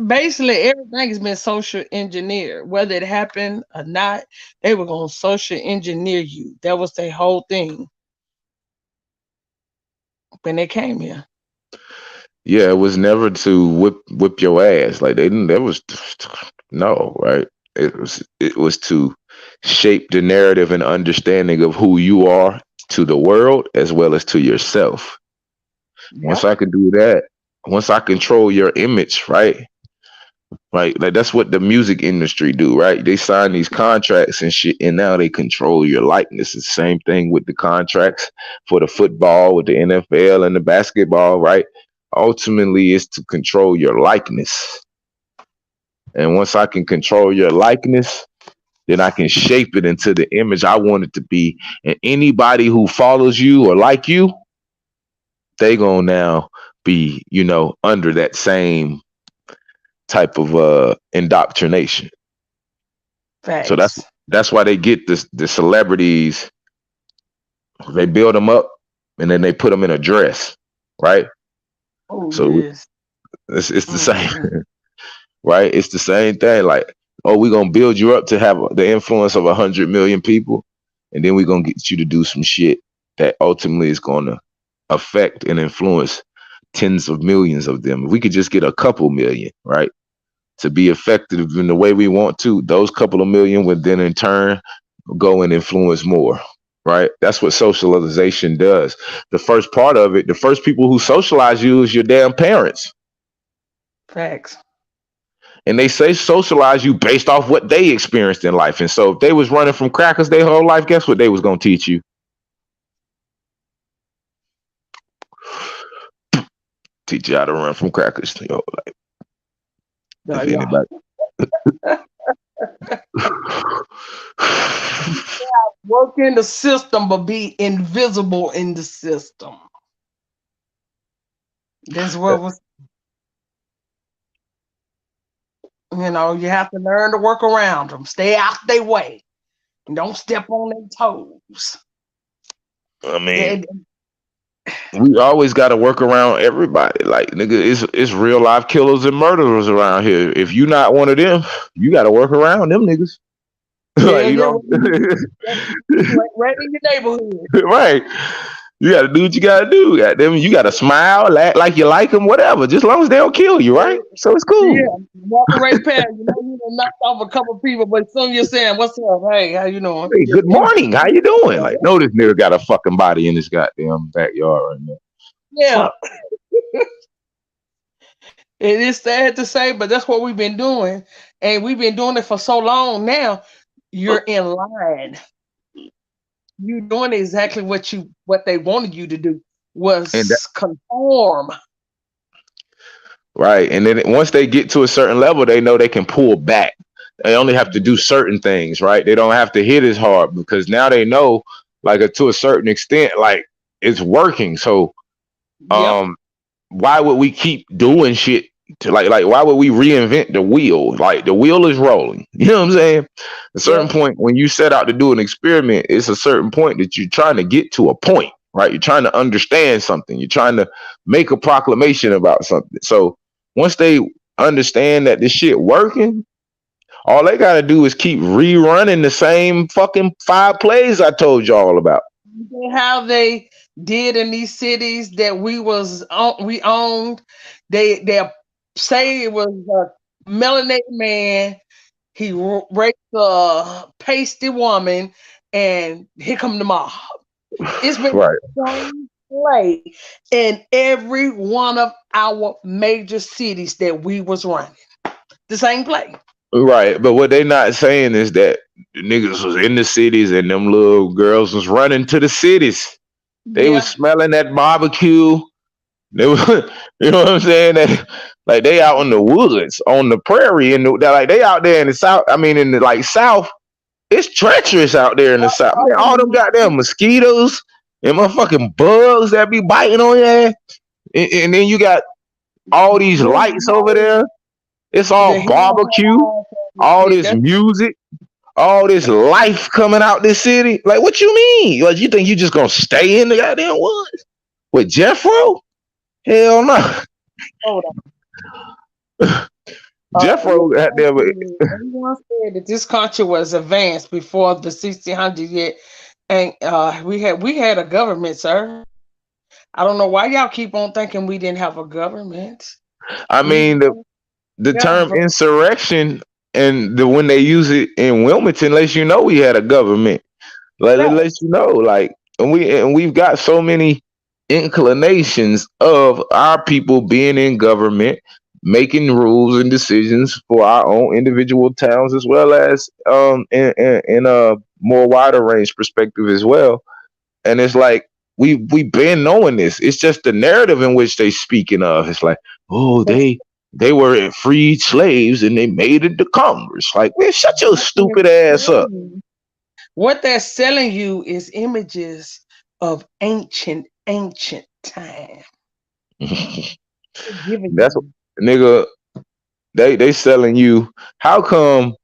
Basically, everything has been social engineered. Whether it happened or not, they were going to social engineer you. That was their whole thing when they came here. Yeah, it was never to whip your ass. Like, they didn't. That was no, right? It was to shape the narrative and understanding of who you are to the world as well as to yourself. Yep. Once I could do that, once I control your image, right? Right, like that's what the music industry do, right? They sign these contracts and shit, and now they control your likeness. It's the same thing with the contracts for the football, with the NFL and the basketball, right? Ultimately, it's to control your likeness. And once I can control your likeness, then I can shape it into the image I want it to be. And anybody who follows you or like you, they gonna now be, under that same type of indoctrination. Facts. So that's why they get the celebrities. They build them up and then they put them in a dress, right? Oh, so yes. It's the same, right? It's the same thing. Like, oh, we're gonna build you up to have the influence of 100 million people, and then we're gonna get you to do some shit that ultimately is gonna affect and influence tens of millions of them. If we could just get a couple million, right, to be effective in the way we want to, those couple of million would then in turn go and influence more, right? That's what socialization does. The first part of it, the first people who socialize you is your damn parents. Facts. And they say socialize you based off what they experienced in life. And so if they was running from crackers their whole life, guess what they was going to teach you? Teach you how to run from crackers. If anybody. Work in the system, but be invisible in the system. That's what was. You have to learn to work around them. Stay out their way. And don't step on their toes. I mean, we always got to work around everybody. Like, nigga, it's real life killers and murderers around here. If you not one of them, you got to work around them niggas. Yeah, like, right in your neighborhood. Right. You gotta do what you gotta do. Goddamn, you gotta smile, act like you like them, whatever. Just as long as they don't kill you, right? So it's cool. Yeah, walking right past. You know, you done knocked off a couple people, but soon you're saying, "What's up? Hey, how you doing? Hey, good morning. How you doing? Like, no, this nigga got a fucking body in his goddamn backyard right now. Yeah." It is sad to say, but that's what we've been doing, and we've been doing it for so long now. You're in line. You're doing exactly what they wanted you to do was conform. Right. And then once they get to a certain level, they know they can pull back. They only have to do certain things, right? They don't have to hit as hard because now they know, like, to a certain extent, like, it's working. So why would we keep doing shit to like why would we reinvent the wheel? Like, the wheel is rolling. You know what I'm saying? At a certain point, when you set out to do an experiment, it's a certain point that you're trying to get to a point, right? You're trying to understand something. You're trying to make a proclamation about something. So once they understand that this shit working, all they gotta do is keep rerunning the same fucking 5 plays I told y'all about. How they did in these cities that we owned. They say it was a melanated man. He raped a pasty woman, and here come the mob. It's been right. the same play in every one of our major cities that we was running. The same play. Right, but what they not saying is that the niggas was in the cities and them little girls was running to the cities. They was smelling that barbecue. They was, you know what I'm saying? That, like, they out in the woods, on the prairie, and like they out there in the south. I mean, in the like south, it's treacherous out there in the south. Man, all them goddamn mosquitoes and motherfucking bugs that be biting on your ass, and then you got all these lights over there. It's all barbecue, all this music, all this life coming out this city. Like, what you mean? Like, you think you just gonna stay in the goddamn woods with Jeffro? Hell no. Hold on. Jeffro had never. Everyone said that this country was advanced before the 1600s yet, and we had a government, sir. I don't know why y'all keep on thinking we didn't have a government. I mean, the term insurrection and when they use it in Wilmington lets you know we had a government. Like, it lets you know, like, and we've got so many inclinations of our people being in government, making rules and decisions for our own individual towns, as well as in a more wider range perspective as well. And it's like we've been knowing this. It's just the narrative in which they speaking of. It's like, oh, they were freed slaves and they made it to Congress. Like, man, shut your stupid ass up. What they're selling you is images of ancient time. That's what, nigga, they selling you. How come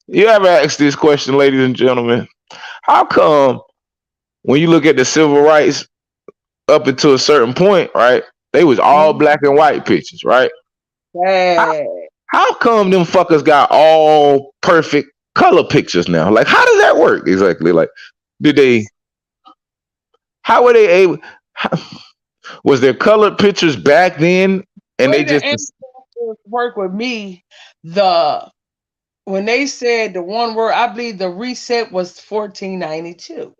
you ever ask this question, ladies and gentlemen? How come when you look at the civil rights up until a certain point, right? They was all black and white pictures, right? How come them fuckers got all perfect color pictures now? Like, how does that work exactly? Like, how were they able? Was there colored pictures back then, and they just work with me? When they said the one word, I believe the reset was 1492.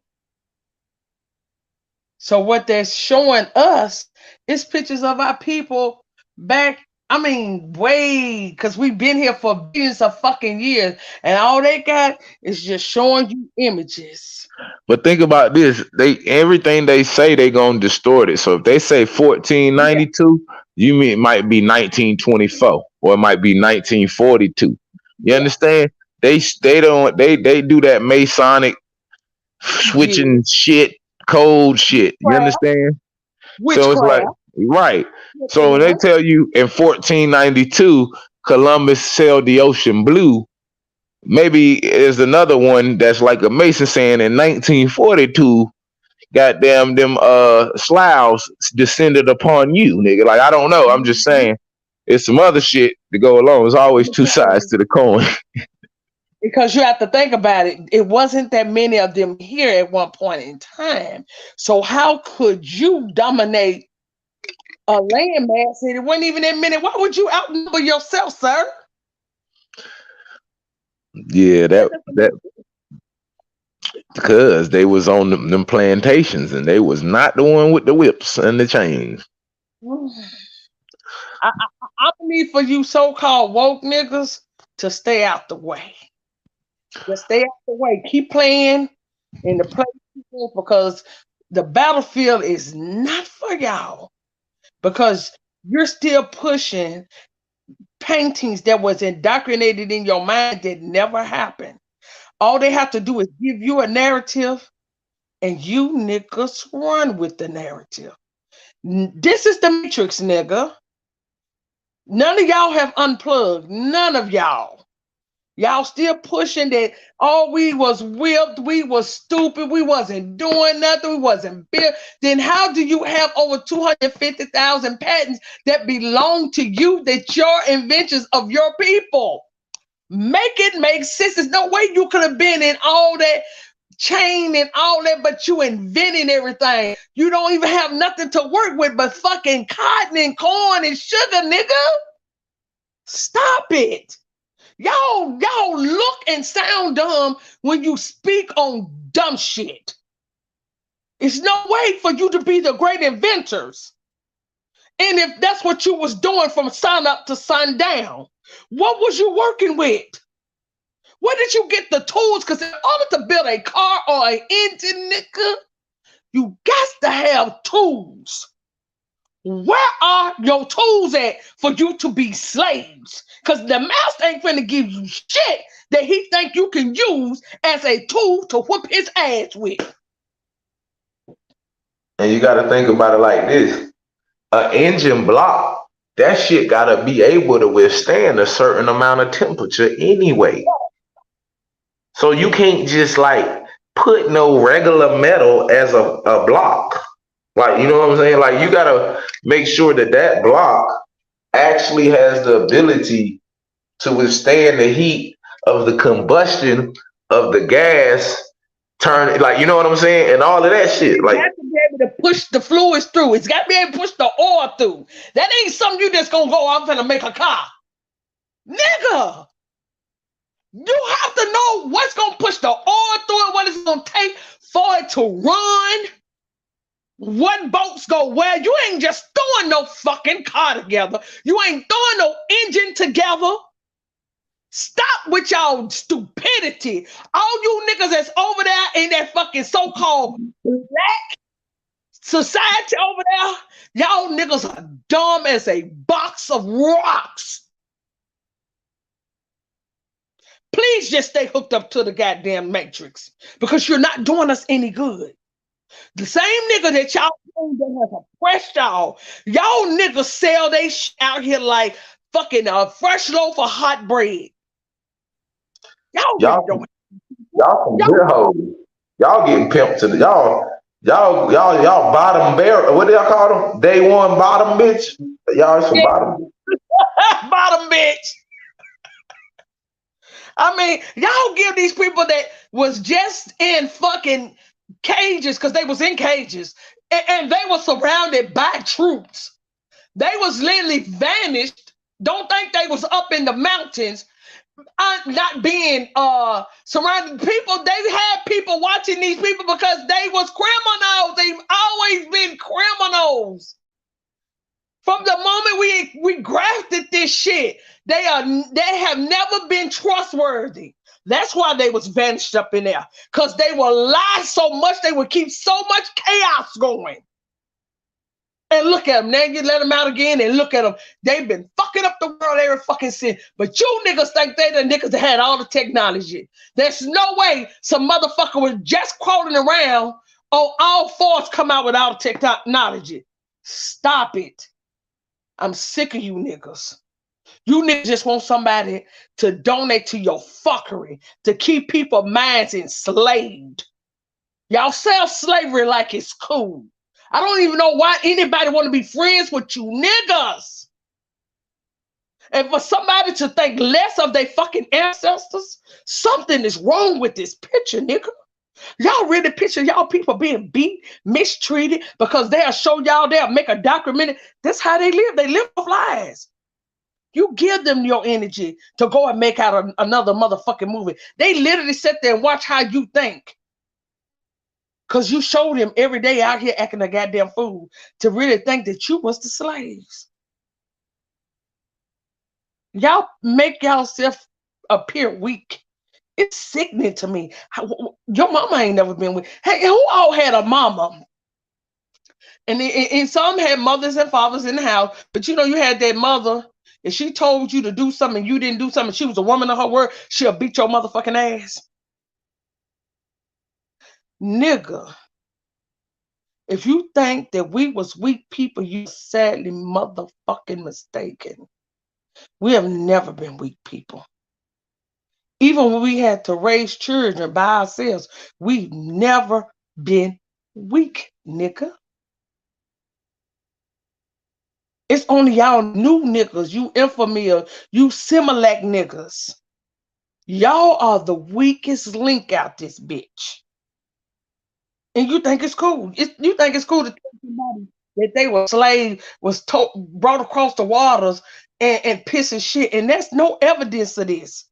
So what they're showing us is pictures of our people back, I mean, way, because we've been here for billions of fucking years, and all they got is just showing you images. But think about this: everything they say they gonna distort it. So if they say 1492, you mean it might be 1924 or it might be 1942. You understand? They do that Masonic switching shit. Cold shit. You understand? So it's like, right. So when they tell you in 1492 Columbus sailed the ocean blue, maybe there's another one that's like a Mason saying in 1942, goddamn, them sloughs descended upon you, nigga. Like, I don't know. I'm just saying it's some other shit to go along. There's always two sides to the coin. Because you have to think about it. It wasn't that many of them here at one point in time. So how could you dominate a landmass and it wasn't even that many? Why would you outnumber yourself, sir? Yeah, that because they was on them plantations and they was not the one with the whips and the chains. I need for you so-called woke niggas to stay out the way. Just stay out the way. Keep playing in the place because the battlefield is not for y'all. Because you're still pushing paintings that was indoctrinated in your mind that never happened. All they have to do is give you a narrative and you niggas run with the narrative. This is the Matrix, nigga. None of y'all have unplugged. None of y'all. Y'all still pushing that, oh, we was whipped, we was stupid, we wasn't doing nothing, we wasn't built. Then how do you have over 250,000 patents that belong to you, that your inventions of your people? Make it make sense. There's no way you could have been in all that chain and all that, but you inventing everything. You don't even have nothing to work with but fucking cotton and corn and sugar, nigga. Stop it. Y'all look and sound dumb when you speak on dumb shit. It's no way for you to be the great inventors. And if that's what you was doing from sun up to sundown, what was you working with? Where did you get the tools? Because in order to build a car or an engine, nigga, you got to have tools. Where are your tools at for you to be slaves? Because the master ain't finna give you shit that he think you can use as a tool to whip his ass with. And you got to think about it like this. An engine block, that shit got to be able to withstand a certain amount of temperature anyway. So you can't just like put no regular metal as a block. Like, you know what I'm saying? Like, you got to make sure that that block actually has the ability to withstand the heat of the combustion of the gas turn, like, you know what I'm saying? And all of that shit. Like, you have to be able to push the fluids through. It's got to be able to push the oil through. That ain't something you just gonna go, I'm gonna make a car. Nigga, you have to know what's gonna push the oil through it, what it's gonna take for it to run. What boats go where? You ain't just throwing no fucking car together. You ain't throwing no engine together. Stop with y'all stupidity. All you niggas that's over there in that fucking so-called black society over there, y'all niggas are dumb as a box of rocks. Please just stay hooked up to the goddamn Matrix because you're not doing us any good. The same nigga that y'all that has oppressed y'all niggas sell they shit out here like fucking a fresh loaf of hot bread. Y'all some beer hoes. Y'all getting pimped to the y'all bottom barrel. What do y'all call them? Day one bottom bitch. Y'all some bottom. Bottom bitch. I mean, y'all give these people that was just in fucking cages because they was in cages and they were surrounded by troops. They was literally vanished. Don't think they was up in the mountains, not being surrounded. People, they had people watching these people because they was criminals. They've always been criminals. From the moment we grafted this shit, they have never been trustworthy. That's why they was vanished up in there. Because they will lie so much, they would keep so much chaos going. And look at them. Now you let them out again and look at them. They've been fucking up the world every fucking sin. But you niggas think they the niggas that had all the technology. There's no way some motherfucker was just crawling around on all fours come out with all the technology. Stop it. I'm sick of you niggas. You niggas just want somebody to donate to your fuckery, to keep people's minds enslaved. Y'all sell slavery like it's cool. I don't even know why anybody want to be friends with you niggas. And for somebody to think less of their fucking ancestors, something is wrong with this picture, nigga. Y'all really picture y'all people being beat, mistreated, because they'll show y'all, they'll make a documentary. That's how they live. They live off lies. You give them your energy to go and make out another motherfucking movie. They literally sit there and watch how you think. Because you showed them every day out here acting a goddamn fool to really think that you was the slaves. Y'all make yourself appear weak. It's sickening to me. Your mama ain't never been weak. Hey, who all had a mama? And some had mothers and fathers in the house, but you know, you had that mother. If she told you to do something, you didn't do something, she was a woman of her word, she'll beat your motherfucking ass. Nigga, if you think that we was weak people, you sadly motherfucking mistaken. We have never been weak people. Even when we had to raise children by ourselves, we've never been weak, nigga. It's only y'all new niggas, you infamil, you Similac niggas. Y'all are the weakest link out this bitch. And you think it's cool. You think it's cool to tell somebody that they were slaves, was brought across the waters and pissing shit. And there's no evidence of this.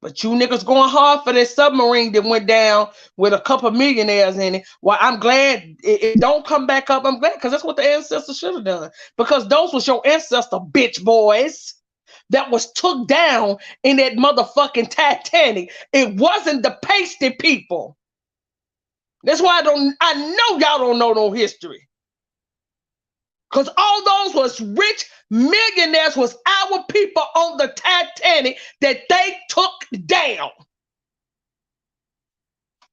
But you niggas going hard for that submarine that went down with a couple millionaires in it. Well, I'm glad it don't come back up. I'm glad, because that's what the ancestors should have done. Because those was your ancestor bitch boys that was took down in that motherfucking Titanic. It wasn't the pasty people. That's why I know y'all don't know no history. Because all those was rich millionaires, was our people on the Titanic that they took down.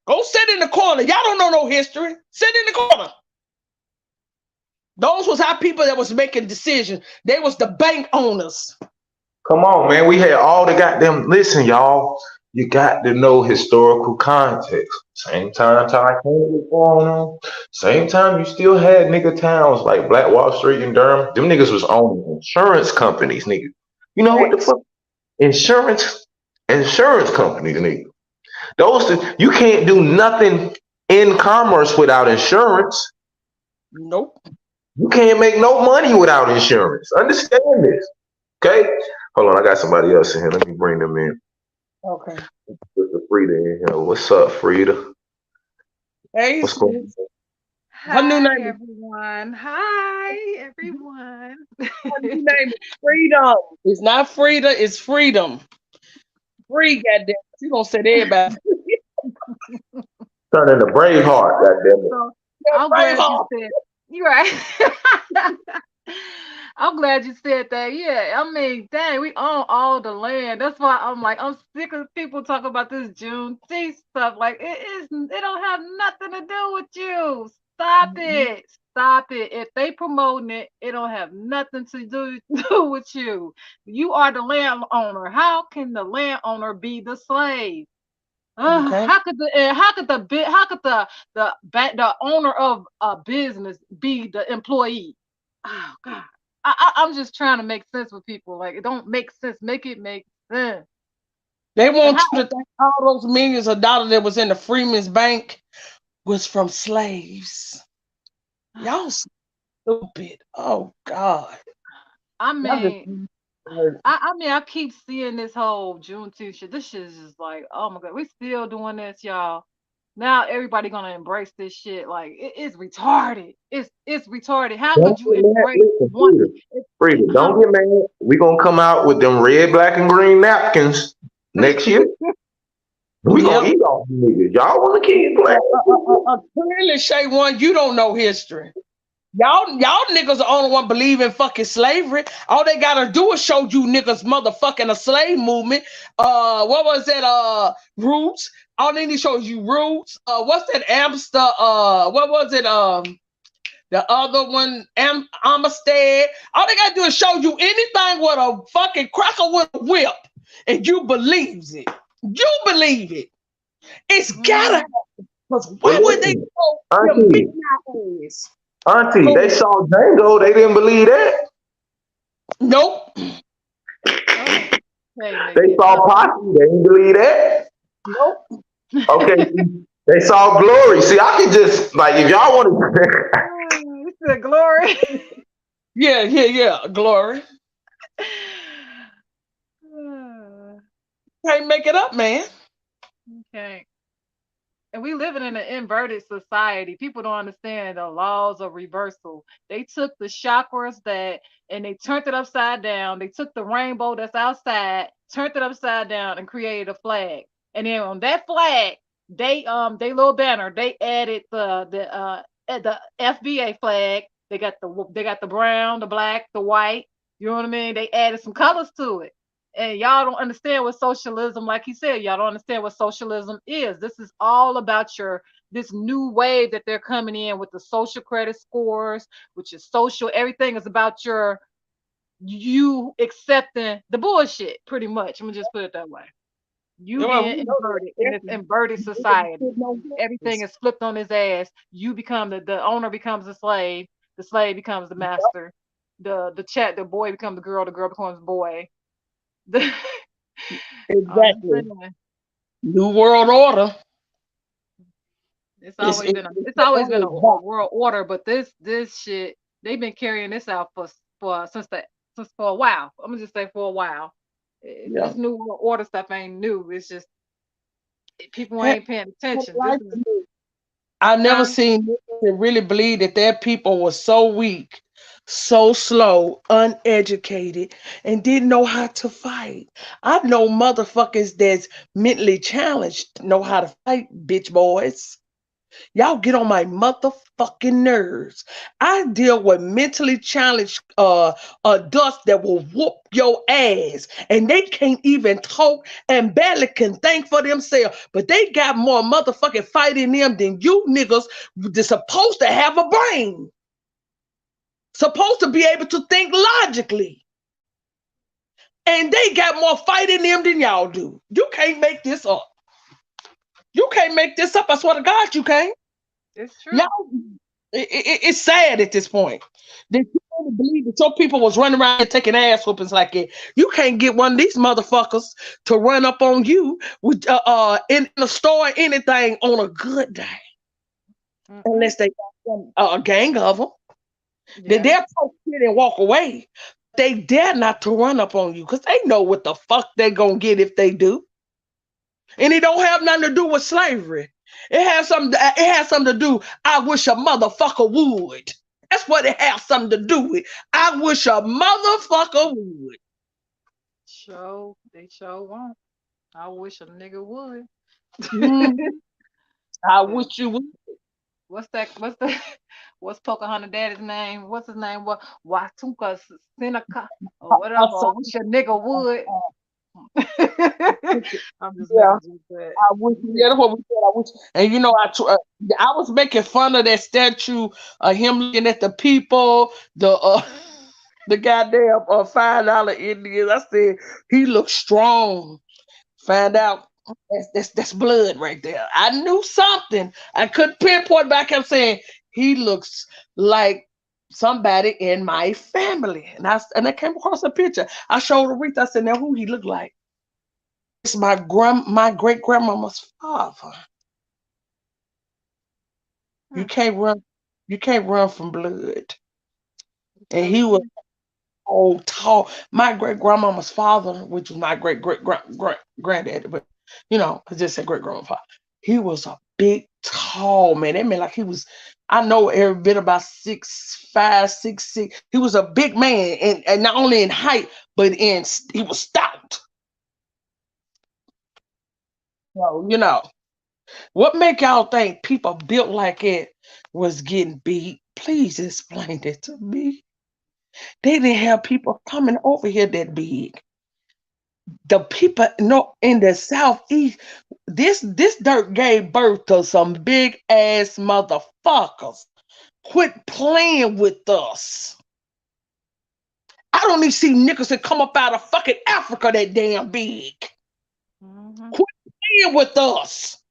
Go sit in the corner. Y'all don't know no history. Sit in the corner. Those was our people that was making decisions. They was the bank owners. Come on, man. We had all the goddamn. Listen, y'all. You got to know historical context. Same time Titanic was going on. Same time you still had nigga towns like Black Wall Street and Durham. Them niggas was owning insurance companies, nigga. You know what the fuck? Insurance companies, nigga. You can't do nothing in commerce without insurance. Nope. You can't make no money without insurance. Understand this. Okay? Hold on, I got somebody else in here. Let me bring them in. Okay. Put the Frida in here. What's up, Frida? Hey, what's going on? Her new name everyone. Hi, everyone. Her new name is Freedom. It's not Frida, it's Freedom. Free, goddamn. You gonna say everybody. Turn into Braveheart, goddamn it. So, I'm glad you said. You're right. I'm glad you said that. Yeah, I mean, dang, we own all the land. That's why I'm like, I'm sick of people talking about this Juneteenth stuff. Like, it don't have nothing to do with you. Stop it. Stop it. If they promoting it, it don't have nothing to do with you. You are the landowner. How can the landowner be the slave? How could the owner of a business be the employee? Oh God. I'm just trying to make sense with people. Like, it don't make sense. Make it make sense. They want you to think all those millions of dollars that was in the Freeman's Bank was from slaves. Y'all stupid. Oh God. I mean, I keep seeing this whole Juneteenth shit. This shit is just like, oh my God, we still doing this, y'all. Now everybody gonna embrace this shit. Like, it's retarded. It's retarded. How could you embrace one? Frida, don't get mad. We gonna come out with them red, black, and green napkins next year. We gonna eat off them niggas. Y'all want to keep playing? Clearly, Shay One, you don't know history. Y'all niggas are the only one believing fucking slavery. All they gotta do is show you niggas motherfucking a slave movement. What was that? Roots. All they need to show you Roots. What's that? Amster. What was it? The other one, Amistad. All they gotta do is show you anything with a fucking cracker with a whip, and you believes it. You believe it. It's gotta happen. Because why would they go them big ass? Auntie, they saw Django. They didn't believe that. Nope. They saw posse. They didn't believe that. Nope. Okay. They saw glory. See, I could just like if y'all want to. It's the glory. Yeah. Glory. Can't make it up, man. Okay. And we living in an inverted society. People don't understand the laws of reversal. They took the chakras and they turned it upside down. They took the rainbow that's outside, turned it upside down, and created a flag. And then on that flag, they little banner, they added the FBA flag. They got the brown, the black, the white. You know what I mean? They added some colors to it. And y'all don't understand what socialism, like he said, y'all don't understand what socialism is. This is all about this new wave that they're coming in with the social credit scores, which is social. Everything is about you accepting the bullshit, pretty much. I'm gonna just put it that way. You being inverted in this inverted society. Everything is flipped on his ass. You become the owner becomes the slave becomes the master. The boy becomes the girl becomes the boy. Exactly. New world order. It's always been a world order, but this shit, they've been carrying this out for a while. I'm gonna just say for a while. This new world order stuff ain't new. It's just people ain't paying attention. I never seen them really believe that their people were so weak, so slow, uneducated, and didn't know how to fight. I know motherfuckers that's mentally challenged know how to fight, bitch boys. Y'all get on my motherfucking nerves. I deal with mentally challenged adults that will whoop your ass, and they can't even talk and barely can think for themselves. But they got more motherfucking fight in them than you niggas that's supposed to have a brain. Supposed to be able to think logically. And they got more fight in them than y'all do. You can't make this up. You can't make this up. I swear to God, you can't. It's true. Y'all, it's sad at this point that you only believe that your people was running around and taking ass whoopings like that. You can't get one of these motherfuckers to run up on you with in the store or anything on a good day, unless they got a gang of them. Then they'll post it and walk away. They dare not to run up on you because they know what the fuck they gonna get if they do. And it don't have nothing to do with slavery. It has something to do. I wish a motherfucker would. That's what it has something to do with. I wish a motherfucker would. They won't. I wish a nigga would. I wish you would. What's Pocahontas' daddy's name? What's his name? Watunka Seneca or whatever. I wish a nigga would. I'm just making that. I wish. Yeah, that's what we said. I wish. And you know, I was making fun of that statue of him looking at the people, the goddamn $5 Indians. I said he looks strong. Find out that's blood right there. I knew something. I couldn't pinpoint, but I kept saying he looks like somebody in my family. And I came across a picture. I showed Aretha. I said, now who he look like? It's my great grandmama's father. You can't run from blood. And he was old, tall. My great grandmama's father, which was my great granddaddy, but you know, I just said great grandfather. He was a big, tall man. That meant like he was, I know every bit about 6'5", 6'6". He was a big man, and not only in height, but he was stout. So, you know, what make y'all think people built like it was getting beat? Please explain it to me. They didn't have people coming over here that big. The people in the Southeast, this dirt gave birth to some big ass motherfuckers. Quit playing with us. I don't even see niggas that come up out of fucking Africa that damn big. Quit playing with us.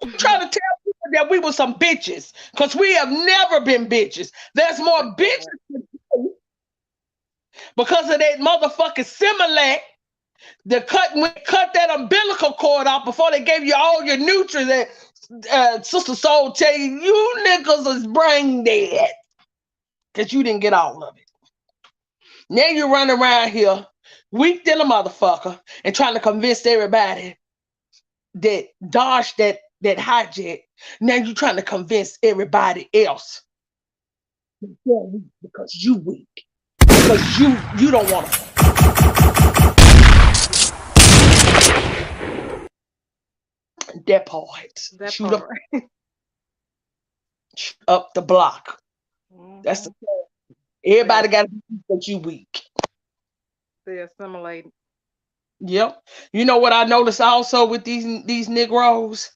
Quit trying to tell people that we were some bitches, because we have never been bitches. There's more bitches than you. Because of that motherfucking Similac, cut that umbilical cord off before they gave you all your nutrients. Sister Soul tell you, you niggas is brain dead. Because you didn't get all of it. Now you run around here, weak than a motherfucker, and trying to convince everybody that dodged that hijack. Now you trying to convince everybody else because you weak. Because you don't want to. That part. Shoot up the block. That's the point. Everybody got to be that you weak. They assimilate. Yep. You know what I noticed also with these Negroes?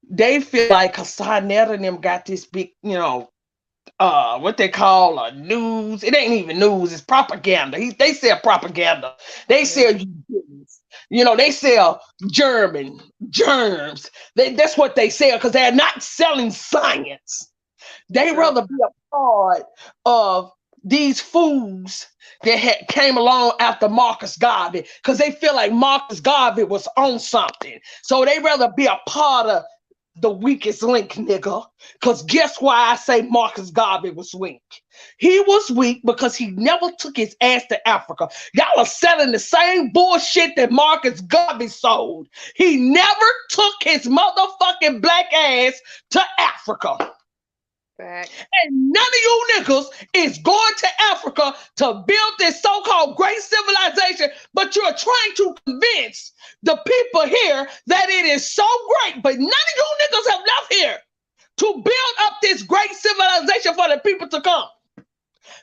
They feel like Hassanetta and them got this big, what they call news. It ain't even news, it's propaganda. They sell propaganda. They sell they sell germs. That's what they sell because they're not selling science. They rather be a part of these fools that came along after Marcus Garvey because they feel like Marcus Garvey was on something. So they rather be a part of the weakest link, nigga. Because guess why I say Marcus Garvey was weak? He was weak because he never took his ass to Africa. Y'all are selling the same bullshit that Marcus Garvey sold. He never took his motherfucking black ass to Africa. Fact. And none of you niggas is going to Africa to build this so-called great civilization, but you're trying to convince the people here that it is so great, but none of you niggas have left here to build up this great civilization for the people to come.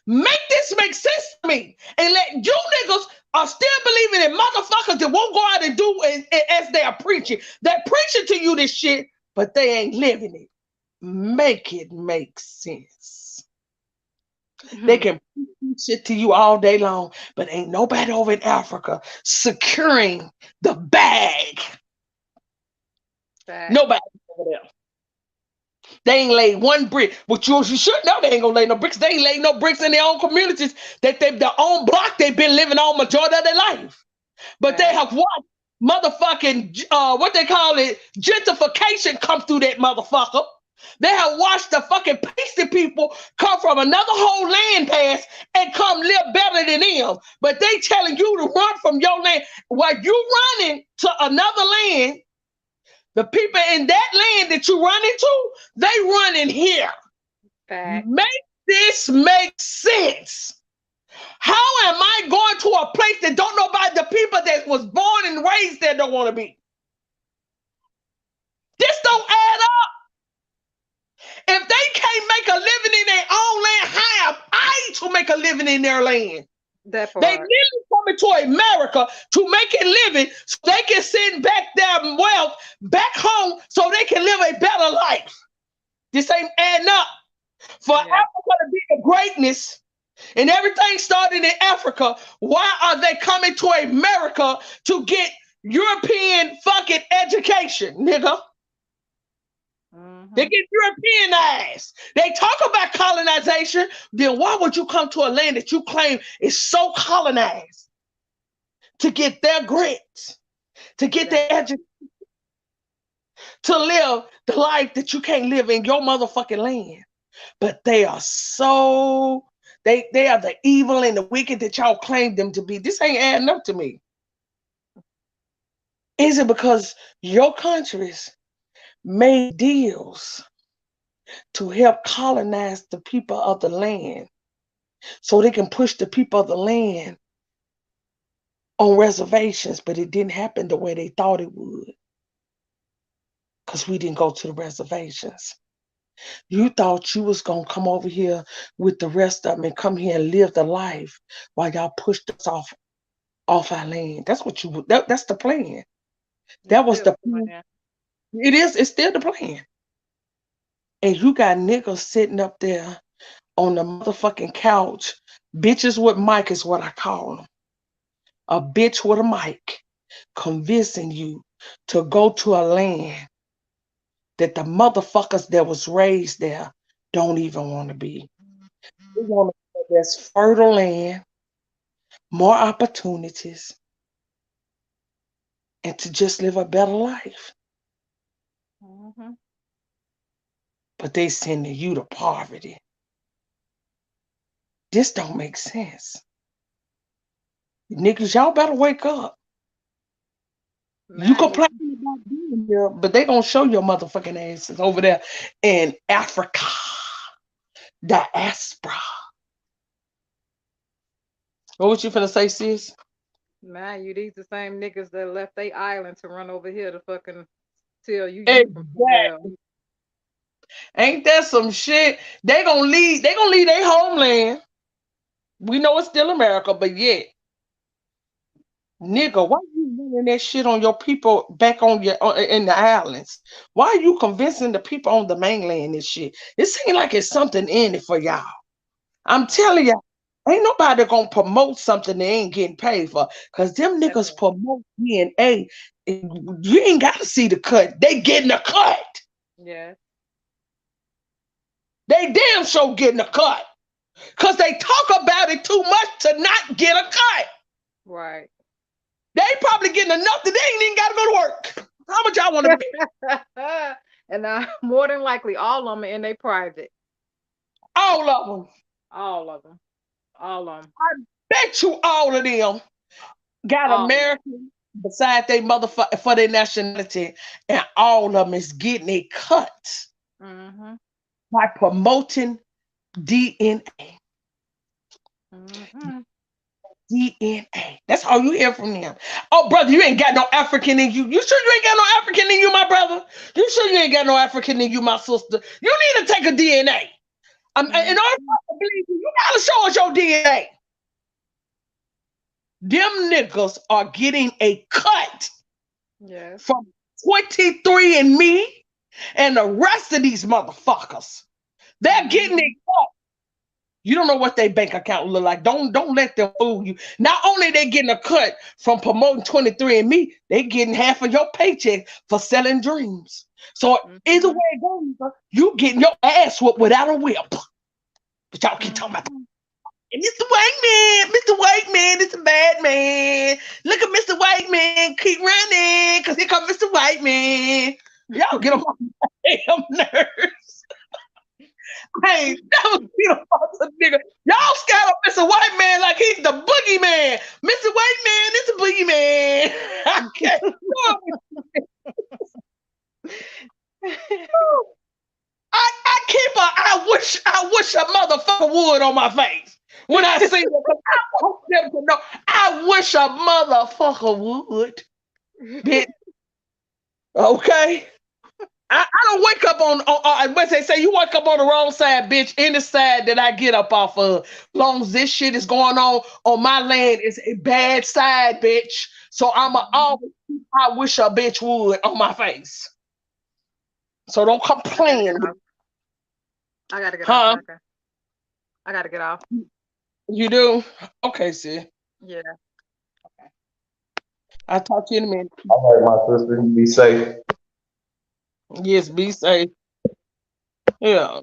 Make this make sense to me, and let you niggas are still believing in motherfuckers that won't go out and do as they are preaching. They're preaching to you this shit, but they ain't living it. Make it make sense. They can preach shit to you all day long, but ain't nobody over in Africa securing the bag. Nobody over there. They ain't laid one brick. Which you should know they ain't gonna lay no bricks. They ain't laid no bricks in their own communities that their own block they've been living on majority of their life. But they have watched motherfucking what they call it, gentrification come through that motherfucker. They have watched the fucking pasty people come from another whole land pass and come live better than them. But they telling you to run from your land. While you running to another land, the people in that land that you run into, they running here. Fact. Make this make sense. How am I going to a place that don't know about the people that was born and raised there don't want to be? This don't add up. If they can't make a living in their own land, how am I to make a living in their land? They literally coming to America to make a living so they can send back their wealth back home so they can live a better life. This ain't adding up. For Africa to be the greatness and everything started in Africa, why are they coming to America to get European fucking education, nigga? They get Europeanized. They talk about colonization. Then why would you come to a land that you claim is so colonized to get their grits, to get their education, to live the life that you can't live in your motherfucking land? But they are so, they are the evil and the wicked that y'all claim them to be. This ain't adding up to me. Is it because your countries made deals to help colonize the people of the land so they can push the people of the land on reservations, but it didn't happen the way they thought it would because we didn't go to the reservations. You thought you was going to come over here with the rest of them and come here and live the life while y'all pushed us off our land. That's what that's the plan. That was the plan. It's still the plan. And you got niggas sitting up there on the motherfucking couch. Bitches with mic is what I call them. A bitch with a mic convincing you to go to a land that the motherfuckers that was raised there don't even want to be. They want to go there's fertile land more opportunities, and to just live a better life. Mm-hmm. But they sending you to poverty. This don't make sense. Niggas, y'all better wake up. You complain about being here, but they gonna show your motherfucking asses over there in Africa, diaspora. What was you finna say, sis? Man, you these the same niggas that left their island to run over here to fucking tell you from somewhere else. Exactly. Ain't that some shit? They gonna leave their homeland. We know it's still America, but yet, nigga, why you running that shit on your people back on in the islands? Why are you convincing the people on the mainland this shit? It seems like it's something in it for y'all. I'm telling you, ain't nobody gonna promote something they ain't getting paid for. Cause them niggas promote DNA. You ain't gotta see the cut. They getting a cut. Yeah. They damn sure getting a cut. Cause they talk about it too much to not get a cut. Right. They probably getting enough that they ain't even gotta go to work. How much y'all want to bet? And more than likely, all of them are in their private. All of them. All of them. All of them. I bet you all of them got American beside they motherfucker for their nationality, and all of them is getting a cut by promoting DNA. DNA. That's all you hear from them. Oh, brother, you ain't got no African in you. You sure you ain't got no African in you, my brother? You sure you ain't got no African in you, my sister? You need to take a DNA. In order to believe you, you gotta show us your DNA. Them niggas are getting a cut from 23andMe and the rest of these motherfuckers. They're getting a cut. You don't know what their bank account look like. Don't let them fool you. Not only they getting a cut from promoting 23andMe, they getting half of your paycheck for selling dreams. So either way it goes, you getting your ass whooped without a whip. But y'all keep talking about Mr. White Man, it's a bad man. Look at Mr. White Man, keep running, because here comes Mr. White Man. Y'all get on my damn nerves. Hey, that was beautiful, nigga. Y'all scared of Mr. White Man like he's the boogeyman. Mr. White Man, it's a boogeyman. I can't. I wish a motherfucker would on my face when I see it. I want them to know. I wish a motherfucker would. Bitch. Okay. I don't wake up on what they say, you wake up on the wrong side, bitch. Any side that I get up off of, as long as this shit is going on my land, is a bad side, bitch. So I'ma always, I wish a bitch would on my face. So don't complain. I gotta get off. I gotta get off. You do? Okay, sis. Yeah. Okay. I'll talk to you in a minute. All right, my sister. Be safe. Yes, be safe. Yeah.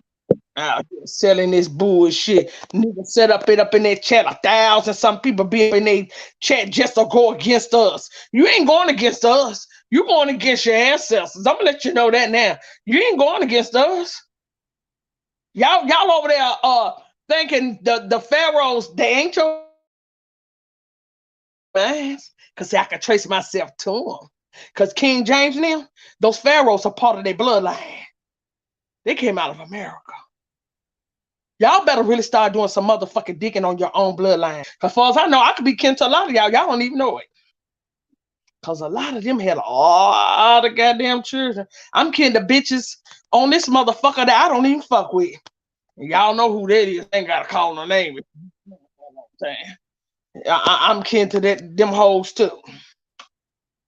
Out here selling this bullshit. Nigga set up in their chat 1,000 some people be in their chat just to go against us. You ain't going against us. You going against your ancestors. I'm gonna let you know that now. You ain't going against us. Y'all over there thinking the pharaohs, they ain't your ass. Cause see, I can trace myself to them. Cause King James and them, those pharaohs are part of their bloodline. They came out of America. Y'all better really start doing some motherfucking digging on your own bloodline. As far as I know, I could be kin to a lot of y'all. Y'all don't even know it. Because a lot of them had a lot of goddamn children. I'm kin to bitches on this motherfucker that I don't even fuck with. And y'all know who that is. Ain't got to call no name. I'm kin to them hoes too.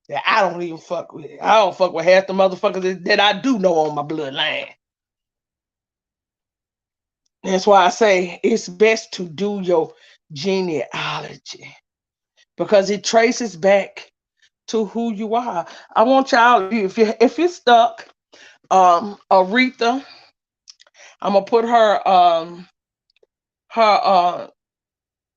That I don't even fuck with. I don't fuck with half the motherfuckers that I do know on my bloodline. That's why I say it's best to do your genealogy because it traces back to who you are. I want y'all, if you're stuck, Aretha, I'm gonna put her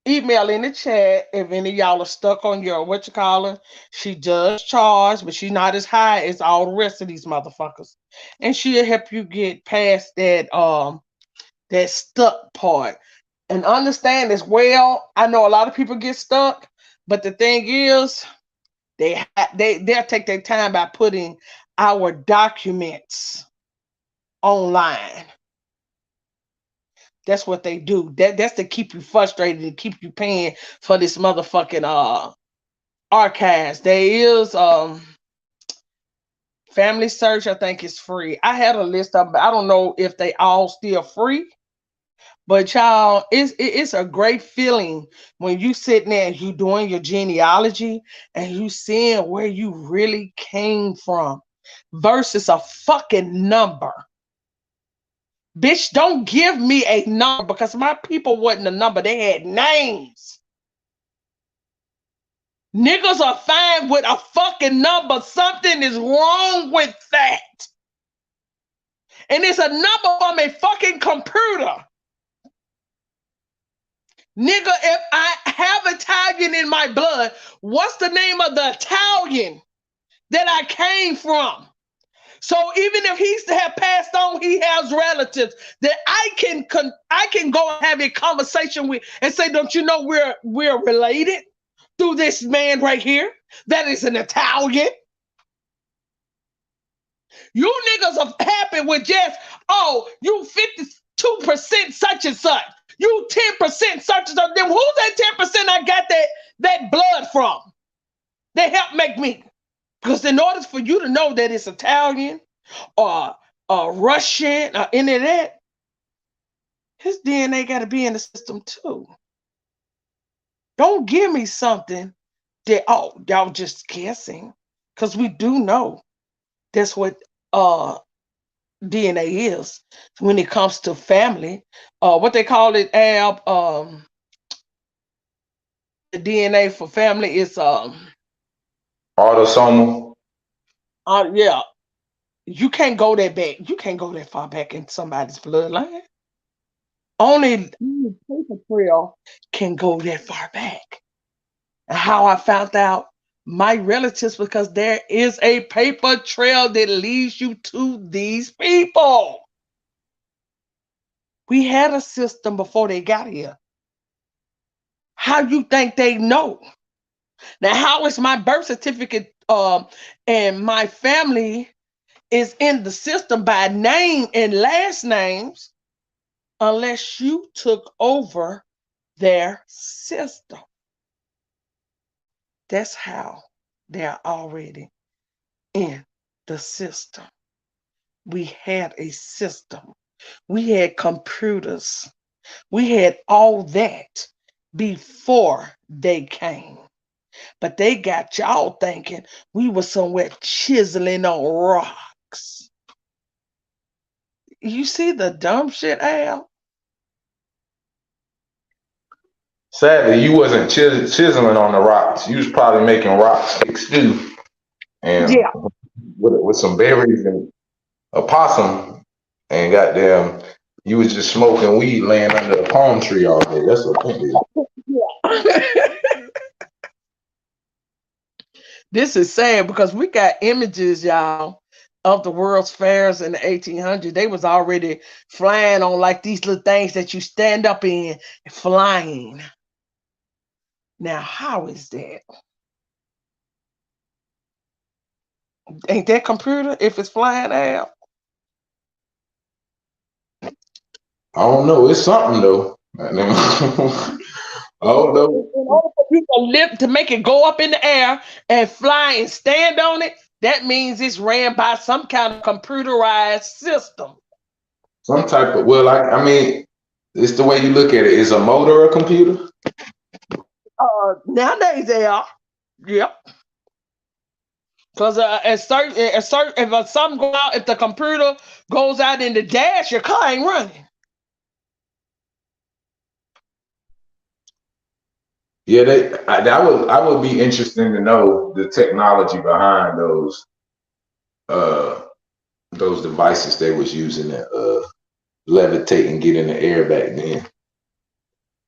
email in the chat if any of y'all are stuck on your what you call her. She does charge, but she's not as high as all the rest of these motherfuckers. And she'll help you get past that stuck part. And understand as well, I know a lot of people get stuck, but the thing is, they'll take their time by putting our documents online. That's what they do. That's to keep you frustrated and keep you paying for this motherfucking archives. There is Family Search, I think is free. I had a list of them, I don't know if they all still free. But y'all, it's a great feeling when you sitting there and you doing your genealogy and you seeing where you really came from versus a fucking number. Bitch, don't give me a number because my people wasn't a number. They had names. Niggas are fine with a fucking number. Something is wrong with that. And it's a number from a fucking computer. Nigga, if I have Italian in my blood, what's the name of the Italian that I came from? So even if he's to have passed on, he has relatives that I can go and have a conversation with and say, don't you know we're related through this man right here? That is an Italian. You niggas are happy with just, oh, you 52% such and such. You 10% such and such. Then who's that 10% I got that blood from? They help make me. Because in order for you to know that it's Italian or Russian or any of that, his DNA got to be in the system too. Don't give me something that, oh, y'all just guessing. Because we do know that's what DNA is when it comes to family. What they call it, Ab, the DNA for family is autosomal. Yeah. You can't go that back. You can't go that far back in somebody's bloodline. Only paper trail can go that far back. And how I found out my relatives, because there is a paper trail that leads you to these people. We had a system before they got here. How you think they know? Now, how is my birth certificate and my family is in the system by name and last names unless you took over their system? That's how they're already in the system. We had a system. We had computers. We had all that before they came. But they got y'all thinking we were somewhere chiseling on rocks. You see the dumb shit, Al? Sadly, you wasn't chiseling on the rocks. You was probably making rocks stick stew, and yeah, with some berries and a possum, and goddamn, you was just smoking weed laying under the palm tree all day. That's what I did. Yeah. This is sad because we got images, y'all, of the World's Fairs in the 1800s. They was already flying on like these little things that you stand up in, flying. Now, how is that? Ain't that computer if it's flying out? I don't know. It's something though. I don't know. In order for you to live to make it go up in the air and fly and stand on it, that means it's ran by some kind of computerized system. Some type of, well, I mean, it's the way you look at it. Is a motor a computer? Nowadays they are. Yep. Because if something go out, if the computer goes out in the dash, your car ain't running. Yeah, I would be interesting to know the technology behind those devices they was using to levitate and get in the air back then.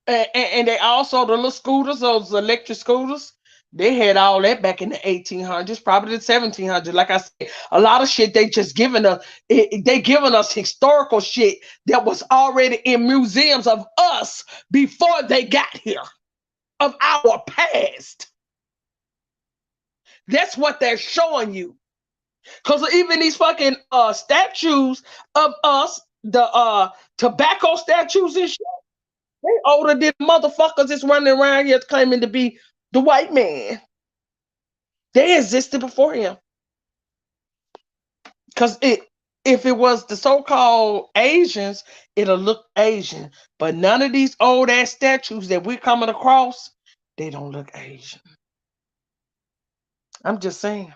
And they also, the little scooters, those electric scooters, they had all that back in the 1800s, probably the 1700s. Like I said, a lot of shit they just giving us. They giving us historical shit that was already in museums of us before they got here, of our past. That's what they're showing you. Because even these fucking statues of us, the tobacco statues and shit, they older than motherfuckers that's running around here claiming to be the white man. They existed before him. Because if it was the so-called Asians, it'll look Asian. But none of these old ass statues that we're coming across, they don't look Asian. I'm just saying.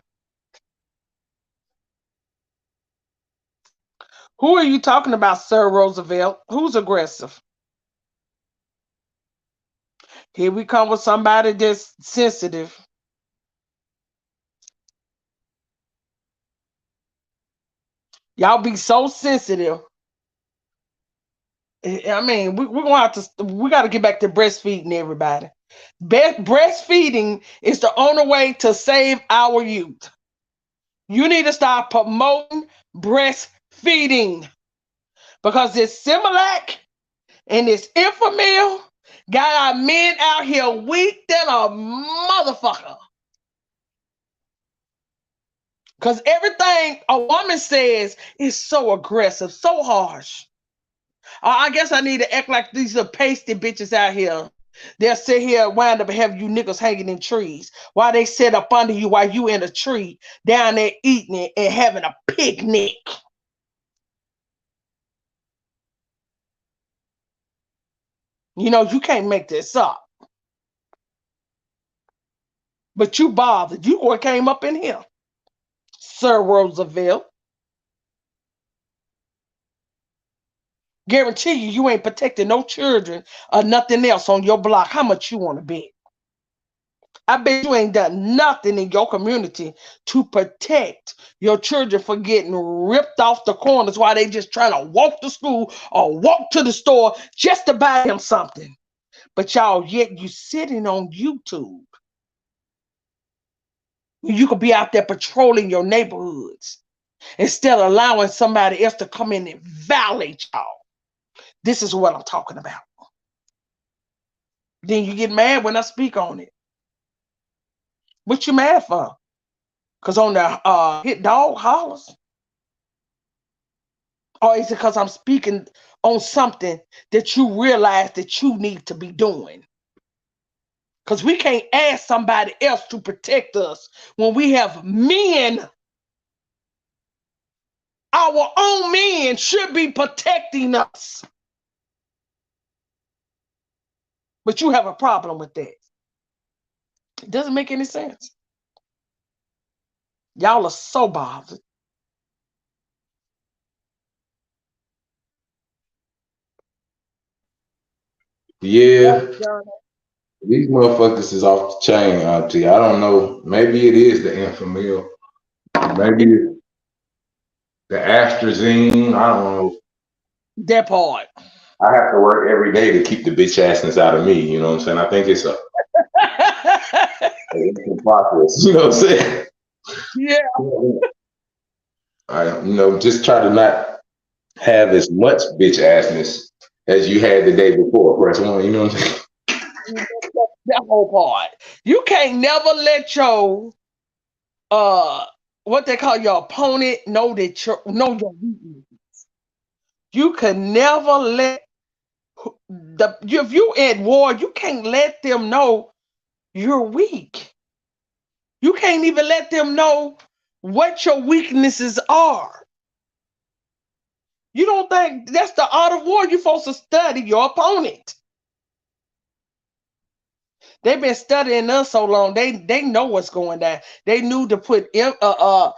Who are you talking about, Sir Roosevelt? Who's aggressive? Here we come with somebody that's sensitive. Y'all be so sensitive. I mean, we're gonna have to. We got to get back to breastfeeding, everybody. Breastfeeding is the only way to save our youth. You need to start promoting breastfeeding because this Similac and this Infamil got our men out here weak than a motherfucker. Because everything a woman says is so aggressive, so harsh. I guess I need to act like these are pasty bitches out here. They'll sit here and wind up and have you niggas hanging in trees while they sit up under you while you in a tree down there eating it and having a picnic. You know, you can't make this up. But you bothered. You what came up in here, Sir Roosevelt. Guarantee you ain't protecting no children or nothing else on your block. How much you want to bet? I bet you ain't done nothing in your community to protect your children from getting ripped off the corners while they just trying to walk to school or walk to the store just to buy them something. But y'all, yet you sitting on YouTube. You could be out there patrolling your neighborhoods instead of allowing somebody else to come in and violate y'all. This is what I'm talking about. Then you get mad when I speak on it. What you mad for? Because on the hit dog hollers? Or is it because I'm speaking on something that you realize that you need to be doing? Because we can't ask somebody else to protect us when we have men. Our own men should be protecting us. But you have a problem with that. It doesn't make any sense. Y'all are so bothered. Yeah, these motherfuckers is off the chain, Auntie. I don't know. Maybe it is the Infamil. Maybe it's the Astrazine. I don't know. That part. I have to work every day to keep the bitch assness out of me. You know what I'm saying? I think it's a process. You know what I'm saying? Yeah. Just try to not have as much bitch assness as you had the day before. Press one. You know what I'm saying? That whole part. You can't never let your what they call your opponent know that your weakness. You can never let if you at war, you can't let them know you're weak. You can't even let them know what your weaknesses are. You don't think that's the art of war? You're supposed to study your opponent. They've been studying us so long. They know what's going down. They knew to put estrogen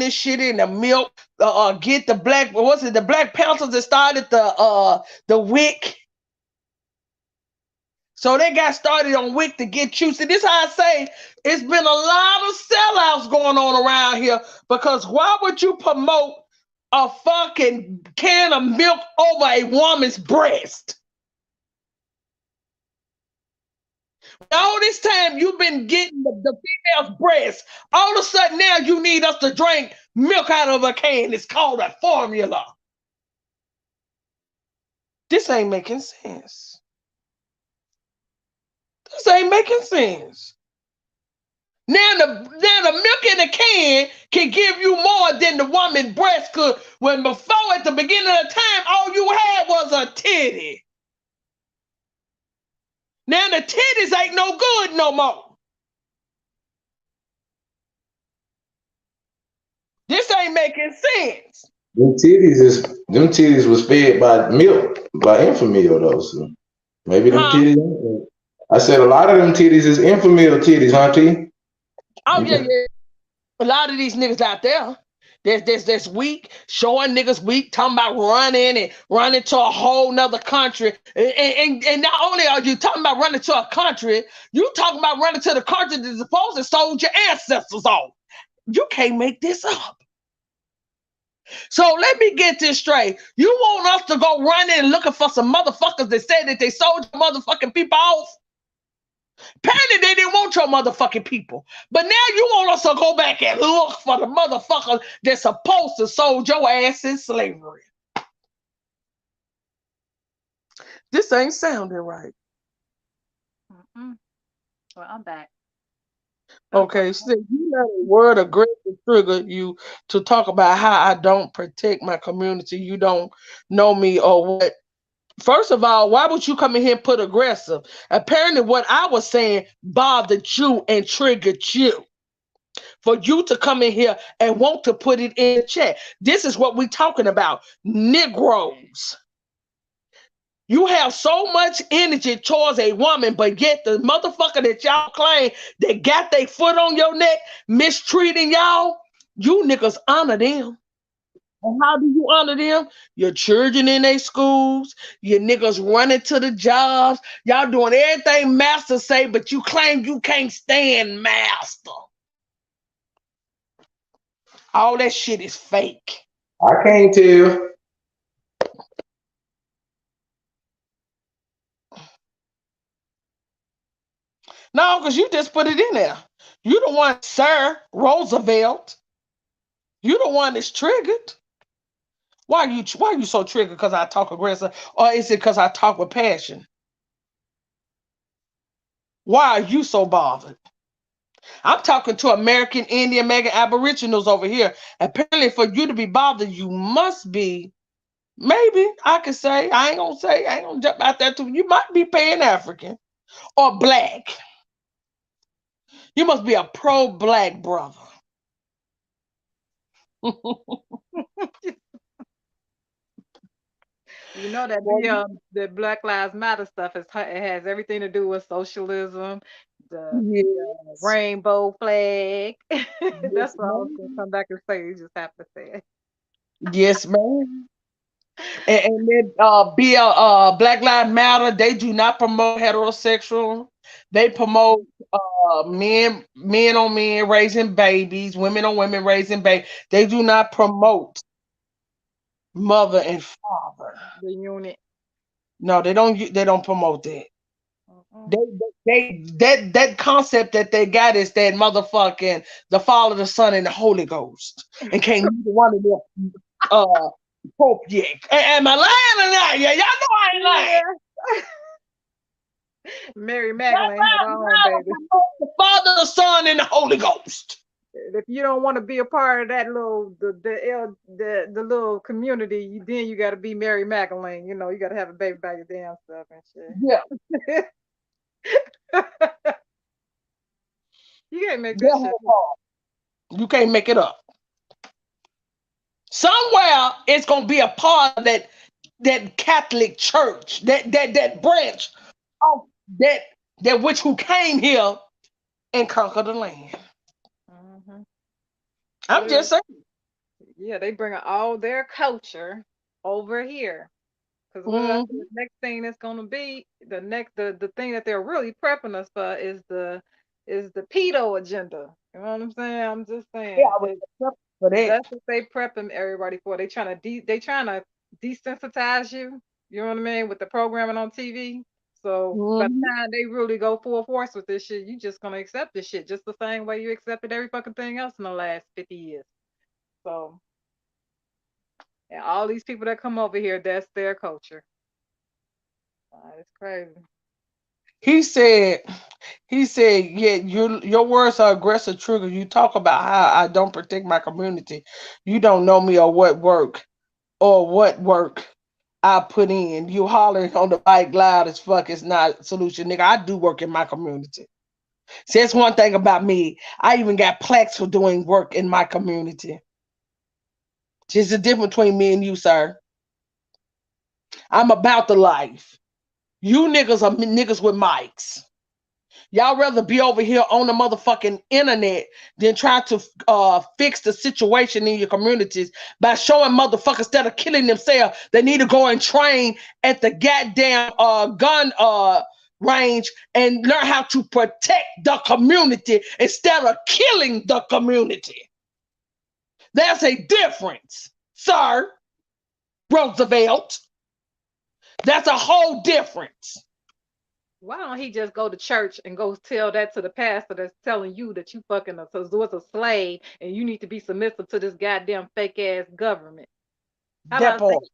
and shit in the milk. Get the black. What was it? The Black Panthers that started the WIC. So they got started on WIC to get you. See, this is how I say it's been a lot of sellouts going on around here. Because why would you promote a fucking can of milk over a woman's breast? All this time you've been getting the female's breast. All of a sudden now you need us to drink milk out of a can. It's called a formula. This ain't making sense. This ain't making sense. Now the milk in the can can give you more than the woman's breast could. When before at the beginning of the time, all you had was a titty. Now the titties ain't no good no more. This ain't making sense. Them titties was fed by milk, by infamil though. So maybe them titties. I said a lot of them titties is infamil titties, huh, T? Oh yeah. A lot of these niggas out there, that's weak, showing niggas weak, talking about running to a whole nother country. And not only are you talking about running to a country, you talking about running to the country that's supposed to sold your ancestors off. You can't make this up. So let me get this straight. You want us to go running and looking for some motherfuckers that said that they sold your motherfucking people off? Apparently they didn't want your motherfucking people. But now you want us to go back and look for the motherfuckers that's supposed to sold your ass in slavery. This ain't sounding right. Mm-mm. Well, I'm back. Okay, so you let a word aggressive trigger you to talk about how I don't protect my community. You don't know me or what. First of all, why would you come in here and put aggressive? Apparently, what I was saying bothered you and triggered you. For you to come in here and want to put it in the chat. This is what we're talking about. Negroes. You have so much energy towards a woman, but yet the motherfucker that y'all claim that got their foot on your neck, mistreating y'all, you niggas honor them. And how do you honor them? Your children in their schools, your niggas running to the jobs, y'all doing everything master say, but you claim you can't stand master. All that shit is fake. I can't tell. No, because you just put it in there. You the one, Sir Roosevelt. You the one that's triggered. Why you so triggered? Because I talk aggressive, or is it because I talk with passion? Why are you so bothered? I'm talking to American Indian American Aboriginals over here. Apparently, for you to be bothered, you must be. Maybe I could say I ain't gonna jump out there too. You might be Pan African or black. You must be a pro-black brother. You know that the Black Lives Matter stuff it has everything to do with socialism, the rainbow flag. That's what I was gonna come back and say. You just have to say it. Yes, ma'am. And then Black Lives Matter, they do not promote heterosexual. They promote men on men raising babies, women on women raising babies. They do not promote mother and father. The unit. No, they don't promote that. That concept that they got is that motherfucking the Father, the Son, and the Holy Ghost. And can't neither one of them Pope yet. Am I lying or not? Yeah, y'all know I ain't lying. Mary Magdalene had her own baby. The Father, the Son, and the Holy Ghost. If you don't want to be a part of that little the little community, then you got to be Mary Magdalene. You know, you got to have a baby by your damn stuff and shit. Yeah. You can't make this shit up. You can't make it up. Somewhere it's gonna be a part of that Catholic Church, that branch of that which who came here and conquered the land. Mm-hmm. I'm just saying. Yeah, they bring all their culture over here. Because the next thing that's gonna be the thing that they're really prepping us for is the pedo agenda. You know what I'm saying? I'm just saying. Yeah, for that. That's what they prepping everybody for. They trying to desensitize you. You know what I mean? With the programming on TV. So by the time they really go full force with this shit, you just gonna accept this shit just the same way you accepted every fucking thing else in the last 50 years. So, and all these people that come over here, that's their culture. It's crazy. He said, yeah, your words are aggressive trigger. You talk about how I don't protect my community. You don't know me or what work I put in. You hollering on the bike loud as fuck is not a solution, nigga. I do work in my community. See, that's one thing about me. I even got plaques for doing work in my community. Just the difference between me and you, sir. I'm about the life. You niggas are niggas with mics. Y'all rather be over here on the motherfucking internet than try to fix the situation in your communities by showing motherfuckers instead of killing themselves, they need to go and train at the goddamn gun range and learn how to protect the community instead of killing the community. There's a difference, sir. Roosevelt. That's a whole difference. Why don't he just go to church and go tell that to the pastor that's telling you that you fucking was a slave and you need to be submissive to this goddamn fake ass government? How about that?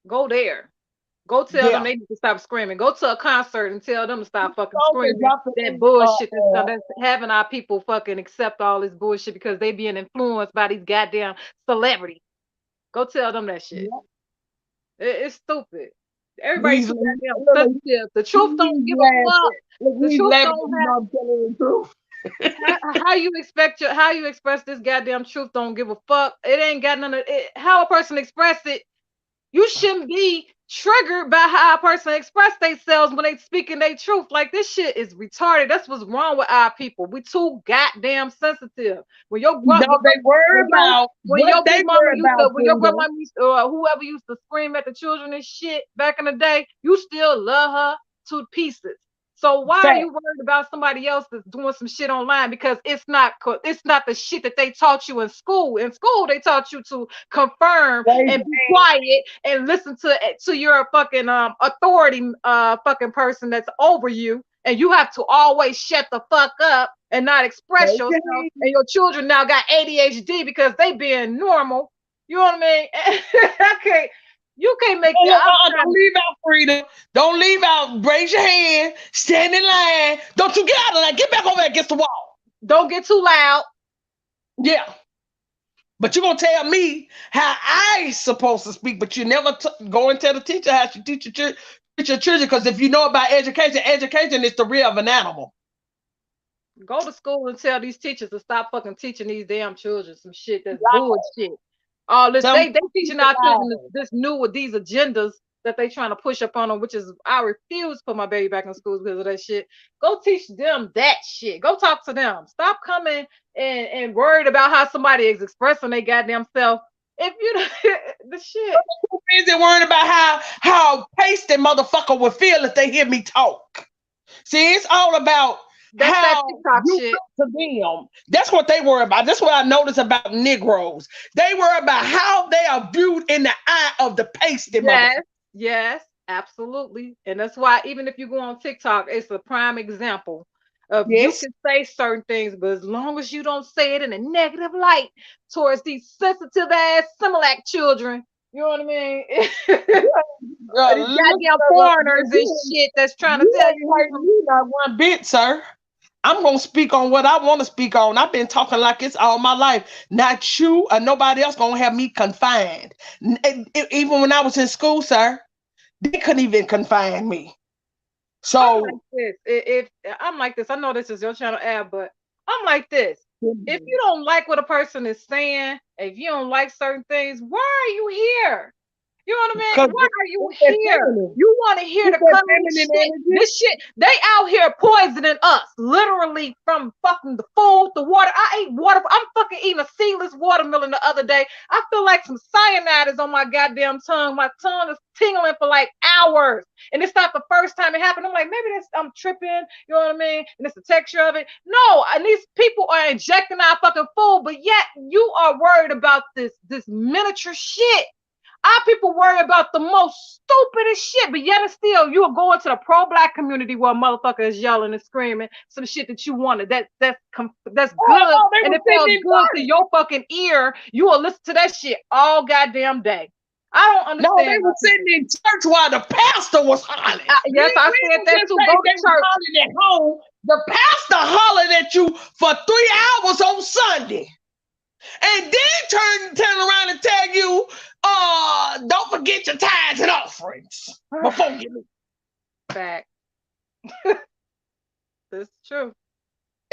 Go there. Go tell them they need to stop screaming. Go to a concert and tell them to stop fucking screaming that bullshit that's having our people fucking accept all this bullshit because they being influenced by these goddamn celebrities. Go tell them that shit. It's stupid. Everybody's too goddamn sensitive. The truth don't give a fuck. The truth don't have. How you express this goddamn truth don't give a fuck. It ain't got none of it. How a person express it, you shouldn't be triggered by how a person express themselves when they speaking their truth. Like, this shit is retarded. That's what's wrong with our people. We too goddamn sensitive. When your grandma used to, whoever used to scream at the children and shit back in the day, you still love her to pieces. So why are you worried about somebody else that's doing some shit online? Because it's not the shit that they taught you in school. In school, they taught you to confirm and be quiet and listen to your fucking authority fucking person that's over you. And you have to always shut the fuck up and not express yourself. And your children now got ADHD because they being normal. You know what I mean? You can't make that. Don't leave out, freedom. Don't leave out. Raise your hand. Stand in line. Don't you get out of line. Get back over there against the wall. Don't get too loud. Yeah. But you're going to tell me how I supposed to speak, but you never go and tell the teacher how to teach your children, because if you know about education is the real of an animal. Go to school and tell these teachers to stop fucking teaching these damn children some shit that's bullshit. All this, they teaching our children this new with these agendas that they trying to push up on them, which is, I refuse to put my baby back in school because of that shit. Go teach them that shit. Go talk to them. Stop coming and worried about how somebody is expressing their goddamn self. If you the shit. Is it worried about how pasty motherfucker would feel if they hear me talk? See, it's all about how you shit. To them. That's what they worry about. That's what I notice about Negroes. They worry about how they are viewed in the eye of the pasty motherfucker. Yes, absolutely. And that's why even if you go on TikTok, it's a prime example of you can say certain things, but as long as you don't say it in a negative light towards these sensitive ass Similac children, you know what I mean? These goddamn foreigners and shit that's trying to tell you not one bit, sir. I'm gonna speak on what I want to speak on. I've been talking like it's all my life. Not you or nobody else gonna have me confined. Even when I was in school, sir, they couldn't even confine me. So I'm like this. I know this is your channel ad, but I'm like this. If you don't like what a person is saying, if you don't like certain things, why are you here? You know what I mean? Why are you here? You want to hear the shit. This shit, they out here poisoning us, literally, from fucking the food, the water. I ate water. I'm fucking eating a seedless watermelon the other day. I feel like some cyanide is on my goddamn tongue. My tongue is tingling for like hours. And it's not the first time it happened. I'm like, maybe I'm tripping. You know what I mean? And it's the texture of it. No, and these people are injecting our fucking food, but yet you are worried about this miniature shit. Our people worry about the most stupidest shit, but yet and still, you are going to the pro-black community where a motherfucker is yelling and screaming some shit that you wanted. That's good, and it feels good to your fucking ear. You will listen to that shit all goddamn day. I don't understand. No, they were sitting in church while the pastor was hollering. Yes, I said that too. Go to they church. were hollering at home. The pastor hollered at you for 3 hours on Sunday. And then turn around and tell you, don't forget your tithes and offerings before you leave. Fact. That's true.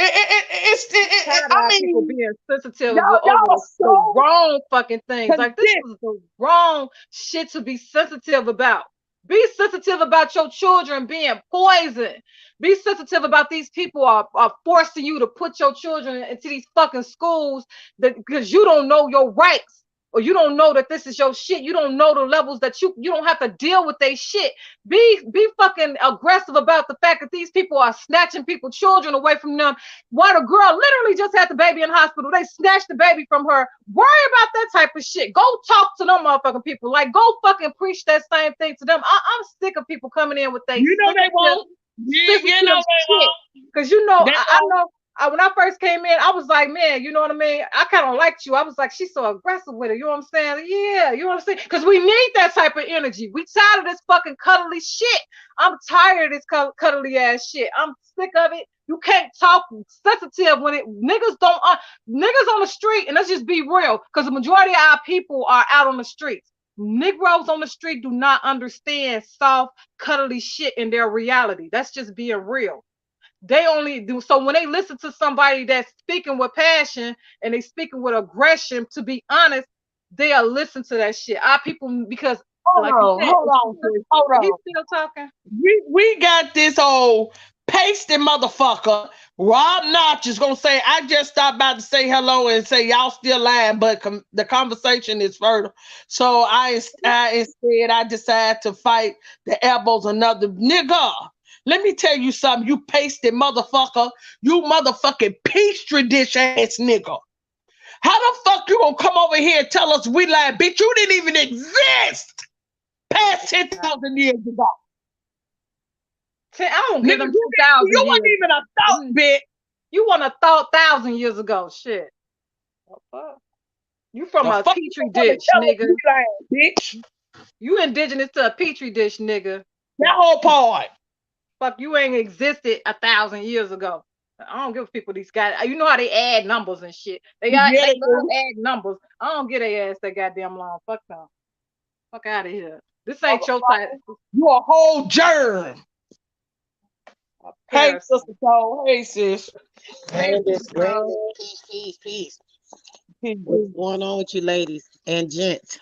I mean, people being sensitive over the wrong fucking things. Like, this is the wrong shit to be sensitive about. Be sensitive about your children being poisoned. Be sensitive about these people are forcing you to put your children into these fucking schools because you don't know your rights. Or you don't know that this is your shit. You don't know the levels that you don't have to deal with their shit. Be fucking aggressive about the fact that these people are snatching people's children away from them. While the girl literally just had the baby in the hospital, they snatched the baby from her. Worry about that type of shit. Go talk to them motherfucking people. Like, go fucking preach that same thing to them. I'm sick of people coming in with they. You know they won't. You know they won't. Because you know, I know. When I first came in, I was like, man, you know what I mean? I kind of liked you. I was like, she's so aggressive with it. You know what I'm saying? Yeah, you know what I'm saying? Because we need that type of energy. We tired of this fucking cuddly shit. I'm tired of this cuddly ass shit. I'm sick of it. You can't talk sensitive when niggas on the street, and let's just be real, because the majority of our people are out on the streets. Negroes on the street do not understand soft, cuddly shit in their reality. That's just being real. They only do so when they listen to somebody that's speaking with passion and they speaking with aggression. To be honest, they'll listen to that shit. Our people, because hold on. He's still talking. We got this old pasty motherfucker. Rob Notch is gonna say, I just stopped by to say hello and say y'all still lying, but the conversation is fertile. So I decided to fight the elbows another nigga. Let me tell you something, you pasty motherfucker, you motherfucking Petri dish ass nigga. How the fuck you gonna come over here and tell us we lied? Bitch, you didn't even exist past 10,000 years ago. I don't give them 2,000 years. You weren't even a thought, bitch. You want a thought 1,000 years ago, shit. You from a Petri dish, nigga. Bitch. You indigenous to a Petri dish, nigga. That whole part. Fuck, you ain't existed 1,000 years ago. I don't give people these guys. You know how they add numbers and shit. They love add numbers. I don't get their ass that goddamn long. Fuck them. Fuck out of here. This ain't your type. You a whole germ. Hey, Sister Cole. Hey, sis. Hey, peace. What's going on with you ladies and gents?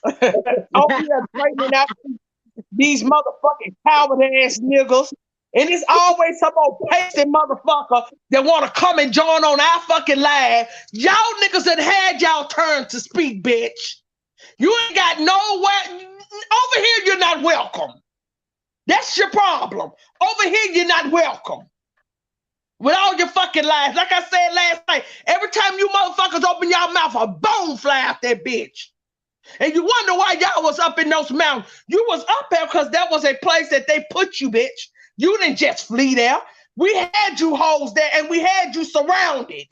Oh, yeah, bringing out these motherfucking coward ass niggas. And it's always some old pasty motherfucker that want to come and join on our fucking live. Y'all niggas that had y'all turn to speak, bitch. You ain't got nowhere. Over here, you're not welcome. That's your problem. Over here, you're not welcome. With all your fucking lies. Like I said last night, every time you motherfuckers open your mouth, a bone fly out that bitch. And you wonder why y'all was up in those mountains. You was up there because that was a place that they put you, bitch. You didn't just flee there. We had you hoes there and we had you surrounded.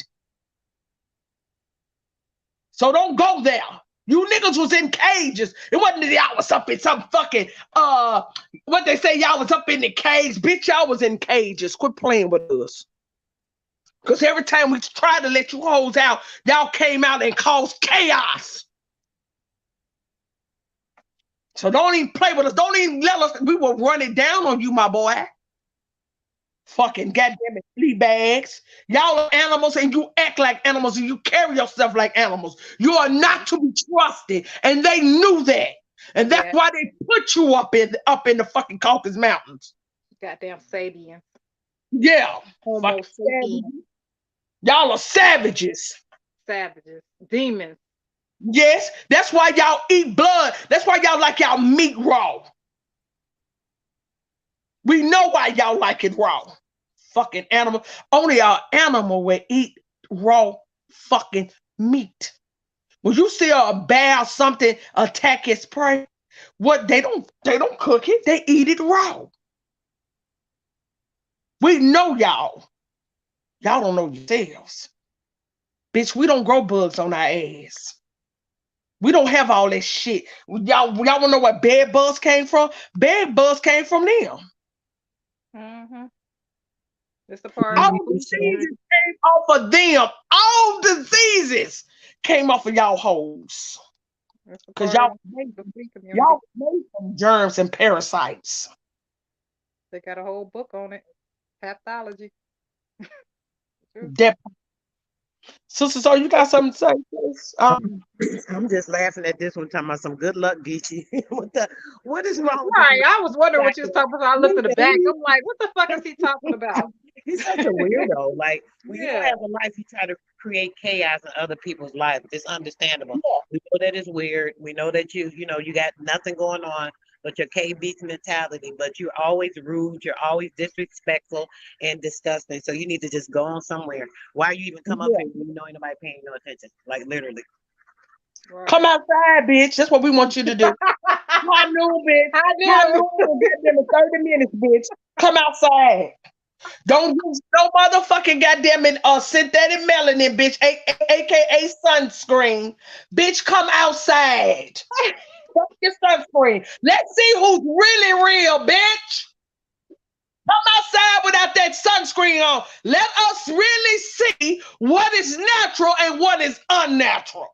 So don't go there. You niggas was in cages. It wasn't that y'all was up in some fucking, what they say, y'all was up in the cage. Bitch, y'all was in cages. Quit playing with us. Because every time we tried to let you hoes out, y'all came out and caused chaos. So don't even play with us. Don't even let us. We will run it down on you, my boy. Fucking goddamn it, flea bags. Y'all are animals and you act like animals and you carry yourself like animals. You are not to be trusted. And they knew that. And that's why they put you up in the fucking Caucasus Mountains. Goddamn Sabians. Yeah. Homo sapiens. Y'all are savages. Savages. Demons. Yes, that's why y'all eat blood. That's why y'all like y'all meat raw. We know why y'all like it raw. Fucking animal. Only an animal will eat raw fucking meat. When you see a bear or something attack its prey, what they don't cook it, they eat it raw. We know y'all. Y'all don't know yourselves. Bitch, we don't grow bugs on our ass. We don't have all that shit. Y'all wanna know where bed bugs came from? Bed bugs came from them. Mm-hmm. It's a part of All the food community. diseases came off of them. All diseases came off of y'all hoes. It's a Because part of y'all the food community. y'all made from germs and parasites. They got a whole book on it. Pathology. That Sister, so you got something to say? Sis? I'm just laughing at this one, talking about some good luck, Geechee. What is wrong with Right. this? I was wondering what you was talking about. I looked at the back. He- I'm like, what the fuck is he talking about? He's such a weirdo. Like, when you don't Yeah. have a life, you try to create chaos in other people's lives. It's understandable. We know that it's weird. We know that you got nothing going on but your KB mentality, but you're always rude. You're always disrespectful and disgusting. So you need to just go on somewhere. Why you even come up here when you know ain't nobody paying no attention? Like, literally. Right. Come outside, bitch. That's what we want you to do. High noon, bitch. I High do. noon, goddamn it, 30 minutes, bitch. Come outside. Don't use no motherfucking goddamn it synthetic melanin, bitch, aka sunscreen. Bitch, come outside. Fuck your sunscreen. Let's see who's really real, bitch. Come outside without that sunscreen on. Let us really see what is natural and what is unnatural.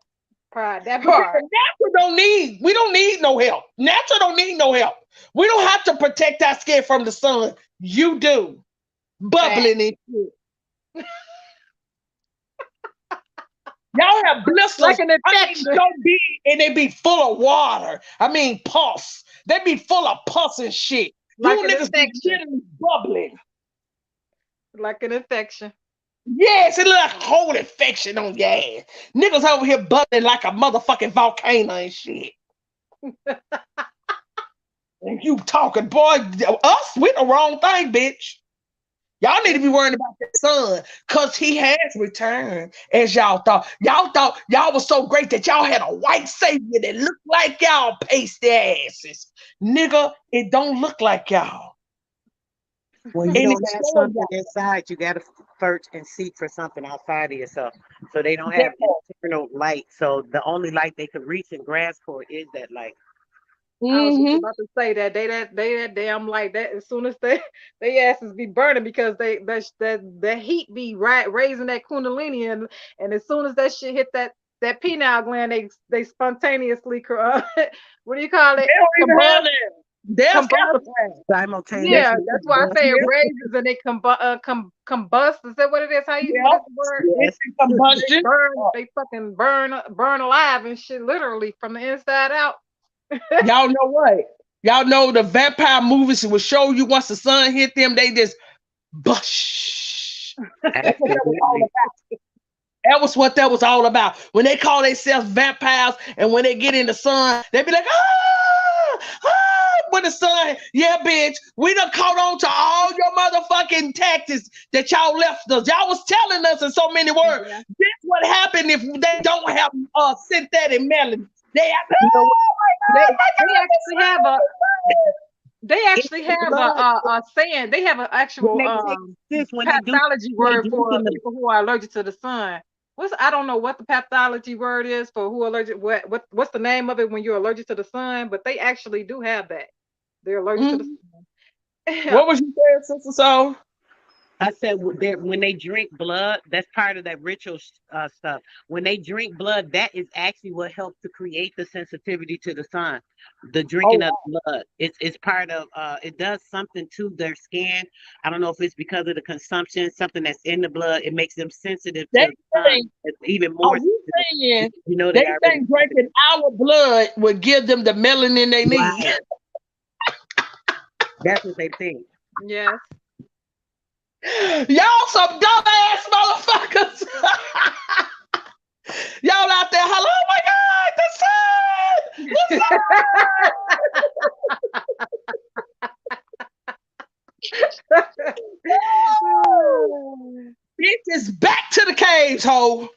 Pride, that part. Natural we don't need no help. Natural don't need no help. We don't have to protect our skin from the sun. You do. Bubbling and shit. Y'all have blisters. Like an infection. So big and they be full of water. I mean pus. They be full of pus and shit. Like You an niggas be infection. literally bubbling. Like an infection. Yes, it look like a whole infection on your ass. Niggas over here bubbling like a motherfucking volcano and shit. And you talking, boy, us, we the wrong thing, bitch. Y'all need to be worrying about the sun, cause he has returned, as y'all thought. Y'all thought y'all was so great that y'all had a white savior that looked like y'all pasty asses. Nigga, it don't look like y'all. When you And don't it's have showing something y'all. inside, you got to search and seek for something outside of yourself. So they don't That have part. internal light. So the only light they could reach and grasp for is that light. I was just Mm-hmm. about to say that they that damn like that as soon as they asses be burning because that heat be raising that kundalini and as soon as that shit hit that pineal gland they spontaneously what do you call They it, don't even have combust. that. They're capacitated. Yeah, Simultaneously that's why I say combust. it Yeah. raises and they combust. Is that what it is? What Yeah. is the word? It's Yes. in They combustion. burn, they fucking burn alive and shit, literally from the inside out. Y'all know what? Y'all know the vampire movies will show you once the sun hit them, they just bush. That's what that was all Absolutely. about. That was what that was all about. When they call themselves vampires and when they get in the sun, they be like, when the sun, yeah, bitch, we done caught on to all your motherfucking tactics that y'all left us. Y'all was telling us in so many words. Yeah. This what happened if they don't have synthetic melanin. They have, You know what? They actually It's have blood. a saying. They have an When actual they take this, when they do, pathology when they word drink for in the people who are allergic to the sun. I don't know what the pathology word is for who allergic. What's the name of it when you're allergic to the sun? But they actually do have that. They're allergic to the sun. what was you saying, Sister Soul? I said when they drink blood, that's part of that ritual stuff. When they drink blood, that is actually what helps to create the sensitivity to the sun. The drinking Oh, of blood, it's part of. It does something to their skin. I don't know if it's because of the consumption, something that's in the blood. It makes them sensitive they to the sun. think, It's even are more you sensitive. saying You know they they already think drinking our blood would give them the melanin they need? right. That's what they think. Yes. Y'all some dumbass motherfuckers. Y'all out there, hello, oh my God, the sun, the sun. Bitch is back to the caves, ho.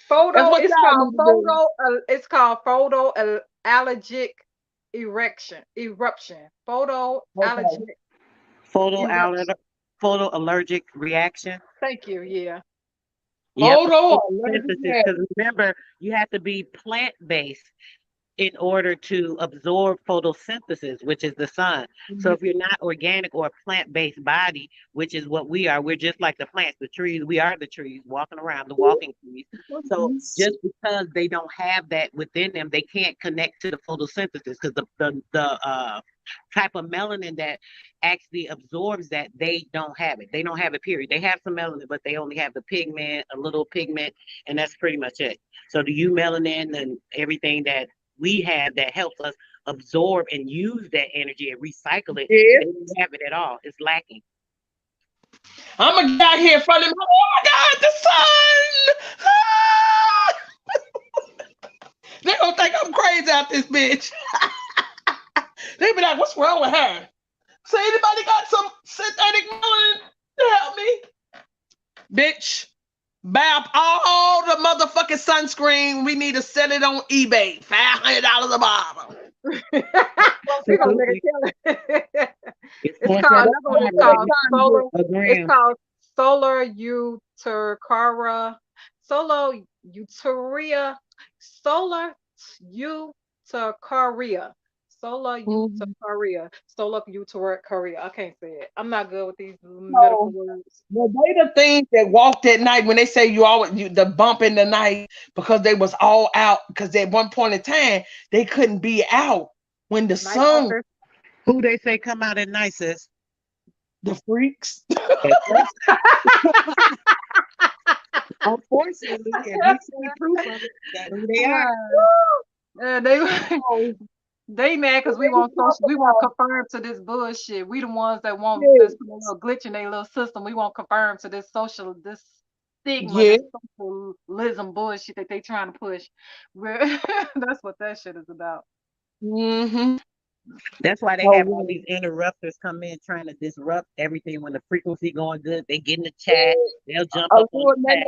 Photo. what It's y'all called need to do. photo. It's called photoallergic eruption. Okay. Photoallergic eruption. Photoallergic reaction. Thank you. Yeah. Yep. Allergic Photosynthesis. reaction. Because remember, you have to be plant-based in order to absorb photosynthesis, which is the sun. So if you're not organic or a plant-based body, which is what we are, we're just like the plants, the trees. We are the trees walking around, the walking trees. So just because they don't have that within them, they can't connect to the photosynthesis because the type of melanin that actually absorbs that, they don't have it. They don't have it, period. They have some melanin, but they only have the pigment, a little pigment, and that's pretty much it. So the U melanin and everything that we have that helps us absorb and use that energy and recycle it, Yeah. they don't have it at all. It's lacking. I'm gonna get out here in front of them. Oh my God, the sun! Ah! They gonna think I'm crazy out this bitch. They be like, "What's wrong with her?" Say, anybody got some synthetic melanin to help me? Bitch, buy up all the motherfucking sunscreen. We need to sell it on eBay. $500 a bottle. We gonna make it. It's $4 called another one. It's called solar. a It's gram. called solar utercara. Solar uteria. Solar utercaria. Solar utercaria. Solar utercaria. I can't say it. I'm not good with these medical words. Well, they the things that walked at night when they say the bump in the night because they was all out because at one point in time they couldn't be out when the sun. Who they say come out at night, sis? The freaks. Unfortunately, if we see proof of it, that's who they are. They mad because we won't confirm to this bullshit. We the ones that won't that's put a little glitch in their little system. We won't confirm to this stigma, this socialism bullshit that they trying to push. That's what that shit is about. Mm-hmm. That's why they have all these interrupters come in trying to disrupt everything when the frequency going good. They get in the chat, they'll jump up on the chat.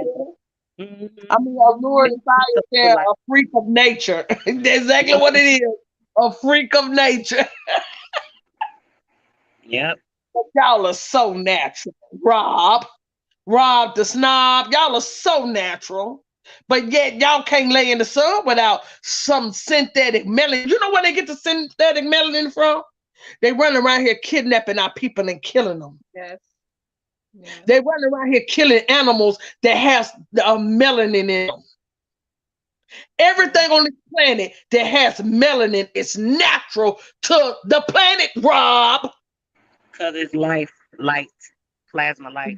I mean, Allure is a freak of nature. That's exactly what it is. A freak of nature. Yep. But y'all are so natural. Rob the snob, y'all are so natural. But yet y'all can't lay in the sun without some synthetic melanin. You know where they get the synthetic melanin from? They run around here kidnapping our people and killing them. Yes. They run around here killing animals that has melanin in them. Everything on this planet that has melanin is natural to the planet, Rob. Because it's light, plasma light.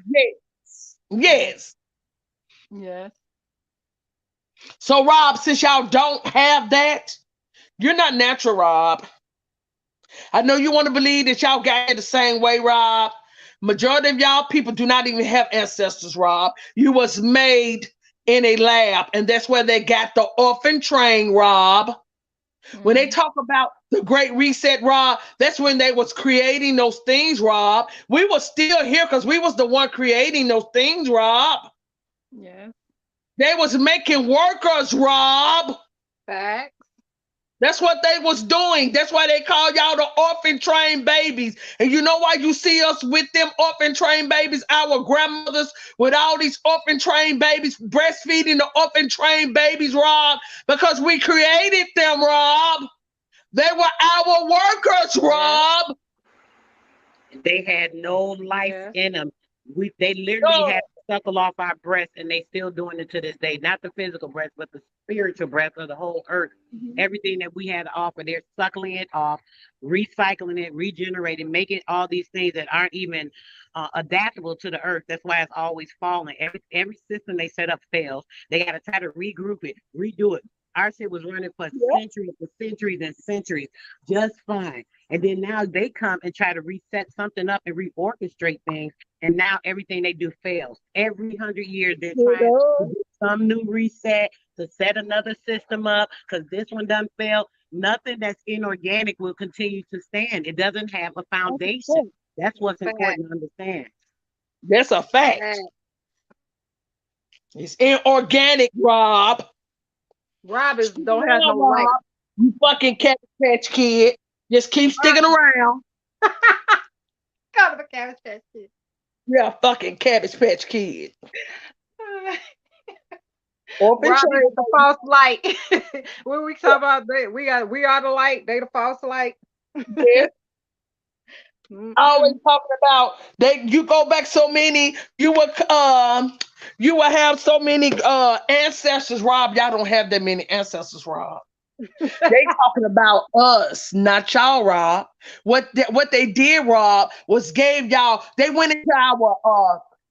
Yes. Yes. So, Rob, since y'all don't have that, you're not natural, Rob. I know you want to believe that y'all got it the same way, Rob. Majority of y'all people do not even have ancestors, Rob. You was made in a lab, and that's where they got the orphan train, Rob. When they talk about the Great Reset, Rob, that's when they was creating those things, Rob. We was still here because we was the one creating those things, Rob. Yeah. They was making workers, Rob. Facts. That's what they was doing. That's why they call y'all the orphan train babies. And you know why you see us with them orphan train babies, our grandmothers with all these orphan train babies, breastfeeding the orphan train babies, Rob? Because we created them, Rob. They were our workers, Rob. They had no life in them. They literally had to suckle off our breath, and they still doing it to this day. Not the physical breath, but the spiritual breath of the whole earth. Everything that we had to offer, they're suckling it off, recycling it, regenerating, making all these things that aren't even adaptable to the earth. That's why it's always falling. Every system they set up fails. They got to try to regroup it, redo it. Our shit was running for centuries and centuries, just fine. And then now they come and try to reset something up and reorchestrate things. And now everything they do fails. Every 100 years, they're trying to do some new reset to set another system up because this one done failed. Nothing that's inorganic will continue to stand. It doesn't have a foundation. That's what's important to understand. That's a fact. It's inorganic, Rob. Rob is Stick don't have no around, light. Rob. You fucking Cabbage Patch Kid. Just keep sticking around. Come to Cabbage Patch Kid. Yeah, fucking Cabbage Patch Kid. Orphan Rob is train. the false light. When we talk about that, we are the light. They the false light. Yeah. Always talking about you go back so many, you will have so many ancestors, Rob. Y'all don't have that many ancestors, Rob. They talking about us, not y'all, Rob. What they did, Rob, was gave y'all. They went into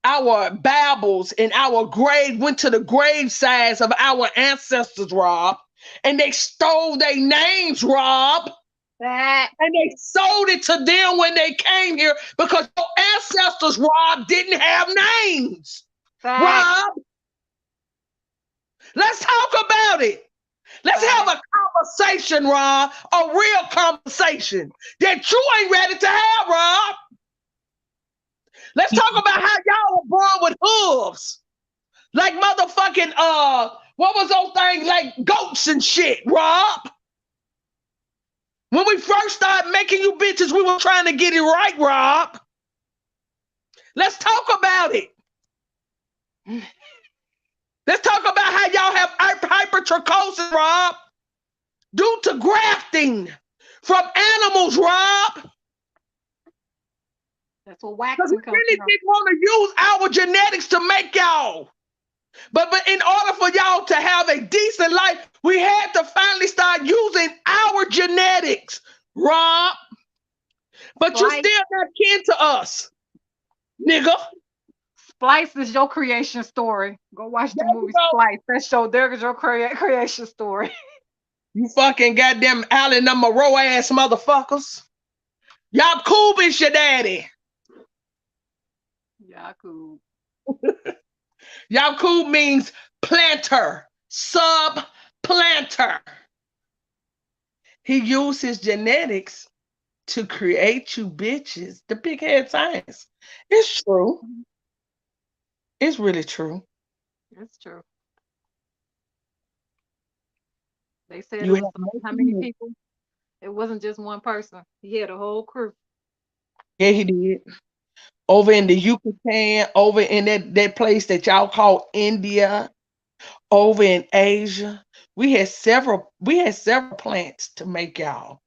our Bibles and our grave, went to the grave sides of our ancestors, Rob, and they stole their names, Rob. And they sold it to them when they came here because your ancestors, Rob, didn't have names. Rob, let's talk about it. Let's have a conversation, Rob, a real conversation that you ain't ready to have, Rob. Let's talk about how y'all were born with hooves. Like motherfucking, what was those things? Like goats and shit, Rob. When we first started making you bitches, we were trying to get it right, Rob. Let's talk about it. Let's talk about how y'all have hypertrichosis, Rob, due to grafting from animals, Rob. That's what waxing comes from. We really didn't want to use our genetics to make y'all. But in order for y'all to have a decent life, we had to finally start using our genetics, Rob. But you still not kin to us, nigga. Splice is your creation story. Go watch the movie Splice. There's your creation story. You fucking goddamn Allen Monroe ass motherfuckers. Yakub is your daddy. Yakub. Yakub means planter, sub-planter. He used his genetics to create you bitches. The big head science. It's true. It's really true. It's true. They said it was how many people? It wasn't just one person. He had a whole crew. Yeah, he did. Over in the Yucatan, over in that place that y'all call India, over in Asia, we had several plants to make y'all.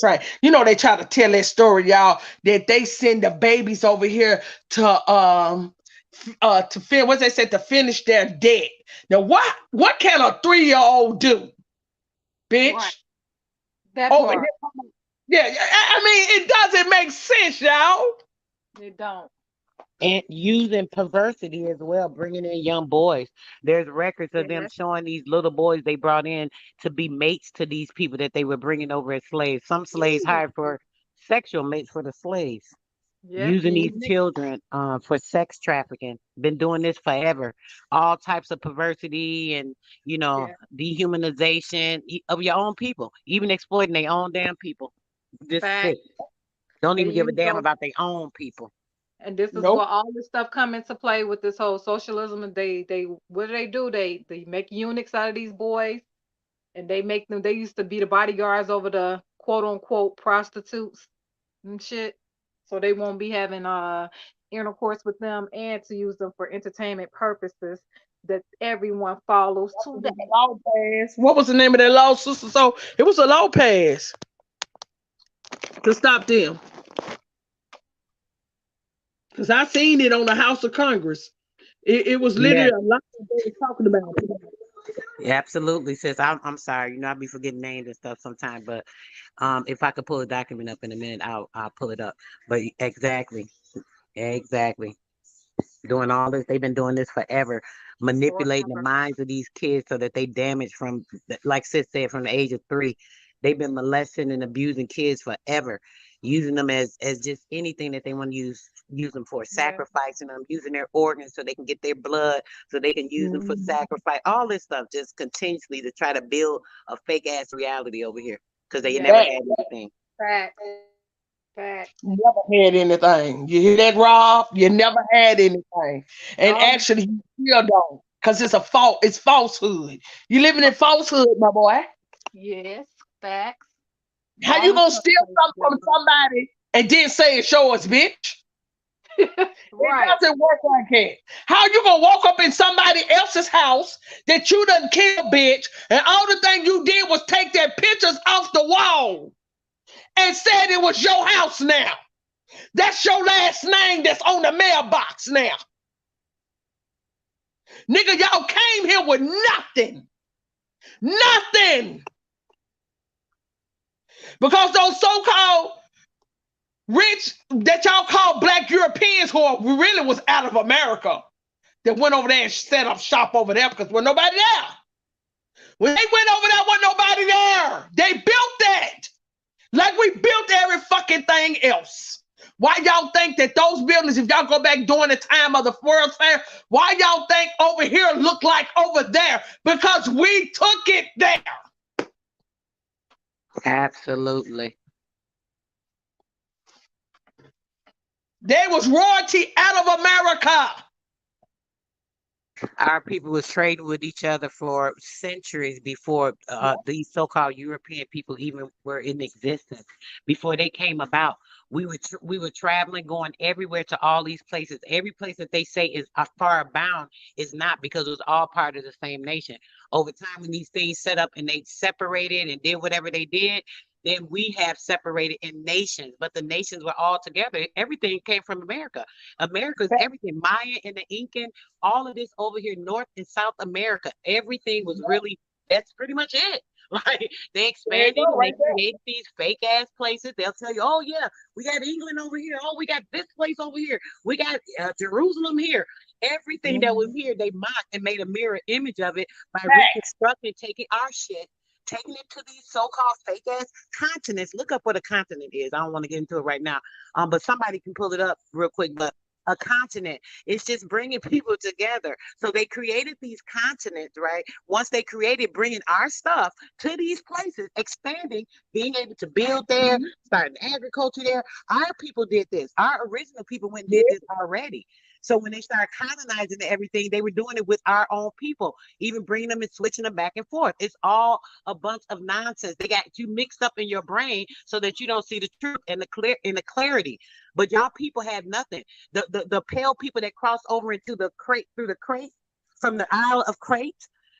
Right. You know, they try to tell that story, y'all, that they send the babies over here to finish their debt. Now what can a 3-year-old do? Bitch. Right. That part. Yeah, I mean, it doesn't make sense, y'all. It don't. And using perversity as well, bringing in young boys. There's records of them showing these little boys they brought in to be mates to these people that they were bringing over as slaves. Some slaves hired for sexual mates for the slaves. Using these children for sex trafficking. Been doing this forever. All types of perversity and, dehumanization of your own people. Even exploiting their own damn people. This sick. Don't even give a damn about their own people. And this is where all this stuff come into play with this whole socialism. And they what do? They make eunuchs out of these boys, and they make them. They used to be the bodyguards over the quote unquote prostitutes and shit. So they won't be having intercourse with them and to use them for entertainment purposes that everyone follows today. What was the name of that law, sister? So it was a law pass to stop them. Because I seen it on the House of Congress. It was literally a lot of they were talking about it. Yeah, absolutely, sis. I'm sorry. I be forgetting names and stuff sometimes, but if I could pull a document up in a minute, I'll pull it up. But exactly. Doing all this, they've been doing this forever, manipulating the minds of these kids so that they damage from, like sis said, from the age of 3. They've been molesting and abusing kids forever, using them as just anything that they want to use them for, sacrificing them, using their organs so they can get their blood, so they can use them for sacrifice. All this stuff just continuously to try to build a fake ass reality over here because they never had anything. Never had anything. You hear that, Rob? You never had anything. And actually, you still don't. Because it's a fault. It's falsehood. You living in falsehood, my boy. Yes, facts. How you gonna steal something from somebody and then say it's yours, bitch? Right. It doesn't work like that. How you gonna walk up in somebody else's house that you done killed, bitch, and all the thing you did was take their pictures off the wall and said it was your house now? That's your last name that's on the mailbox now. Nigga, y'all came here with nothing. Nothing. Because those so-called rich that y'all call black Europeans who really was out of America that went over there and set up shop over there because there was nobody there. When they went over there, wasn't nobody there. They built that like we built every fucking thing else. Why y'all think that those buildings, if y'all go back during the time of the World's Fair, why y'all think over here look like over there? Because we took it there. Absolutely. There was royalty out of America. Our people was trading with each other for centuries before these so-called European people even were in existence. Before they came about, we were traveling, going everywhere to all these places. Every place that they say is far bound is not, because it was all part of the same nation. Over time, when these things set up and they separated and did whatever they did, then we have separated in nations, but the nations were all together. Everything came from America. America is everything. Maya and the Incan, all of this over here, North and South America, everything was really, that's pretty much it. Like they expanded and they created these fake ass places. They'll tell you, oh yeah, we got England over here. Oh, we got this place over here. We got Jerusalem here. Everything that was here, they mocked and made a mirror image of it by reconstructing, taking our shit, taking it to these so-called fake ass continents. Look up what a continent is. I don't want to get into it right now, but somebody can pull it up real quick. But a continent, it's just bringing people together. So they created these continents, right? Once they created bringing our stuff to these places, expanding, being able to build there, starting agriculture there. Our people did this. Our original people went and did this already. So when they started colonizing everything, they were doing it with our own people, even bringing them and switching them back and forth. It's all a bunch of nonsense. They got you mixed up in your brain so that you don't see the truth and the clarity. But y'all people had nothing. The pale people that crossed over into the crate through the crate from the Isle of Crete,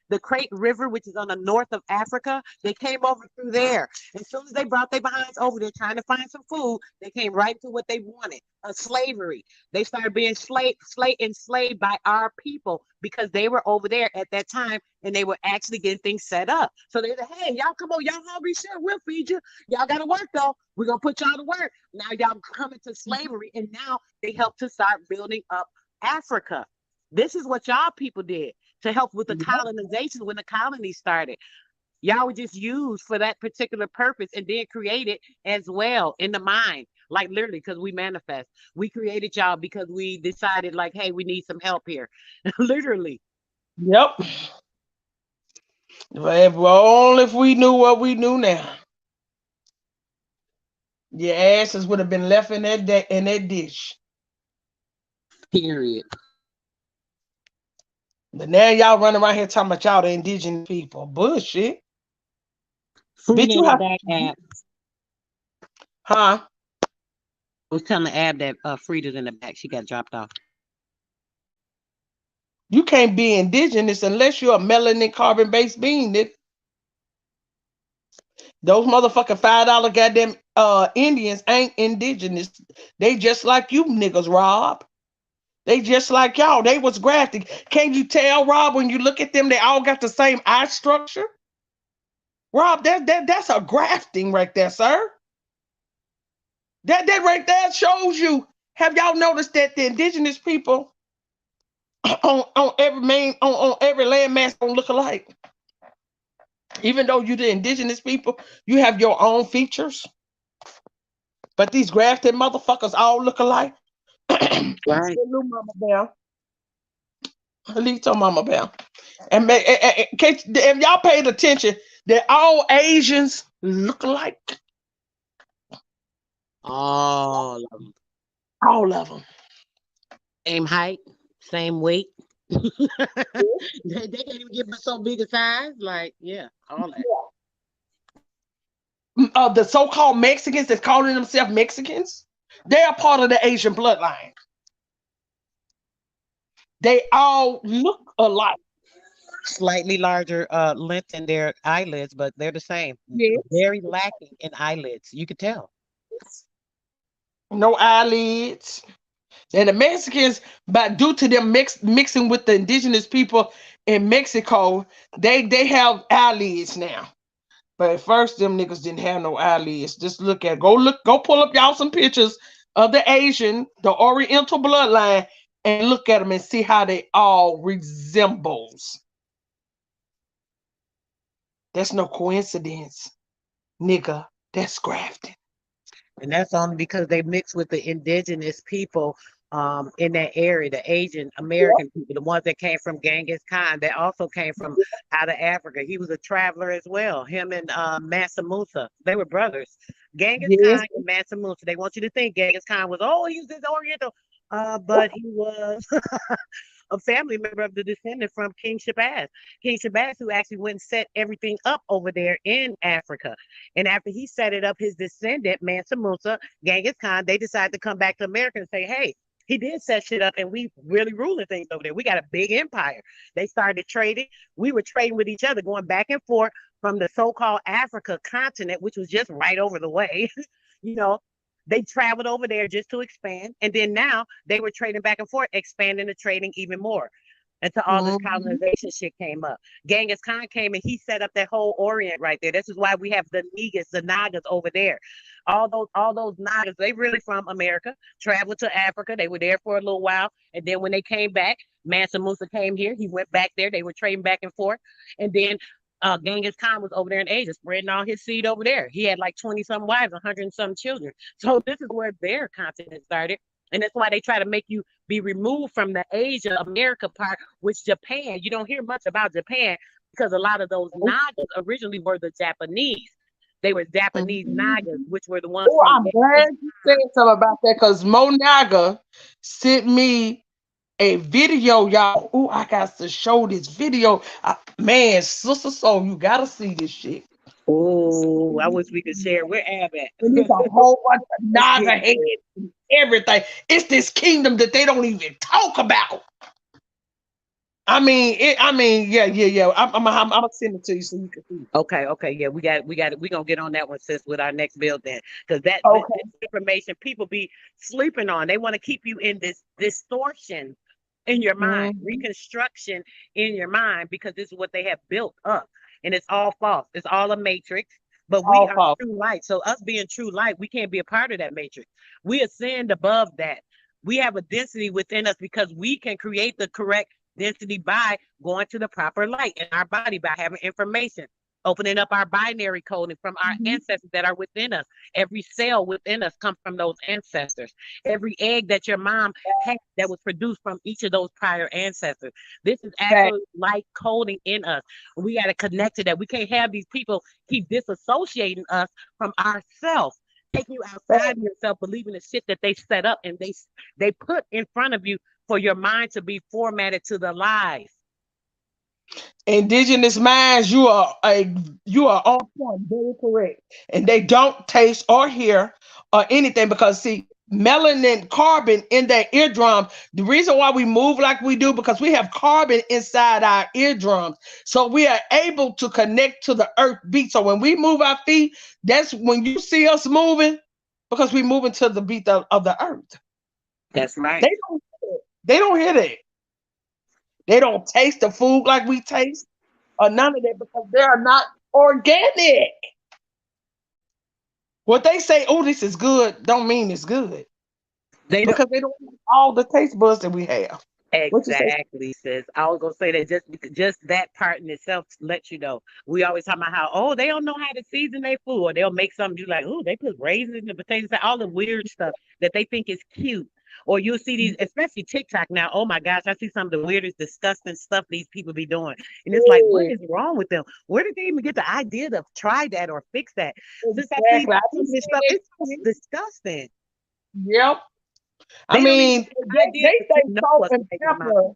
the Crate River, which is on the north of Africa, they came over through there. As soon as they brought their behinds over there trying to find some food, they came right to what they wanted, slavery. They started being enslaved by our people because they were over there at that time and they were actually getting things set up. So they said, hey, y'all come on, y'all hungry? Sure, we'll feed you. Y'all got to work though. We're going to put y'all to work. Now y'all come into slavery and now they help to start building up Africa. This is what y'all people did to help with the colonization when the colonies started. Y'all were just used for that particular purpose and then created as well in the mind. Like literally, because we manifest. We created y'all because we decided like, hey, we need some help here. Literally. Yep. Only if we knew what we knew now. Your asses would have been left in that dish. Period. But now y'all running around here talking about y'all the indigenous people. Bullshit. Bitch, you have that app. Huh? I was telling Ab that Frida's in the back. She got dropped off. You can't be indigenous unless you're a melanin carbon-based being. Those motherfucking $5 goddamn Indians ain't indigenous. They just like you niggas, Rob. They just like y'all. They was grafted. Can't you tell, Rob, when you look at them, they all got the same eye structure? Rob, that's a grafting right there, sir. That right there shows you. Have y'all noticed that the indigenous people on every landmass don't look alike? Even though you're the indigenous people, you have your own features. But these grafted motherfuckers all look alike. Right. Little Mama Bear. Little Mama Bear. And if y'all paid attention, that all Asians look alike. All of them. All of them. Same height, same weight. They can't even get so big a size. Like, yeah, all that. The so-called Mexicans that's calling themselves Mexicans, they are part of the Asian bloodline. They all look alike. Slightly larger length in their eyelids, but they're the same. Yes. Very lacking in eyelids. You could tell. No eyelids. And the Mexicans, but due to them mixing with the indigenous people in Mexico, they have eyelids now. But at first, them niggas didn't have no eyelids. Just go pull up y'all some pictures of the Asian, the Oriental bloodline, and look at them and see how they all resembles. That's no coincidence, nigga. That's grafting. And that's only because they mix with the indigenous people in that area, the Asian American people, the ones that came from Genghis Khan, that also came from out of Africa. He was a traveler as well. Him and Mansa Musa, they were brothers. Genghis Khan and Mansa Musa. They want you to think Genghis Khan was, oh, he was this Oriental, but he was a family member of the descendant from King Shabazz. King Shabazz, who actually went and set everything up over there in Africa. And after he set it up, his descendant, Mansa Musa, Genghis Khan, they decided to come back to America and say, hey, he did set shit up and we really ruling things over there. We got a big empire. They started trading. We were trading with each other, going back and forth from the so-called Africa continent, which was just right over the way. You know, they traveled over there just to expand. And then now they were trading back and forth, expanding the trading even more. Until all this colonization shit came up. Genghis Khan came and he set up that whole Orient right there. This is why we have the Negus, the Nagas over there. All those Nagas, they really from America, traveled to Africa. They were there for a little while. And then when they came back, Mansa Musa came here. He went back there. They were trading back and forth. And then Genghis Khan was over there in Asia, spreading all his seed over there. He had like 20-some wives, 100-some children. So this is where their continent started. And that's why they try to make you be removed from the Asia America part, which Japan, you don't hear much about Japan because a lot of those Nagas originally were the Japanese. They were Japanese Nagas, which were the ones. Oh, I'm glad you said something about that because Mo Naga sent me a video, y'all. Oh, I got to show this video. Man, Sister Soul, you got to see this shit. Oh, I wish we could share. Where Ab at? And it's a whole bunch of Naga heads and everything. It's this kingdom that they don't even talk about. Yeah. I'm gonna send it to you so you can see. Okay, yeah, we got it. We're gonna get on that one, sis, with our next build then. Because this information people be sleeping on. They want to keep you in this distortion in your mind, reconstruction in your mind, because this is what they have built up. And it's all false. It's all a matrix. But we are true light. So us being true light, we can't be a part of that matrix. We ascend above that. We have a density within us because we can create the correct density by going to the proper light in our body, by having information, opening up our binary coding from our ancestors that are within us. Every cell within us comes from those ancestors. Every egg that your mom had that was produced from each of those prior ancestors. This is actually light coding in us. We got to connect to that. We can't have these people keep disassociating us from ourselves, taking you outside of yourself, believing the shit that they set up and they put in front of you for your mind to be formatted to the lies. Indigenous minds, you are on point, very correct. And they don't taste or hear or anything because see, melanin carbon in their eardrum. The reason why we move like we do because we have carbon inside our eardrums. So we are able to connect to the earth beat. So when we move our feet, that's when you see us moving because we're moving to the beat of the earth. That's right. They don't hear that. They don't taste the food like we taste or none of that because they are not organic. What they say, oh, this is good, don't mean it's good. Because they don't have all the taste buds that we have. Exactly, sis. I was gonna say that just that part in itself lets you know. We always talk about how they don't know how to season their food, or they'll make something you like, oh, they put raisins in the potatoes, all the weird stuff that they think is cute. Or you'll see these, especially TikTok now. Oh my gosh, I see some of the weirdest, disgusting stuff these people be doing. And it's like, what is wrong with them? Where did they even get the idea to try that or fix that? Since I see Exactly. I some of this stuff, it's so disgusting. Yep. I They don't even mean, get the idea they to think know salt what's and taking them out. pepper.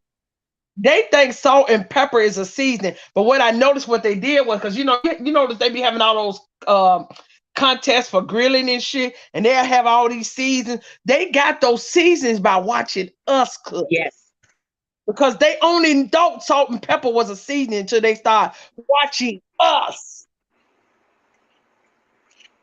They think salt and pepper is a seasoning, but what I noticed what they did was because you notice they be having all those contests for grilling and shit, and they'll have all these seasons. They got those seasons by watching us cook. Yes. Because they only thought salt and pepper was a seasoning until they start watching us.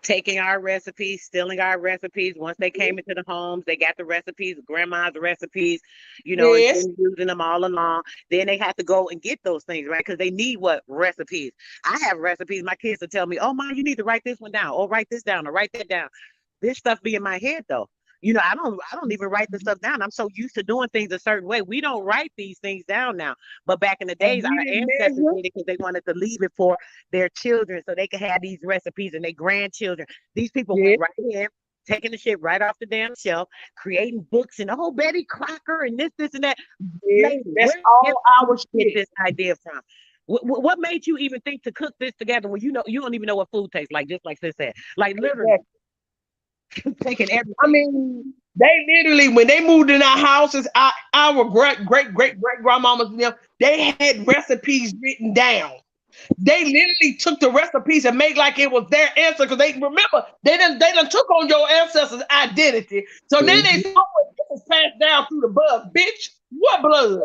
Taking our recipes, stealing our recipes. Once they came into the homes, they got the recipes, grandma's recipes, and Yes. been using them all along. Then they have to go and get those things, right? Because they need what? Recipes. I have recipes. My kids will tell me, oh, Mom, you need to write this one down, or write this down, or write that down. This stuff be in my head though. I don't even write the stuff down. I'm so used to doing things a certain way. We don't write these things down now. But back in the days, our ancestors did it because they wanted to leave it for their children so they could have these recipes and their grandchildren. These people went right in, taking the shit right off the damn shelf, creating books and the whole Betty Crocker and this and that. Lady, That's where all did our you get shit. this idea from? What made you even think to cook this together when you don't even know what food tastes like, just like Sis said? Like literally taking everything. I mean, they literally when they moved in our houses, our great grandmamas and them, they had recipes written down. They literally took the recipes and made like it was their answer because they remember they done took on your ancestors' identity. So then they saw it was passed down through the blood. Bitch, what blood?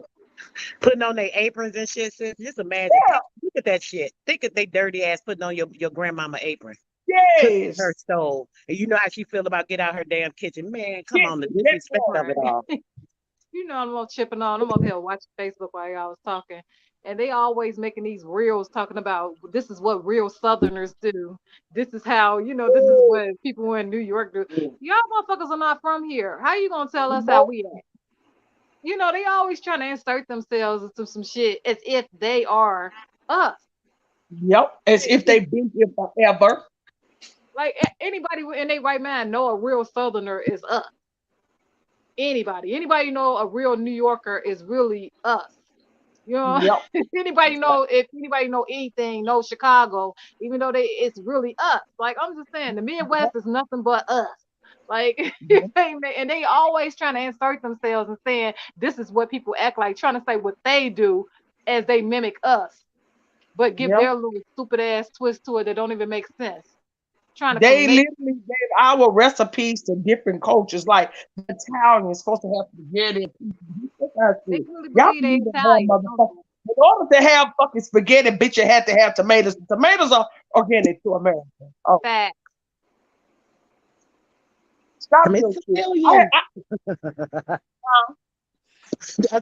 Putting on their aprons and shit, sis. Just imagine. Yeah. Look at that shit. Think of they dirty ass putting on your grandmama apron. Yes. Her stove. And you know how she feel about get out her damn kitchen. Man, come on, the disrespect of it all. I'm all chipping on. I'm up here watching Facebook while y'all was talking. And they always making these reels talking about this is what real Southerners do. This is how, this is what people in New York do. Y'all motherfuckers are not from here. How you gonna tell us how we act? They always trying to insert themselves into some shit as if they are us. Yep, as if they've been here forever. Like anybody in their right mind know a real Southerner is us. Anybody know a real New Yorker is really us. Yep. If anybody know anything, know Chicago, even though it's really us. Like I'm just saying, the Midwest is nothing but us. Like and they always trying to insert themselves and saying this is what people act like, trying to say what they do as they mimic us, but give their little stupid ass twist to it that don't even make sense. They literally gave our recipes to different cultures. Like the Italian is supposed to have spaghetti. They really Y'all believe they need to have Italian. motherfuckers. In order to have fucking spaghetti, bitch, you had to have tomatoes. Tomatoes are organic to America. Oh, fact. Stop I mean, your Sicilian. I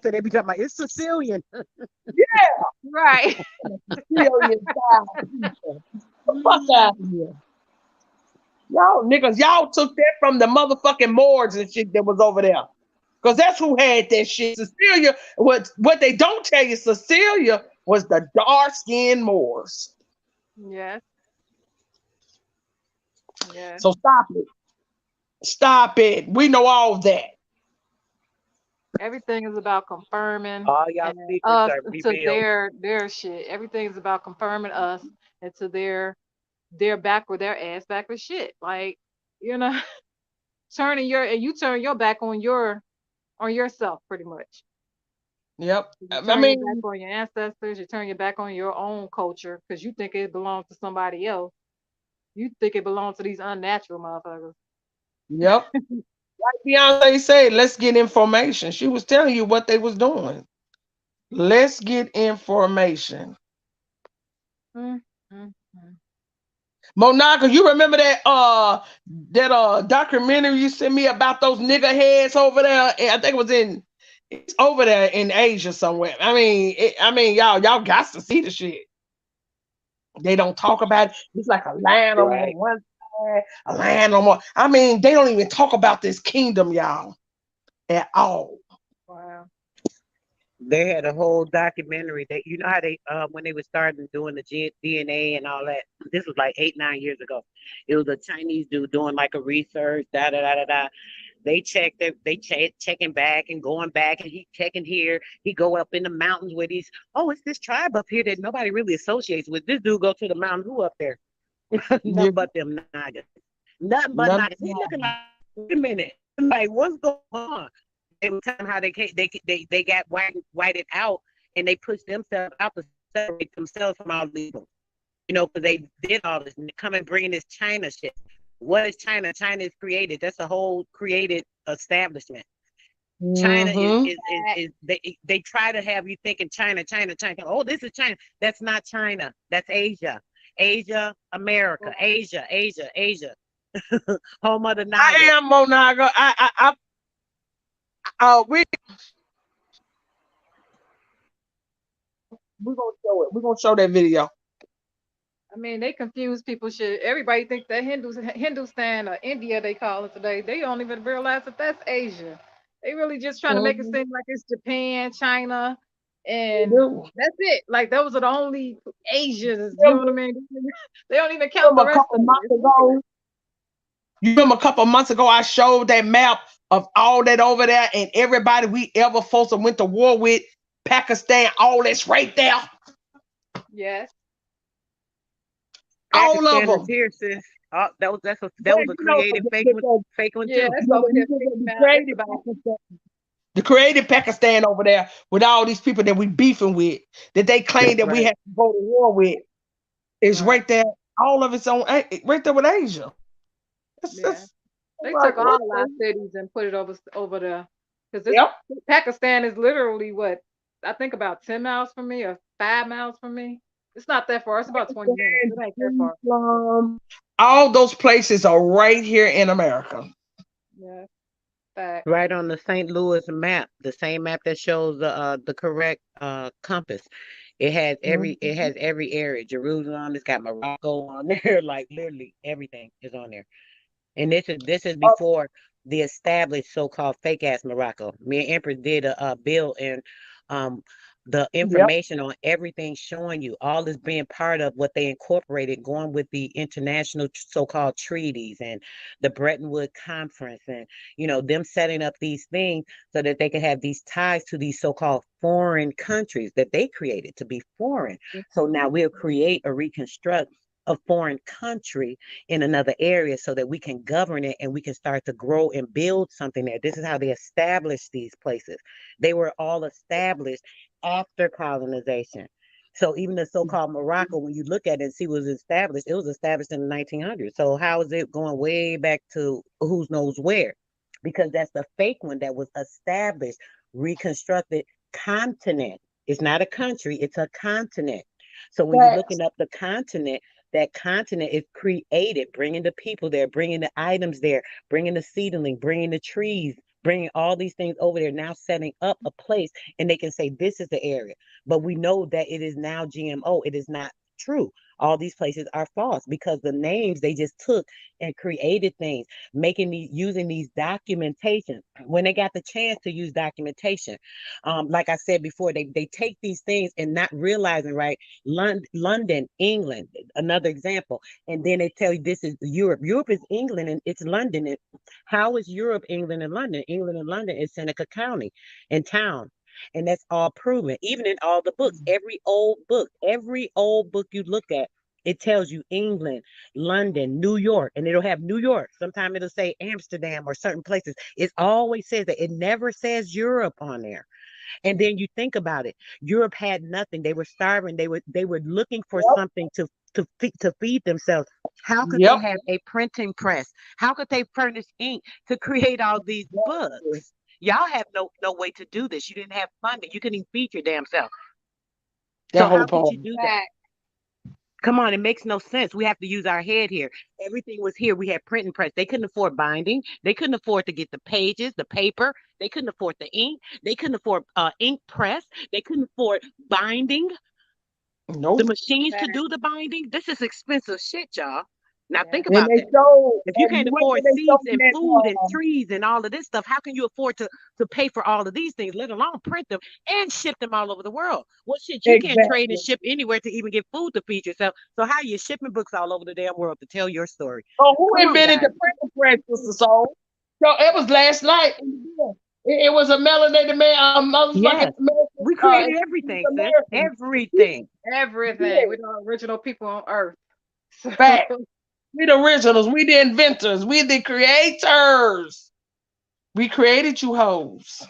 said they be talking about it's Sicilian. Yeah, right. Sicilian style. Fuck out of here. Y'all niggas, y'all took that from the motherfucking Moors and shit that was over there. Because that's who had that shit. Cecilia, what they don't tell you, Cecilia was the dark-skinned Moors. Yes. Yeah. So stop it. Stop it. We know all of that. Everything is about confirming all y'all secrets us are to revealed. their shit. Everything is about confirming us into their ass backward shit. Like, turn your back on yourself pretty much. Yep. You turn your back on your ancestors, you turn your back on your own culture because you think it belongs to somebody else. You think it belongs to these unnatural motherfuckers. Yep. Like Beyonce said, let's get information. She was telling you what they was doing. Let's get information. Monaco, you remember that documentary you sent me about those nigger heads over there? I think it's over there in Asia somewhere. I mean, y'all got to see the shit. They don't talk about it. It's like a land on one side, a land on one. I mean, they don't even talk about this kingdom, y'all, at all. Wow. They had a whole documentary that how they when they were starting doing the DNA and all that. This was like 8-9 years ago. It was a Chinese dude doing like a research, They checking back and going back, and he checking here. He go up in the mountains with these. Oh, it's this tribe up here that nobody really associates with. This dude go to the mountain. Who up there? Nothing but them niggas. Nothing but niggas. He looking like, wait a minute, like what's going on? They were telling how they got whited out, and they pushed themselves out to separate themselves from all these people. You know, because they did all this and they come and bring this China shit. What is China? China is created. That's a whole created establishment. China is they try to have you thinking China. Oh, this is China. That's not China. That's Asia. Asia, America, Asia. Home of the Naga. I am Monaga. We're gonna show it. We're gonna show that video. I mean, they confuse people. Shit, everybody thinks that Hindustan or India they call it today. They don't even realize that that's Asia. They really just trying to make it seem like it's Japan, China, and that's it. Like those are the only Asians. You know what I mean? They don't even count the rest of it. You remember a couple of months ago, I showed that map of all that over there, and everybody we ever supposed to went to war with, Pakistan, all that's right there. Yes. All of them. Here, sis. That was a creative fake one too. The creative Pakistan over there with all these people that we beefing with, that they claim that we have to go to war with, is right there. All of it's on right there with Asia. They took all our cities and put it over there. Because Pakistan is literally what? I think about 10 miles from me or 5 miles from me. It's not that far. It's about 20 minutes. It ain't that far. All those places are right here in America. Yeah. Right on the St. Louis map, the same map that shows the correct compass. It has every area. Jerusalem, it's got Morocco on there, like literally everything is on there. And this is before the established so-called fake ass Morocco. Me and Empress did a bill, and the information on everything showing you all is being part of what they incorporated, going with the international so-called treaties and the Bretton Woods Conference, and them setting up these things so that they can have these ties to these so-called foreign countries that they created to be foreign. So now we'll create or reconstruct a foreign country in another area so that we can govern it and we can start to grow and build something there. This is how they established these places. They were all established after colonization. So even the so-called Morocco, when you look at it and see what was established, it was established in the 1900s. So how is it going way back to who knows where? Because that's the fake one that was established, reconstructed continent. It's not a country, it's a continent. So when you're looking up the continent, that continent is created, bringing the people there, bringing the items there, bringing the seedling, bringing the trees, bringing all these things over there, now setting up a place, and they can say this is the area. But we know that it is now GMO. It is not true. All these places are false because the names they just took and created things, using these documentation when they got the chance to use documentation. Like I said before, they take these things and not realizing, right? London, England, another example, and then they tell you this is Europe. Europe is England and it's London. And how is Europe, England, and London? England and London is Seneca County and town. And that's all proven, even in all the books, every old book you look at, it tells you England, London, New York, and it'll have New York. Sometimes it'll say Amsterdam or certain places. It always says that. It never says Europe on there. And then you think about it. Europe had nothing. They were starving. They were looking for something to feed themselves. How could they have a printing press? How could they furnish ink to create all these books? Y'all have no way to do this. You didn't have funding. You couldn't even feed your damn self. So how could you do that? Come on, it makes no sense. We have to use our head here. Everything was here. We had printing press. They couldn't afford binding. They couldn't afford to get the pages, the paper. They couldn't afford the ink. They couldn't afford ink press. They couldn't afford binding. Nope. The machines to do the binding. This is expensive shit, y'all. Now think about that. If you can't afford seeds and food and trees and all of this stuff, how can you afford to pay for all of these things, let alone print them and ship them all over the world? Well, shit, you can't trade and ship anywhere to even get food to feed yourself. So how are you shipping books all over the damn world to tell your story? Oh, who invented the printing press, Sister Soul? So it was last night. It was a melanated man, a motherfucking Yes. American, We created Indigenous everything, sis. American. Everything. Everything. We're the original people on Earth. So, Fact. We the originals. We the inventors. We the creators. We created you hoes.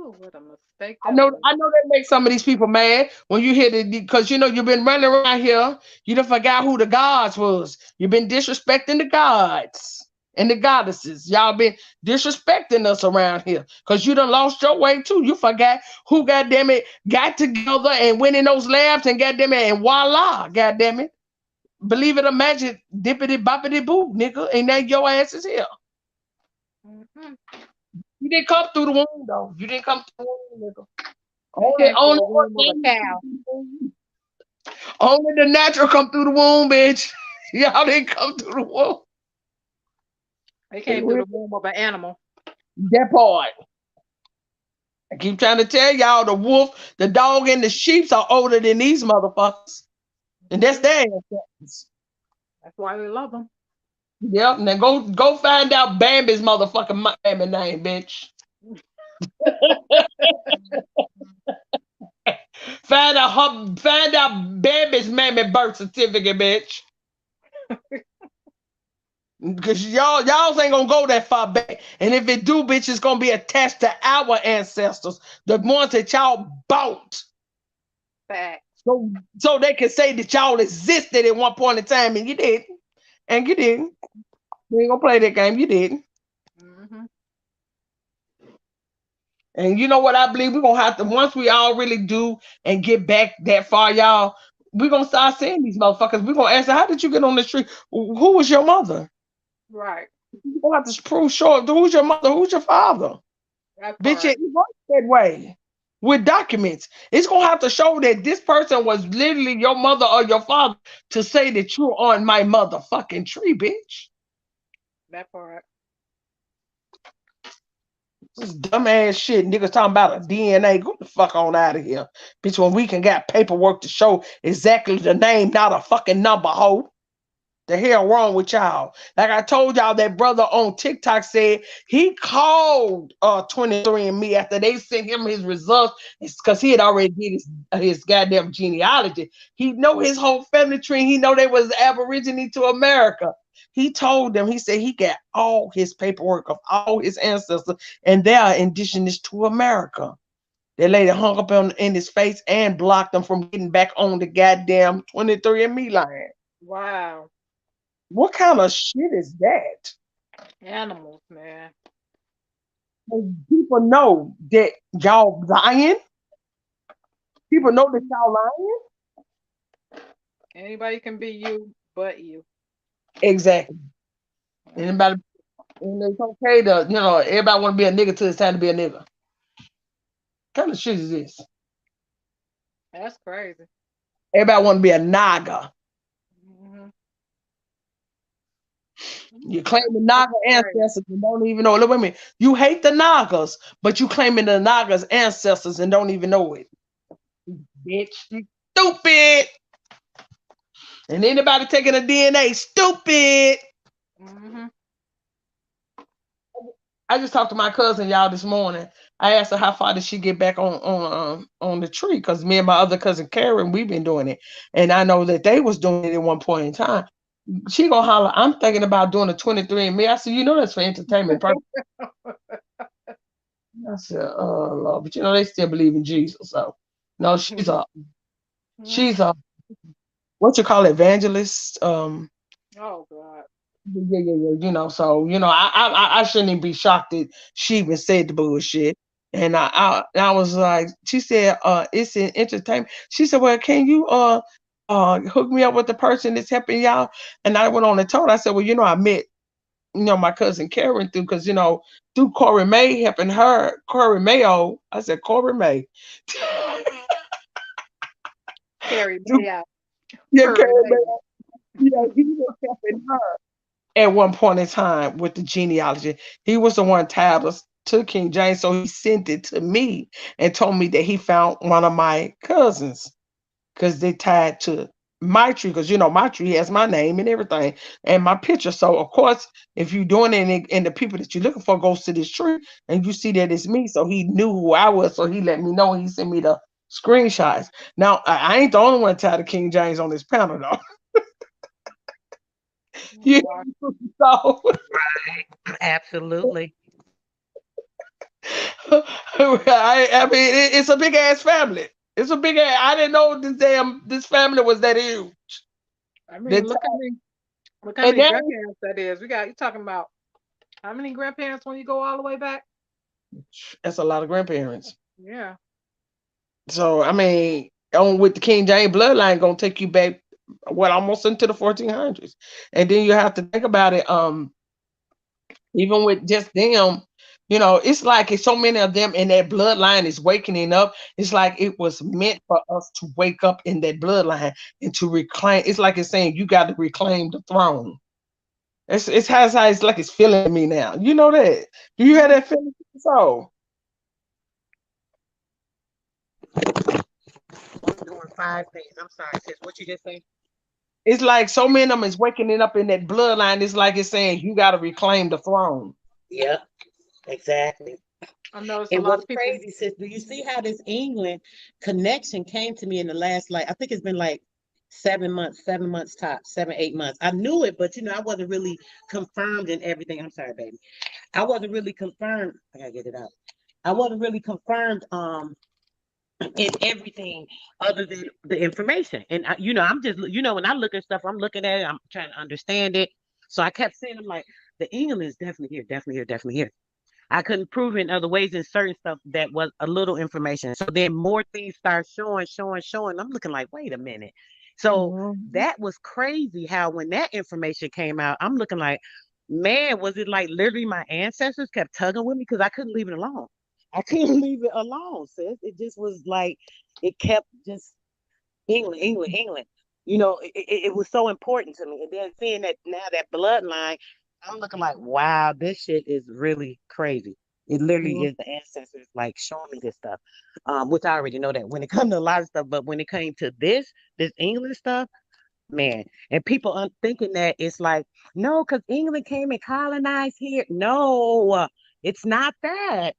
ooh, what a mistake I that know was. that makes some of these people mad when you hear the because you've been running around here. You done forgot who the gods was. You've been disrespecting the gods and the goddesses. Y'all been disrespecting us around here because you done lost your way too. You forgot who goddamn it got together and went in those labs and goddamn it and voila, goddamn it. Believe it or magic, dippity boppity boo, nigga. And now your ass is here. Mm-hmm. You didn't come through the womb though. You didn't come through the womb, nigga. They Only, came through only the womb of a cow. Only the natural come through the womb, bitch. Y'all didn't come through the womb. They came through the womb of an animal. That part. I keep trying to tell y'all the wolf, the dog, and the sheep are older than these motherfuckers. And that's their ancestors. That's why we love them. Yep. Now go find out Bambi's motherfucking mammy name, bitch. Find out Bambi's mammy birth certificate, bitch. Because y'all ain't gonna go that far back. And if it do, bitch, it's gonna be attached to our ancestors, the ones that y'all bought. Fact. So they can say that y'all existed at one point in time, and you didn't. And you didn't. We ain't gonna play that game. You didn't. Mm-hmm. And you know what I believe? We're gonna have to, once we all really do and get back that far, y'all, we're gonna start seeing these motherfuckers. We're gonna ask them, how did you get on the street? Who was your mother? Right. You don't have to prove sure who's your mother, who's your father. That Bitch, part. it works that way with documents. It's gonna have to show that this person was literally your mother or your father to say that you're on my motherfucking tree, bitch. That part. This dumbass shit. Niggas talking about a DNA. Go the fuck on out of here. Bitch, when we can get paperwork to show exactly the name, not a fucking number, hoe. The hell wrong with y'all? Like I told y'all, that brother on TikTok said he called 23andMe after they sent him his results because he had already did his goddamn genealogy. He know his whole family tree. He know they was Aborigine to America. He told them, he said he got all his paperwork of all his ancestors, and they are indigenous to America. That lady hung up in his face and blocked him from getting back on the goddamn 23andMe line. Wow. What kind of shit is that? Animals, man. People know that y'all lying. People know that y'all lying. Anybody can be you but you. Exactly. Anybody, and it's okay to, everybody want to be a nigga till it's time to be a nigga. What kind of shit is this? That's crazy. Everybody want to be a naga. Mm-hmm. You claim the Naga ancestors and don't even know it. Look at me. You hate the Nagas, but you claiming the Nagas ancestors and don't even know it. Bitch, you stupid. And anybody taking a DNA, stupid. Mm-hmm. I just talked to my cousin, y'all, this morning. I asked her how far did she get back on the tree, because me and my other cousin Karen, we've been doing it, and I know that they was doing it at one point in time. She gonna holler, I'm thinking about doing a 23andMe. I said, that's for entertainment purposes. I said, oh Lord, but they still believe in Jesus. So no, she's a what you call it, evangelist. Oh God. Yeah. So I shouldn't even be shocked that she even said the bullshit. And I was like, she said, it's an entertainment. She said, well, can you hook me up with the person that's helping y'all? And I went on and told her, I said, well, I met my cousin Karen through Corey May helping her, Corey Mayo. I said, Corey May. Carrie Mayo. Yeah, Carrie Mayo. Yeah, he was helping her at one point in time with the genealogy. He was the one tied us to King James, so he sent it to me and told me that he found one of my cousins because they tied to my tree, because you know my tree has my name and everything and my picture. So of course, if you're doing it and the people that you're looking for goes to this tree and you see that it's me, so he knew who I was, so he let me know. He sent me the screenshots. Now I ain't the only one tied to King James on this panel though. Yeah, so Absolutely. I mean, it's a big ass family. It's a big ass. I didn't know this family was that huge. I mean, look how And many now grandparents that is. You talking about how many grandparents when you go all the way back? that's a lot of grandparents. Yeah. So I mean, on with the King James bloodline gonna take you back almost into the 1400s, and then you have to think about it. Even with just them, you know, it's like it's so many of them and that bloodline is waking up. It's like it was meant for us to wake up in that bloodline and to reclaim. It's like it's saying you got to reclaim the throne. It's how it's like it's feeling me now. You know that? Do you have that feeling? So Doing 5 things. I'm sorry, sis. What you just say? it's like so many of them is waking it up in that bloodline. It's like it's saying you got to reclaim the throne. Yep, exactly. I noticed a And lot what's of people. crazy, sis, do you see how this England connection came to me in the last, like, I think it's been like 7 months tops, 7, 8 months. I knew it, but you know, I wasn't really confirmed in everything. I'm sorry, baby. I wasn't really confirmed. I gotta get it out. I wasn't really confirmed in everything other than the information. And you know, I'm just, you know, when I look at stuff, I'm looking at it, I'm trying to understand it. So I kept saying, I'm like, the England is definitely here, definitely here, definitely here. I couldn't prove in other ways in certain stuff that was a little information. So then more things start showing. I'm looking like, wait a minute. So that was crazy how when that information came out, I'm looking like, man, was it like literally my ancestors kept tugging with me because I couldn't leave it alone. I couldn't leave it alone, sis. It just was like it kept just England. You know, it was so important to me. And then seeing that now that bloodline, I'm looking like, wow, this shit is really crazy. It literally is the ancestors like showing me this stuff, which I already know that when it comes to a lot of stuff. But when it came to this England stuff, man, and people thinking that it's like, no, because England came and colonized here. No, it's not that.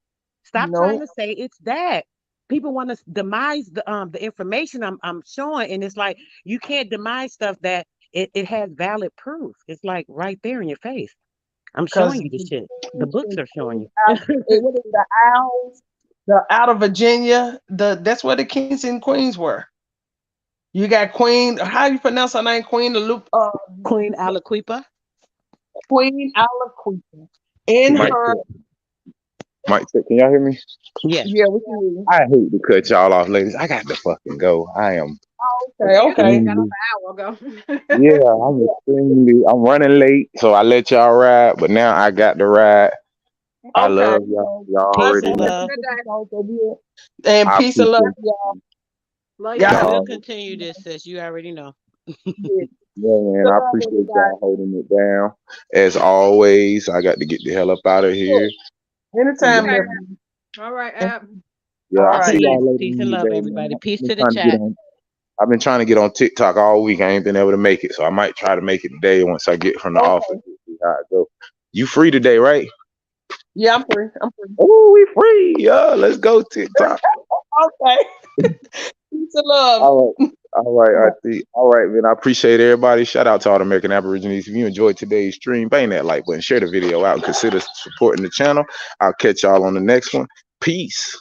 Stop trying No, to say it's that. People want to demise the information I'm showing, and it's like you can't demise stuff that it has valid proof. It's like right there in your face. I'm because showing you this shit. The books are showing you. what is the Owls, the out of Virginia, that's where the kings and queens were. You got Queen. How do you pronounce her name? Queen Queen Aliquipa. Queen Aliquippa. In Mike, her, check. Can y'all hear me? Yes. yeah, we can hear you. I hate to cut y'all off, ladies. I got to fucking go. I am. Okay. Got off an hour ago. Yeah, I'm running late, so I let y'all ride, but now I got to ride. I Okay. love y'all. Y'all Peace already and know. love. And I peace and love, appreciate y'all. Love And y'all. we'll y'all. continue this, sis. You already know. Yeah. Yeah, man, Good I love, appreciate everybody. y'all holding it down. As always, I got to get the hell up out of here. Anytime, Yeah, Nephew. All right, Ab. yeah, All I'll see right. y'all later Peace in and the love, day, everybody. man. Peace to the chat. I've been trying to get on TikTok all week. I ain't been able to make it, so I might try to make it today once I get from the office. Okay. See how it go. You free today, right? Yeah, I'm free. I'm free. Oh, we free. Yeah, let's go TikTok. Okay. Peace and love. All right, Auntie. All right, man. I appreciate everybody. Shout out to all the American Aborigines. If you enjoyed today's stream, bang that like button, share the video out, and consider supporting the channel. I'll catch y'all on the next one. Peace.